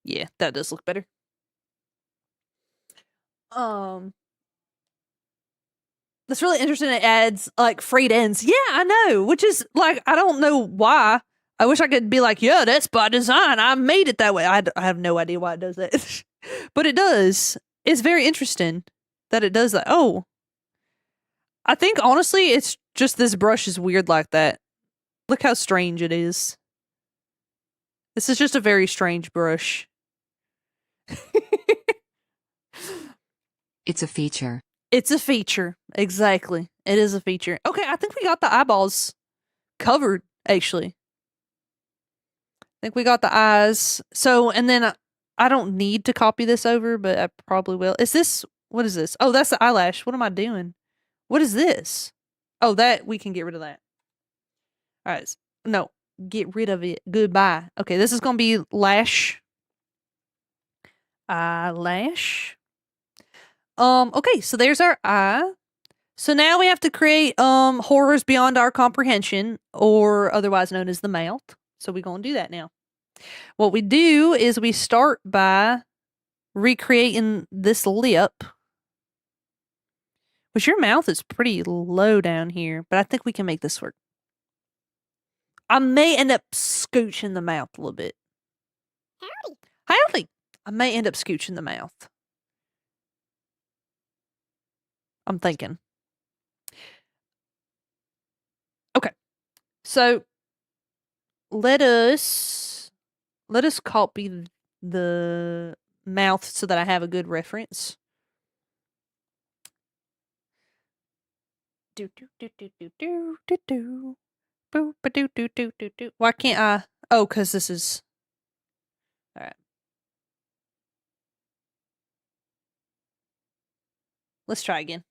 Yeah, that does look better. That's really interesting. It adds like frayed ends. Yeah, I know. Which is like, I don't know why. I wish I could be like, yeah, that's by design. I made it that way. I have no idea why it does that. But it does. It's very interesting that it does that. Oh, I think honestly, it's just this brush is weird like that. Look how strange it is. This is just a very strange brush. It's a feature. It's a feature. Exactly. It is a feature. Okay, I think we got the eyeballs covered, actually. I think we got the eyes. So, and then I don't need to copy this over, but I probably will. What is this? Oh, that's the eyelash. What am I doing? What is this? Oh, we can get rid of that. All right. No, get rid of it. Goodbye. Okay, this is going to be lash. Eyelash. Okay, so there's our eye. So now we have to create horrors beyond our comprehension, or otherwise known as the mouth. So we're going to do that now. What we do is we start by recreating this lip, which your mouth is pretty low down here, but I think we can make this work. I may end up scooching the mouth a little bit. Howdy. Howdy. I may end up scooching the mouth. I'm thinking. Okay. So let us copy the mouth so that I have a good reference. Why can't I? Oh, because this is. All right. Let's try again.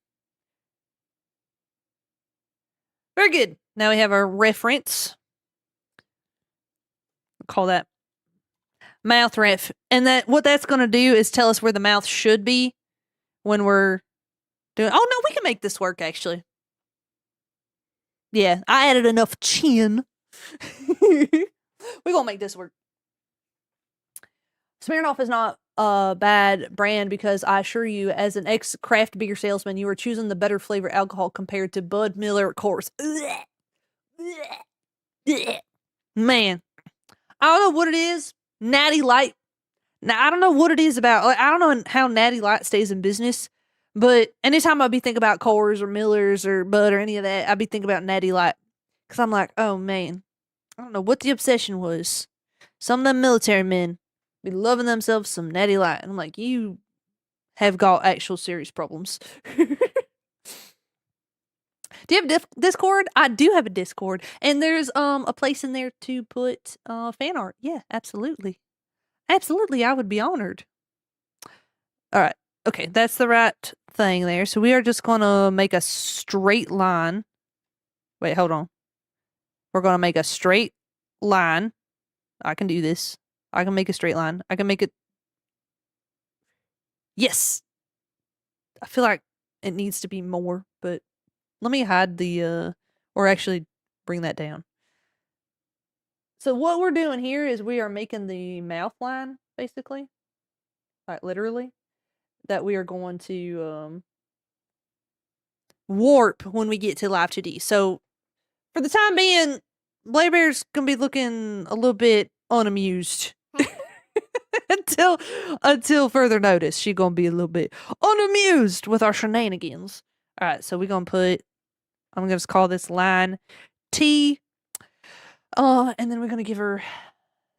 Very good. Now we have our reference. We'll call that mouth ref. And what that's going to do is tell us where the mouth should be when we're doing. Oh, no, we can make this work, actually. Yeah, I added enough chin. We're going to make this work. Smirnoff is not a bad brand because I assure you, as an ex-craft beer salesman, you are choosing the better flavor alcohol compared to Bud Miller Coors. Man, I don't know what it is. Natty Light. Now, I don't know what it is about. Like, I don't know how Natty Light stays in business, but anytime I'd be thinking about Coors or Millers or Bud or any of that, I'd be thinking about Natty Light. Because I'm like, oh, man. I don't know what the obsession was. Some of them military men be loving themselves some Natty Light. And I'm like, you have got actual serious problems. Do you have Discord? I do have a Discord. And there's a place in there to put fan art. Yeah, absolutely. Absolutely, I would be honored. All right. Okay, that's the right thing there. So we are just going to make a straight line. Wait, hold on. We're going to make a straight line. I can do this. I can make a straight line. I can make it. Yes. I feel like it needs to be more, but let me hide the, or actually bring that down. So what we're doing here is we are making the mouth line, basically. Like literally. That we are going to warp when we get to Live 2D. So for the time being, BlairBears gonna be looking a little bit unamused. until further notice. She gonna be a little bit unamused with our shenanigans. Alright, so we're gonna I'm gonna just call this line T. And then we're gonna give her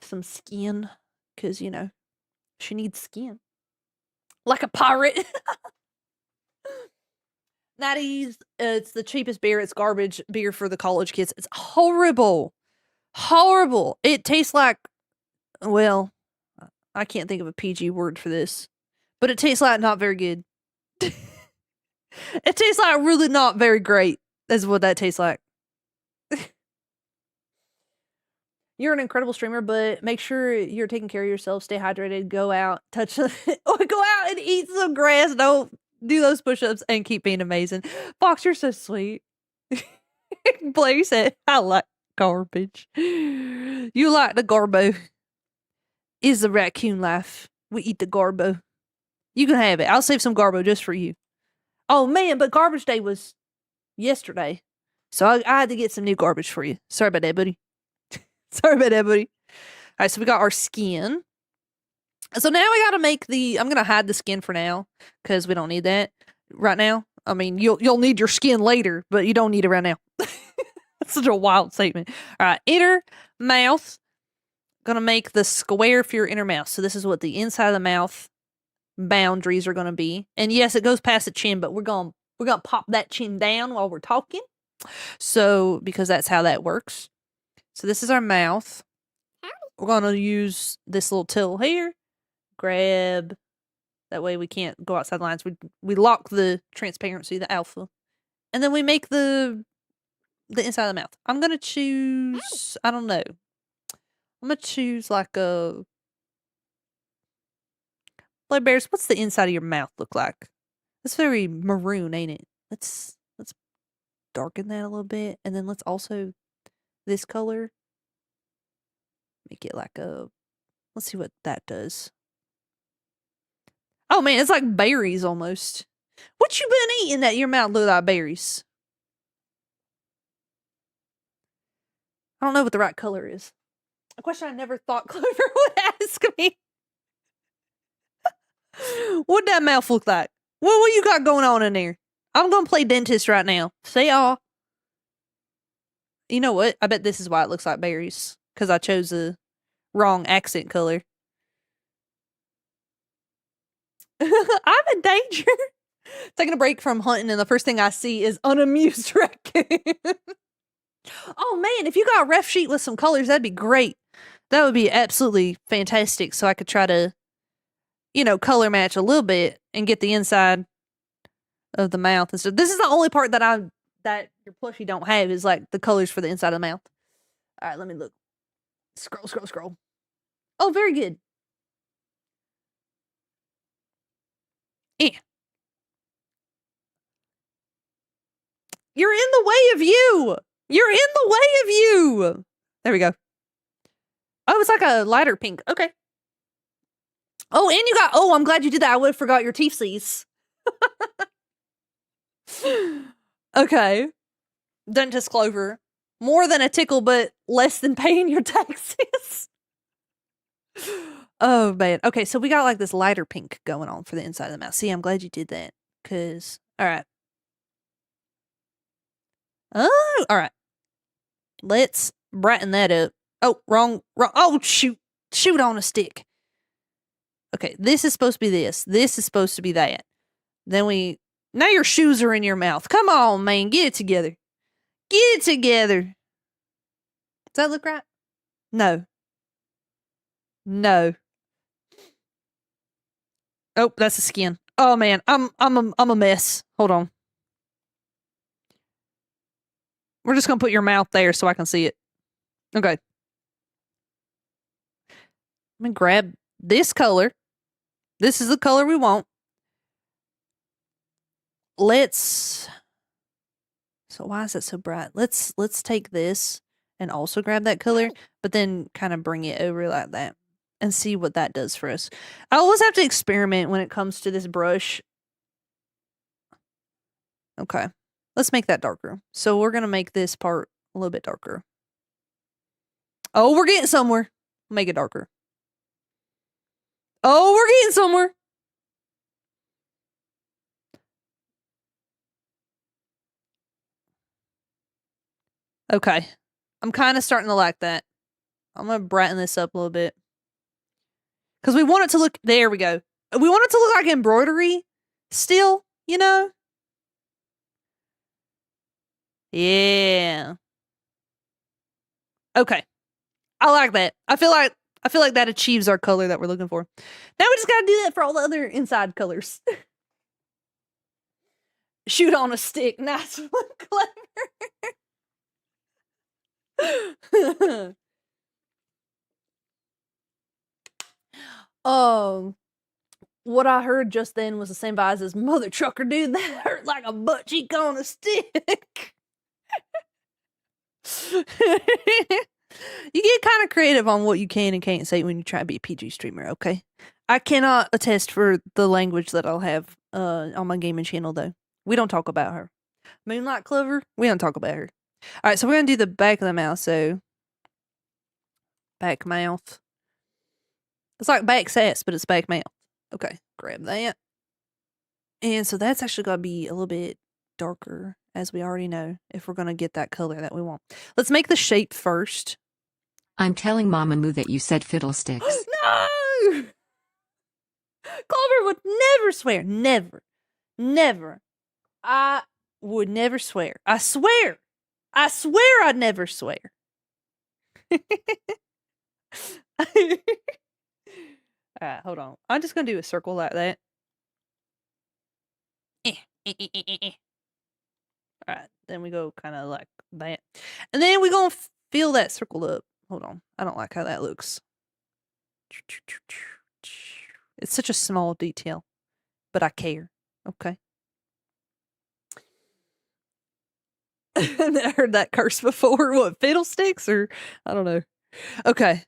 some skin. Cause she needs skin. Like a pirate. Natty's, it's the cheapest beer. It's garbage beer for the college kids. It's horrible. Horrible. It tastes like, well, I can't think of a PG word for this, but it tastes like not very good. It tastes like really not very great. That's what that tastes like. You're an incredible streamer, but make sure you're taking care of yourself. Stay hydrated. Go out, touch, or go out and eat some grass. Don't do those push-ups and keep being amazing. Fox, you're so sweet. Blair said, I like garbage. You like the garbo. Is the raccoon life. We eat the garbo. You can have it. I'll save some garbo just for you. Oh, man, but garbage day was yesterday. So I had to get some new garbage for you. Sorry about that, buddy. Sorry about that, buddy. All right, so we got our skin. So now we got to make I'm going to hide the skin for now because we don't need that right now. I mean, you'll need your skin later, but you don't need it right now. That's such a wild statement. All right, inner mouth. Going to make the square for your inner mouth. So this is what the inside of the mouth boundaries are going to be. And yes, it goes past the chin, but we're going to pop that chin down while we're talking. So, because that's how that works. So this is our mouth. We're going to use this little tool here. Grab. That way we can't go outside the lines. We lock the transparency, the alpha. And then we make the inside of the mouth. I'm going to choose, I don't know. I'm going to choose like a... BlairBears, what's the inside of your mouth look like? It's very maroon, ain't it? Let's darken that a little bit. And then let's also... this color. Make it like a... let's see what that does. Oh, man, it's like berries almost. What you been eating that your mouth look like berries? I don't know what the right color is. A question I never thought Clover would ask me. What'd that mouth look like? What you got going on in there? I'm going to play dentist right now. Say y'all. You know what? I bet this is why it looks like berries. Because I chose the wrong accent color. I'm in danger. Taking a break from hunting, and the first thing I see is unamused raccoon. Oh man, if you got a ref sheet with some colors, that'd be great. That would be absolutely fantastic. So I could try to, color match a little bit and get the inside of the mouth and stuff. This is the only part that your plushie don't have is like the colors for the inside of the mouth. All right, let me look. Scroll. Oh, very good. Yeah. You're in the way of you. You're in the way of you. There we go. Oh, it's like a lighter pink. Okay. Oh, and I'm glad you did that. I would have forgot your teeth C's. Okay. Dentist Clover. More than a tickle, but less than paying your taxes. Oh, man. Okay, so we got like this lighter pink going on for the inside of the mouth. See, I'm glad you did that. All right. Oh, all right. Let's brighten that up. Oh, wrong. Oh, shoot on a stick. Okay, this is supposed to be this. This is supposed to be that. Now your shoes are in your mouth. Come on, man. Get it together. Get it together. Does that look right? No. Oh, that's the skin. Oh man, I'm a mess. Hold on. We're just gonna put your mouth there so I can see it. Okay. Let me grab this color. This is the color we want. So why is that so bright? Let's take this and also grab that color, but then kind of bring it over like that and see what that does for us. I always have to experiment when it comes to this brush. Okay. Let's make that darker. So we're going to make this part a little bit darker. Oh, we're getting somewhere. Make it darker. Oh, we're getting somewhere. Okay. I'm kind of starting to like that. I'm going to brighten this up a little bit. Because we want it to look... There we go. We want it to look like embroidery still, Yeah. Okay. I like that. I feel like that achieves our color that we're looking for. Now we just got to do that for all the other inside colors. Shoot on a stick. Nice one, Clever. What I heard just then was the same vibes as Mother Trucker, dude. That hurt like a butt cheek on a stick. You get kind of creative on what you can and can't say when you try to be a PG streamer, okay? I cannot attest for the language that I'll have on my gaming channel, though. We don't talk about her. Moonlight Clover, we don't talk about her. All right, so we're going to do the back of the mouth, so... Back mouth. It's like back sass, but it's back mouth. Okay, grab that. And so that's actually going to be a little bit darker, as we already know, if we're going to get that color that we want. Let's make the shape first. I'm telling Mama Moo that you said fiddlesticks. No! Clover would never swear. Never. Never. I would never swear. I swear. I swear I'd never swear. Alright, hold on. I'm just going to do a circle like that. Alright, then we go kind of like that. And then we're going to fill that circle up. Hold on. I don't like how that looks. It's such a small detail, but I care. Okay. I heard that curse before. What, fiddlesticks or I don't know. Okay.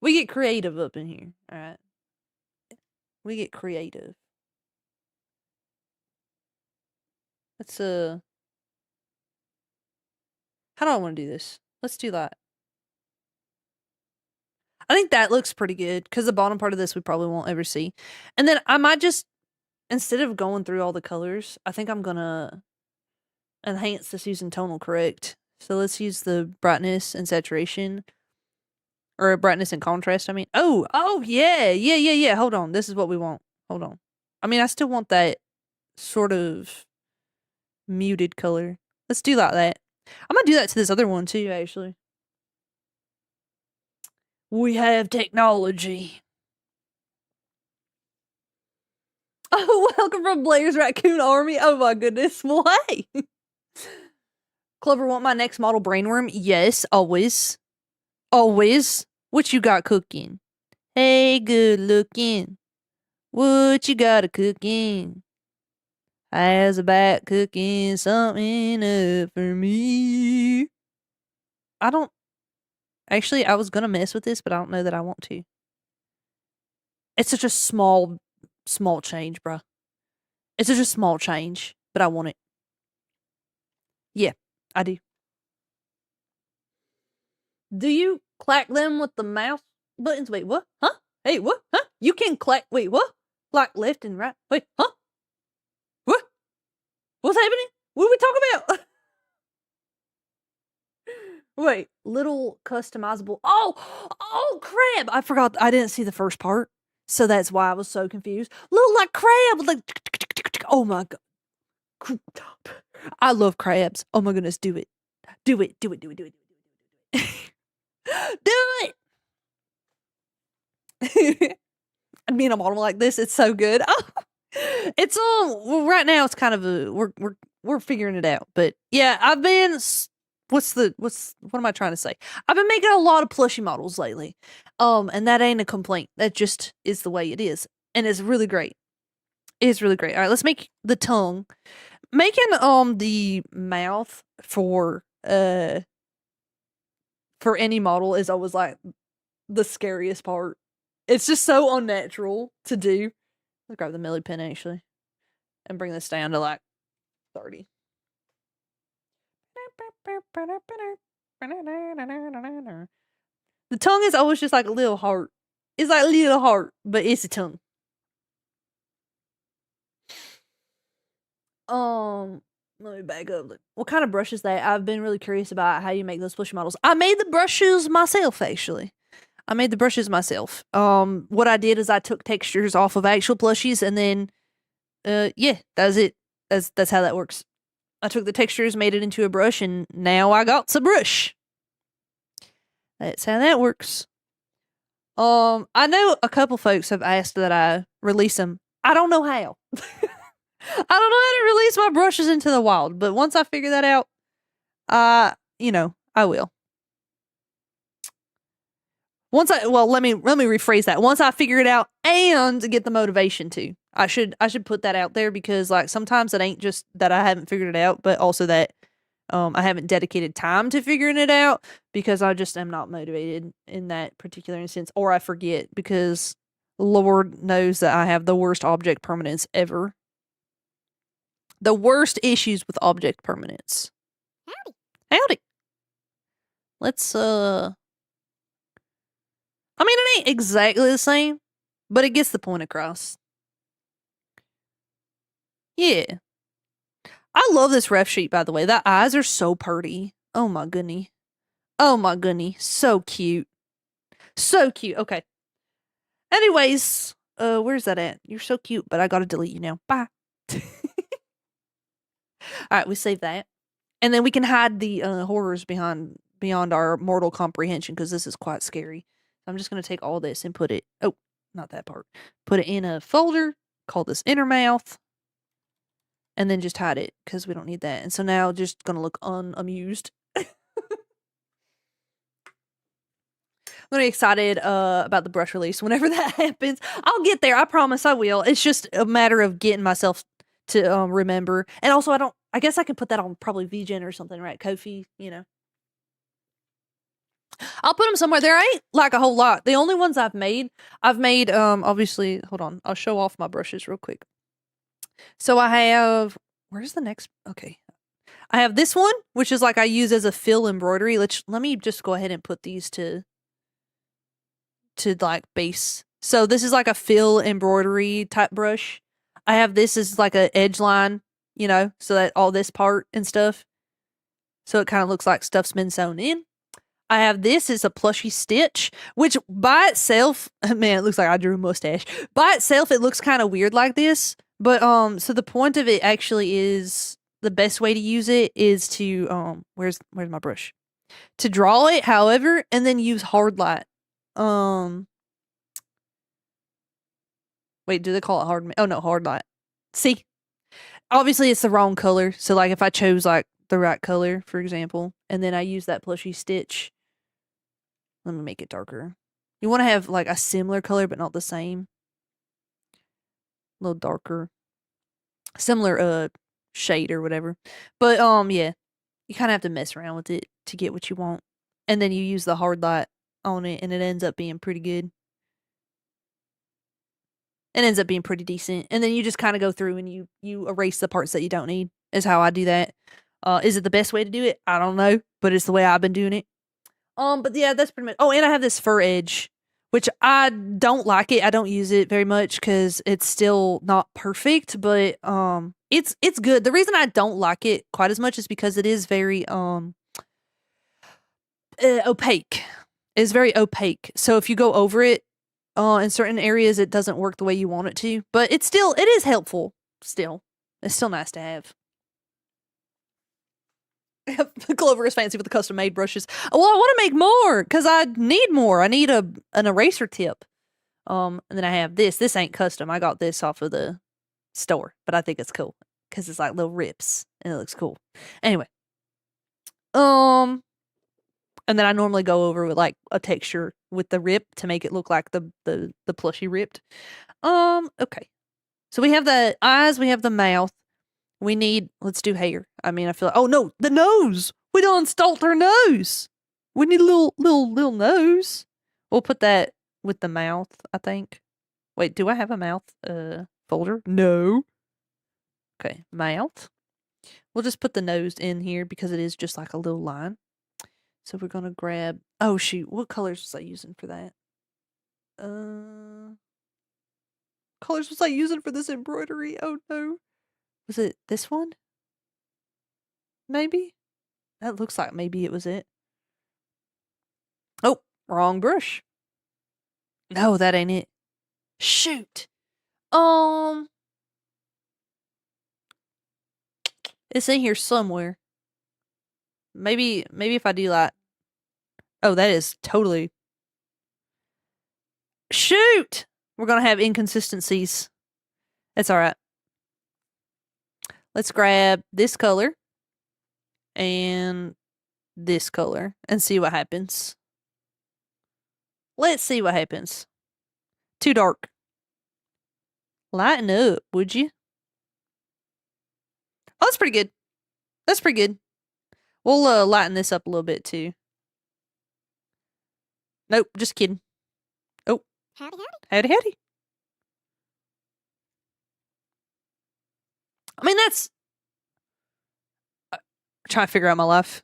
We get creative up in here. All right. We get creative. Let's how do I want to do this? Let's do that. I think that looks pretty good because the bottom part of this we probably won't ever see. And then I might just, instead of going through all the colors, I think I'm gonna enhance this using tonal correct. So let's use the brightness and saturation. Or brightness and contrast, I mean. Oh, yeah. Hold on. This is what we want. Hold on. I mean, I still want that sort of muted color. Let's do like that. I'm going to do that to this other one too, actually. We have technology. Oh, welcome from Blair's Raccoon Army. Oh my goodness. Well, hey. Clover, want my next model brainworm? Yes, always. Always. What you got cooking? Hey, good looking. What you got a cooking? How's about cooking something up for me? I don't... Actually, I was gonna mess with this, but I don't know that I want to. It's such a small change, bruh. It's such a small change, but I want it. Yeah, I do. Do you clack them with the mouse buttons? Wait, what? Huh? Hey, what? Huh? You can clack... Wait, what? Like left and right? Wait, huh? What? What's happening? What are we talking about? Wait, little customizable... Oh, crab! I forgot. I didn't see the first part. So that's why I was so confused. Little like crab! Like... Oh my god. I love crabs. Oh my goodness, do it. Do it. Do it. I mean, a model like this, it's so good. Oh, it's well, right now it's kind of we're figuring it out, but yeah, I've been what am I trying to say? I've been making a lot of plushie models lately, and that ain't a complaint. That just is the way it is, and it's really great. It's really great. All right, let's make the tongue. Making the mouth for any model is always like the scariest part. It's just so unnatural to do. Let's grab the milli pin actually and bring this down to like 30. The tongue is always just like a little heart. It's like a little heart, but it's a tongue. Let me back up. What kind of brush is that? I've been really curious about how you make those plushie models. I made the brushes myself, actually. What I did is I took textures off of actual plushies and then, yeah, that's it. That's how that works. I took the textures, made it into a brush, and now I got some brush. That's how that works. I know a couple folks have asked that I release them. I don't know how. I don't know how to release my brushes into the wild, but once I figure that out, I will. Let me rephrase that. Once I figure it out and get the motivation to, I should put that out there, because like sometimes it ain't just that I haven't figured it out, but also that I haven't dedicated time to figuring it out, because I just am not motivated in that particular instance, or I forget, because Lord knows that I have the worst object permanence ever. The worst issues with object permanence. Howdy. Let's I mean, it ain't exactly the same, but it gets the point across. Yeah. I love this ref sheet, by the way. The eyes are so pretty. Oh my goodness. Oh my goodness. So cute. So cute. Okay. Anyways, where's that at? You're so cute, but I gotta delete you now. Bye. Alright, we save that. And then we can hide the horrors beyond our mortal comprehension, because this is quite scary. I'm just going to take all this and put it, oh, not that part. Put it in a folder, call this inner mouth, and then just hide it, because we don't need that. And so now just going to look unamused. I'm really excited about the brush release whenever that happens. I'll get there. I promise I will. It's just a matter of getting myself to remember. And also, I guess I can put that on probably VGen or something, right? Ko-fi, I'll put them somewhere. There ain't like a whole lot. The only ones I've made obviously, hold on. I'll show off my brushes real quick. So I have, where's the next? Okay. I have this one, which is like I use as a fill embroidery. Let me just go ahead and put these to like base. So this is like a fill embroidery type brush. I have this as like a edge line, so that all this part and stuff. So it kind of looks like stuff's been sewn in. I have this as a Plushie stitch, which by itself, man, it looks like I drew a mustache. By itself, it looks kind of weird like this. But so the point of it actually is, the best way to use it is to where's my brush? To draw it, however, and then use hard light. Wait, do they call it hard? Oh no, hard light. See, obviously it's the wrong color. So like if I chose like the right color, for example, and then I use that Plushie stitch. Let me make it darker. You want to have like a similar color, but not the same. A little darker. Similar shade or whatever. But yeah. You kind of have to mess around with it to get what you want. And then you use the hard light on it, and it ends up being pretty good. It ends up being pretty decent. And then you just kind of go through and you erase the parts that you don't need, is how I do that. Is it the best way to do it? I don't know, but it's the way I've been doing it. But yeah, that's pretty much. Oh, and I have this fur edge, which I don't like it. I don't use it very much because it's still not perfect, but it's good. The reason I don't like it quite as much is because it is very opaque. It's very opaque. So if you go over it in certain areas, it doesn't work the way you want it to. But it is helpful. Still, it's still nice to have. Clover is fancy with the custom made brushes. Well, I want to make more because I need more. I need an eraser tip. And then I have this. This ain't custom. I got this off of the store, but I think it's cool because it's like little rips and it looks cool. Anyway, and then I normally go over with like a texture with the rip to make it look like the plushie ripped. Okay. So we have the eyes. We have the mouth. Let's do hair. I mean, I feel like, oh no, the nose. We don't installed our nose. We need a little nose. We'll put that with the mouth, I think. Wait, do I have a mouth folder? No. Okay, mouth. We'll just put the nose in here because it is just like a little line. So we're gonna grab, oh shoot, what colors was I using for that? Colors was I using for this embroidery? Oh no. Was it this one? Maybe? That looks like maybe it was it. Oh, wrong brush. No, that ain't it. Shoot. It's in here somewhere. Maybe if I do like, oh, that is totally. Shoot! We're gonna have inconsistencies. That's alright. Let's grab this color and this color and see what happens. Let's see what happens. Too dark. Lighten up, would you? Oh, that's pretty good. That's pretty good. We'll lighten this up a little bit too. Nope, just kidding. Oh. Howdy, howdy. Howdy, howdy. I mean, that's... trying to figure out my life.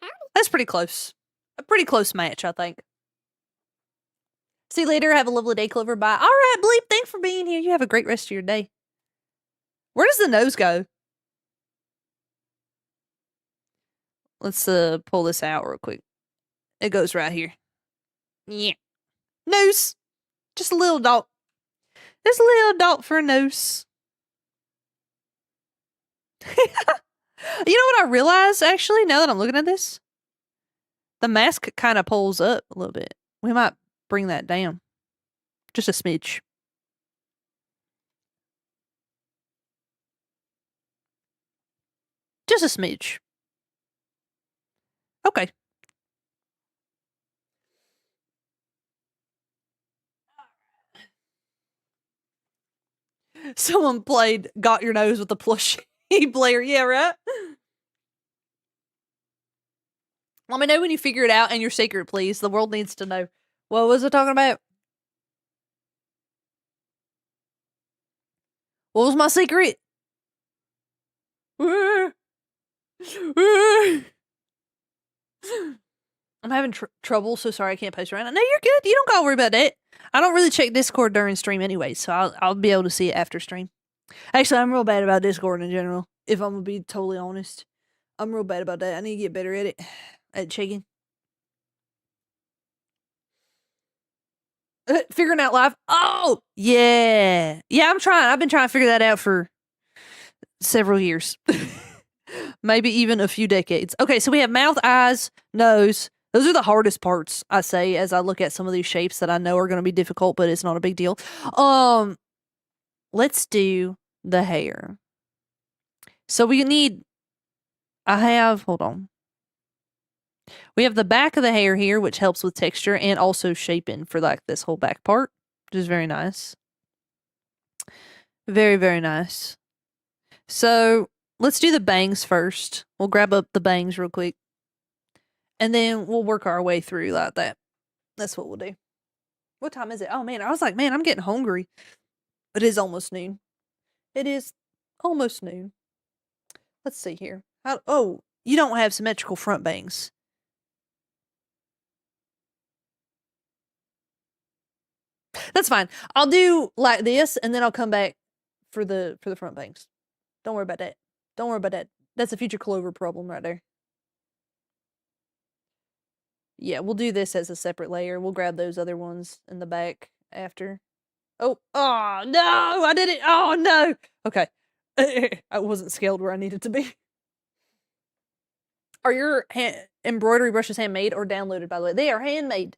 Howdy. That's pretty close. A pretty close match, I think. See you later. Have a lovely day, Clover. Bye. All right, Bleep. Thanks for being here. You have a great rest of your day. Where does the nose go? Let's pull this out real quick. It goes right here. Yeah. Nose. Just a little dot. Just a little dot for a nose. You know what I realized, actually, now that I'm looking at this? The mask kind of pulls up a little bit. We might bring that down. Just a smidge. Just a smidge. Okay. Someone played Got Your Nose with the Plushie. Blair, yeah, right? Let me know when you figure it out and your secret, please. The world needs to know. What was it talking about? What was my secret? I'm having trouble, so sorry I can't post right now. No, you're good. You don't gotta worry about that. I don't really check Discord during stream anyway, so I'll be able to see it after stream. Actually, I'm real bad about Discord in general, if I'm gonna be totally honest. I'm real bad about that. I need to get better at it. At checking. Figuring out live. Oh, yeah. Yeah, I'm trying. I've been trying to figure that out for several years. Maybe even a few decades. Okay, so we have mouth, eyes, nose. Those are the hardest parts, I say, as I look at some of these shapes that I know are going to be difficult, but it's not a big deal. Let's do the hair. So we need... hold on. We have the back of the hair here, which helps with texture and also shaping for like this whole back part, which is very nice. Very, very nice. So let's do the bangs first. We'll grab up the bangs real quick. And then we'll work our way through like that. That's what we'll do. What time is it? Oh, man. I was like, man, I'm getting hungry. It is almost noon. It is almost noon. Let's see here. Oh, you don't have symmetrical front bangs. That's fine. I'll do like this, and then I'll come back for the front bangs. Don't worry about that. Don't worry about that. That's a future Clover problem right there. Yeah, we'll do this as a separate layer. We'll grab those other ones in the back after. Oh no! I did it! Oh no! Okay. I wasn't scaled where I needed to be. Are your embroidery brushes handmade or downloaded, by the way? They are handmade.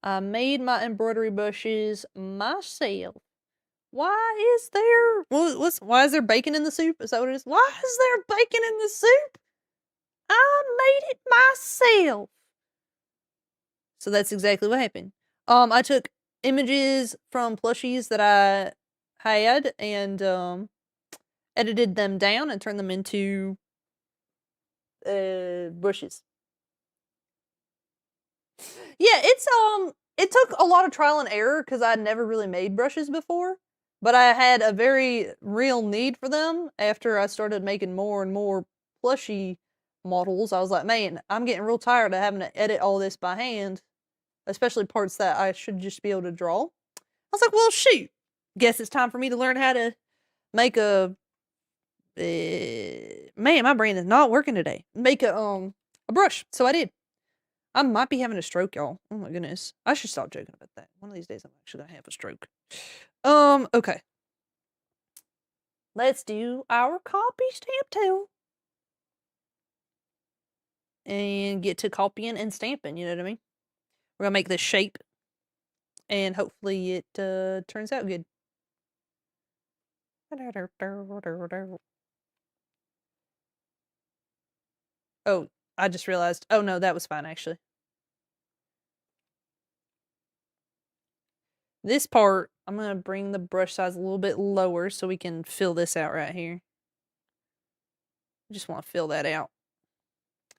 I made my embroidery brushes myself. Why is there... why is there bacon in the soup? Is that what it is? Why is there bacon in the soup? I made it myself. So that's exactly what happened. I took images from plushies that I had and edited them down and turned them into brushes. Yeah, it took a lot of trial and error because I'd never really made brushes before, but I had a very real need for them after I started making more and more plushie models. I was like, man, I'm getting real tired of having to edit all this by hand, especially parts that I should just be able to draw. I was like, well, shoot, guess it's time for me to learn how to make a man, my brain is not working today. Make a brush. So I did. I might be having a stroke, y'all. Oh my goodness. I should stop joking about that. One of these days I'm actually gonna have a stroke. Okay. Let's do our copy stamp tool. And get to copying and stamping, you know what I mean? We're gonna make this shape. And hopefully it turns out good. Oh, I just realized. Oh no, that was fine actually. This part, I'm going to bring the brush size a little bit lower so we can fill this out right here. I just want to fill that out.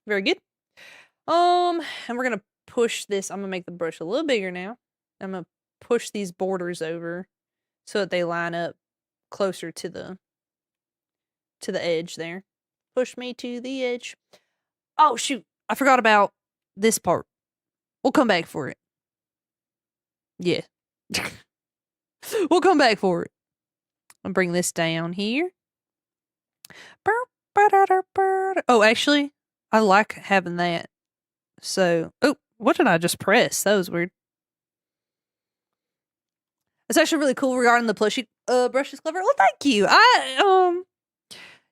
Very good. And we're going to push this. I'm going to make the brush a little bigger now. I'm going to push these borders over so that they line up closer to the edge there. Push me to the edge. Oh, shoot. I forgot about this part. We'll come back for it. Yeah. We'll come back for it. I'll bring this down here. Oh, actually, I like having that. So, oh, what did I just press? That was weird. It's actually really cool regarding the Plushie brushes clever. Well, thank you. Yeah,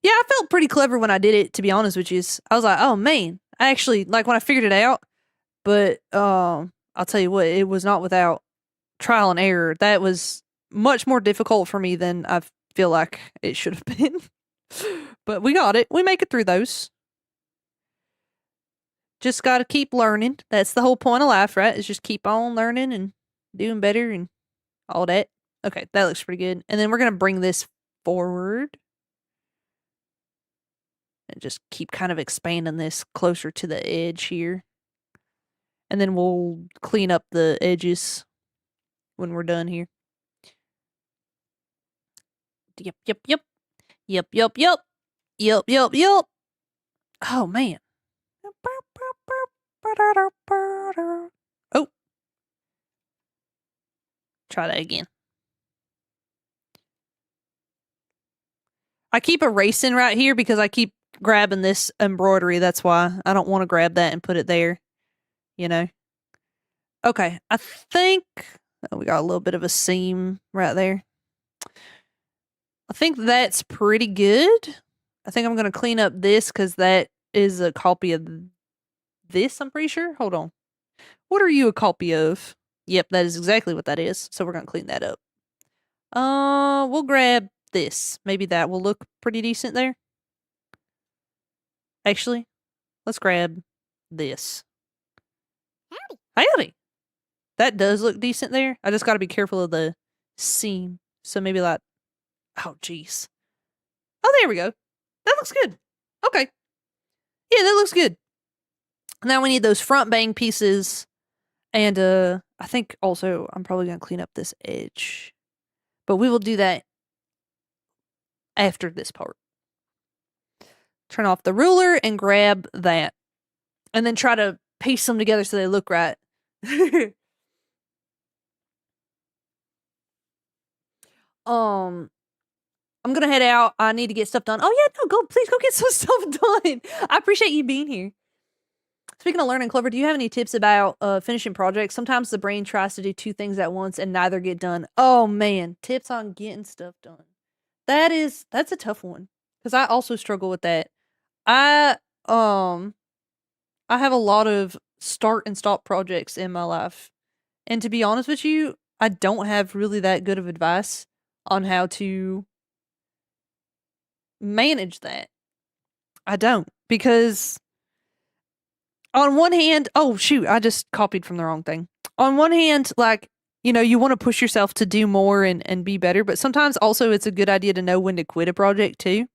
I felt pretty clever when I did it, to be honest with you. I was like, oh man, I actually, like when I figured it out, but I'll tell you what, it was not without trial and error. That was much more difficult for me than I feel like it should have been. But we got it. We make it through those. Just got to keep learning. That's the whole point of life, right? Is just keep on learning and doing better and all that. Okay, that looks pretty good. And then we're going to bring this forward. And just keep kind of expanding this closer to the edge here. And then we'll clean up the edges when we're done here. Yep, yep, yep. Yep, yep, yep. Yep, yep, yep. Oh, man. Oh. Try that again. I keep erasing right here because I keep grabbing this embroidery. That's why I don't want to grab that and put it there. You know? Okay, I think we got a little bit of a seam right there. I think that's pretty good. I think I'm going to clean up this because that is a copy of this, I'm pretty sure. Hold on. What are you a copy of? Yep, that is exactly what that is. So we're going to clean that up. We'll grab this. Maybe that will look pretty decent there. Actually, let's grab this. Howdy. Howdy. That does look decent there. I just got to be careful of the seam. So maybe like, oh, jeez. Oh, there we go. That looks good. Okay. Yeah, that looks good. Now we need those front bang pieces. And I think also I'm probably going to clean up this edge. But we will do that after this part. Turn off the ruler and grab that. And then try to piece them together so they look right. I'm gonna head out. I need to get stuff done. Oh yeah, no, please go get some stuff done. I appreciate you being here. Speaking of learning clever, do you have any tips about finishing projects? Sometimes the brain tries to do two things at once and neither get done. Oh man, tips on getting stuff done. That's a tough one because I also struggle with that. I have a lot of start and stop projects in my life. And to be honest with you, I don't have really that good of advice on how to manage that. I don't. Because on one hand, oh shoot, I just copied from the wrong thing. On one hand, like, you know, you want to push yourself to do more and be better, but sometimes also it's a good idea to know when to quit a project too.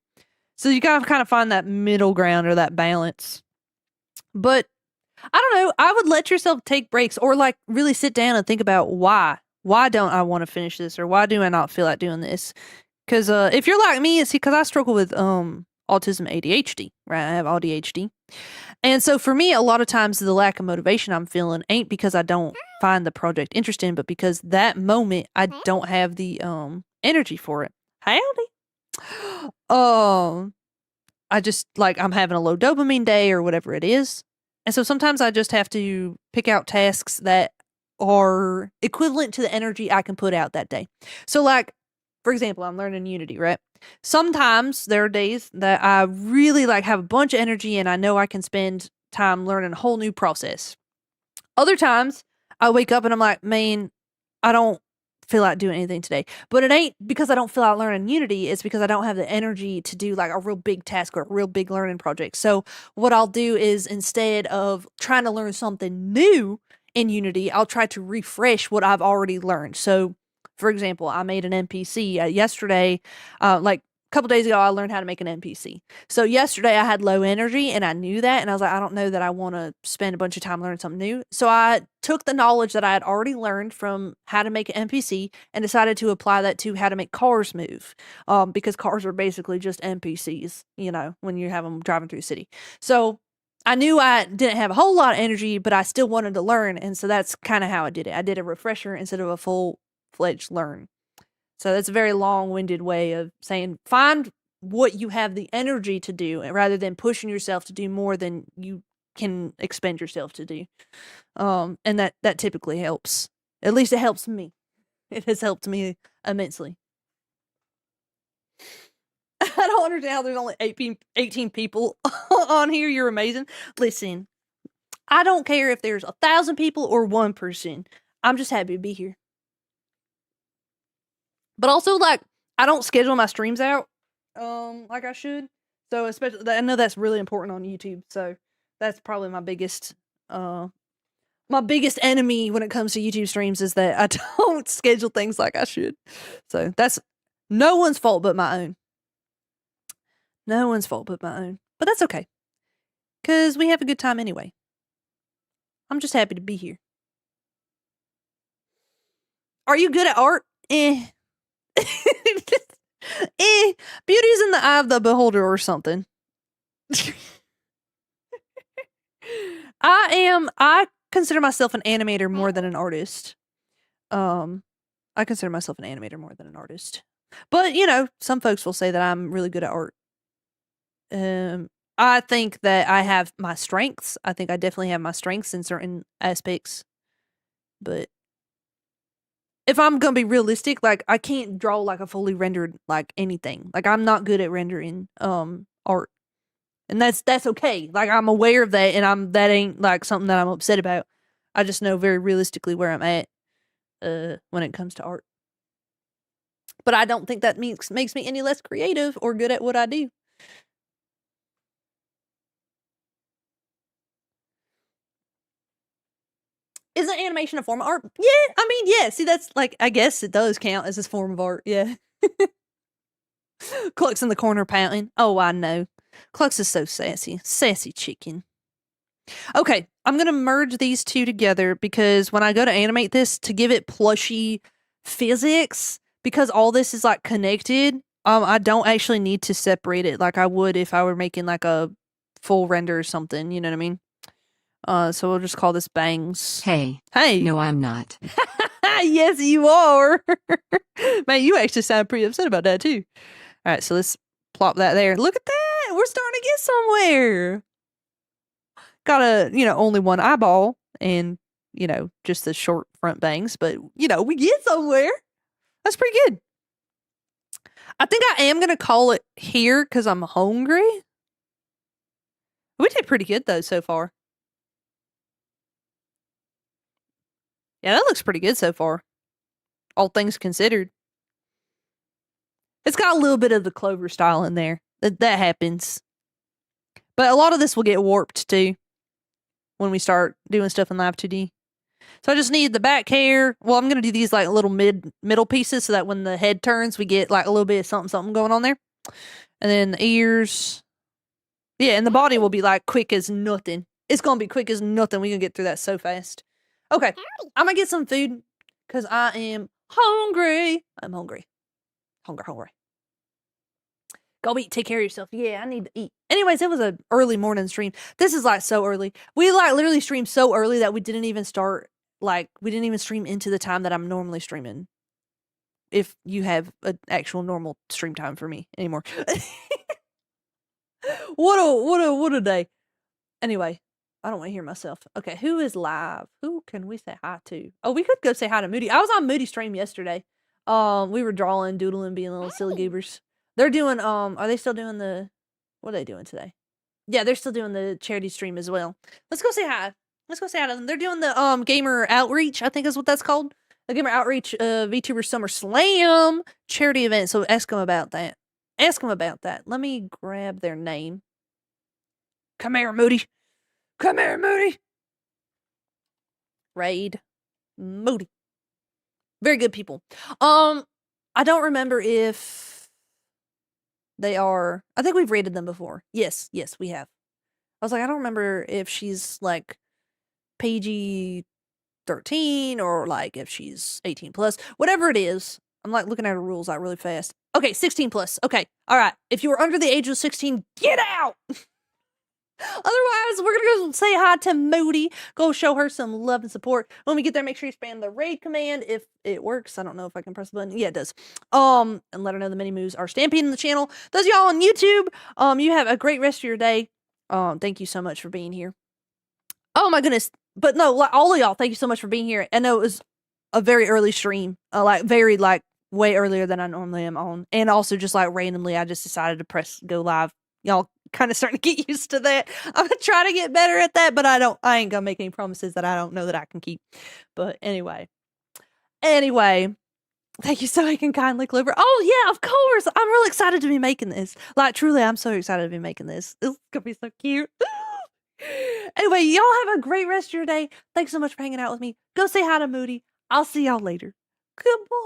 So you gotta kind of find that middle ground or that balance. But I don't know, I would let yourself take breaks or like really sit down and think about why. Why don't I want to finish this or why do I not feel like doing this? Because if you're like me, it's because I struggle with autism ADHD, right? I have ADHD. And so for me, a lot of times the lack of motivation I'm feeling ain't because I don't find the project interesting, but because that moment I don't have the energy for it. Howdy. I just like I'm having a low dopamine day or whatever it is. And so sometimes I just have to pick out tasks that are equivalent to the energy I can put out that day. So like, for example, I'm learning Unity, right? Sometimes there are days that I really like have a bunch of energy and I know I can spend time learning a whole new process. Other times I wake up and I'm like, man, I don't feel like doing anything today. But it ain't because I don't feel like learning Unity. It's because I don't have the energy to do like a real big task or a real big learning project. So what I'll do is instead of trying to learn something new in Unity, I'll try to refresh what I've already learned. So for example, I made an NPC yesterday, like a couple days ago, I learned how to make an NPC. So yesterday I had low energy and I knew that. And I was like, I don't know that I want to spend a bunch of time learning something new. So I took the knowledge that I had already learned from how to make an NPC and decided to apply that to how to make cars move. Because cars are basically just NPCs, you know, when you have them driving through the city. So I knew I didn't have a whole lot of energy, but I still wanted to learn. And so that's kind of how I did it. I did a refresher instead of a full-fledged learn. So that's a very long-winded way of saying find what you have the energy to do rather than pushing yourself to do more than you can expend yourself to do. And that typically helps. At least it helps me. It has helped me immensely. I don't understand how there's only 18 people on here. You're amazing. Listen, I don't care if there's 1,000 people or 1 person. I'm just happy to be here. But also, like, I don't schedule my streams out, like I should. So, especially, I know that's really important on YouTube. So, that's probably my biggest enemy when it comes to YouTube streams is that I don't schedule things like I should. So, that's no one's fault but my own. No one's fault but my own. But that's okay. Because we have a good time anyway. I'm just happy to be here. Are you good at art? Beauty's in the eye of the beholder or something. I consider myself an animator more than an artist. I consider myself an animator more than an artist. But, you know, some folks will say that I'm really good at art. I think that I have my strengths. I think I definitely have my strengths in certain aspects. But if I'm gonna be realistic, like I can't draw like a fully rendered like anything. Like I'm not good at rendering art. And that's okay. Like I'm aware of that and that ain't like something that I'm upset about. I just know very realistically where I'm at when it comes to art. But I don't think that makes me any less creative or good at what I do. Isn't animation a form of art? Yeah, I mean, yeah. See, that's like, I guess it does count as a form of art, yeah. Cluck's in the corner pouting. Oh, I know. Clucks is so sassy. Sassy chicken. Okay, I'm going to merge these two together because when I go to animate this, to give it plushy physics, because all this is like connected, I don't actually need to separate it like I would if I were making like a full render or something, you know what I mean? So we'll just call this bangs. Hey. Hey. No, I'm not. Yes, you are. Man, you actually sound pretty upset about that too. All right, so let's plop that there. Look at that. We're starting to get somewhere. Got only one eyeball and, just the short front bangs, but, we get somewhere. That's pretty good. I think I am going to call it here because I'm hungry. We did pretty good though so far. Yeah, that looks pretty good so far. All things considered. It's got a little bit of the Clover style in there. That happens. But a lot of this will get warped too when we start doing stuff in Live 2D. So I just need the back hair. Well, I'm going to do these like little middle pieces so that when the head turns, we get like a little bit of something going on there. And then the ears. Yeah, and the body will be like quick as nothing. It's going to be quick as nothing. We can get through that so fast. Okay, I'm going to get some food because I am hungry. I'm hungry. Hungry. Go eat. Take care of yourself. Yeah, I need to eat. Anyways, it was an early morning stream. This is like so early. We like literally streamed so early that we didn't even stream into the time that I'm normally streaming. If you have an actual normal stream time for me anymore. What a day. Anyway, I don't want to hear myself. Okay, who is live? Who can we say hi to? Oh, we could go say hi to Moody. I was on Moody's stream yesterday. We were drawing, doodling, being little silly goobers. They're doing, are they still doing what are they doing today? Yeah, they're still doing the charity stream as well. Let's go say hi. Let's go say hi to them. They're doing the, gamer outreach, I think is what that's called. The Gamer Outreach VTuber Summer Slam charity event. So ask them about that. Ask them about that. Let me grab their name. Come here, Moody. Come here, Moody. Raid. Moody. Very good people. I don't remember if they are. I think we've rated them before. Yes, we have. I was like, I don't remember if she's like PG 13 or like if she's 18 plus. Whatever it is. I'm like looking at her rules like really fast. Okay, 16 plus. Okay. All right. If you are under the age of 16, get out. Otherwise, we're going to go say hi to Moody. Go show her some love and support. When we get there, make sure you spam the raid command if it works. I don't know if I can press the button. Yeah, it does. And let her know the mini moves are stampeding the channel. Those of y'all on YouTube, you have a great rest of your day. Thank you so much for being here. Oh my goodness. But no, like, all of y'all, thank you so much for being here. I know it was a very early stream. Way earlier than I normally am on. And also just like randomly, I just decided to press go live. Y'all kind of starting to get used to that. I'm gonna try to get better at that, but I ain't gonna make any promises that I don't know that I can keep. But anyway, thank you so much, kindly Clover. Oh yeah, of course. I'm really excited to be making this. Like truly, I'm so excited to be making this. It's gonna be so cute. Anyway, y'all have a great rest of your day. Thanks so much for hanging out with me. Go say hi to Moody. I'll see y'all later. Goodbye.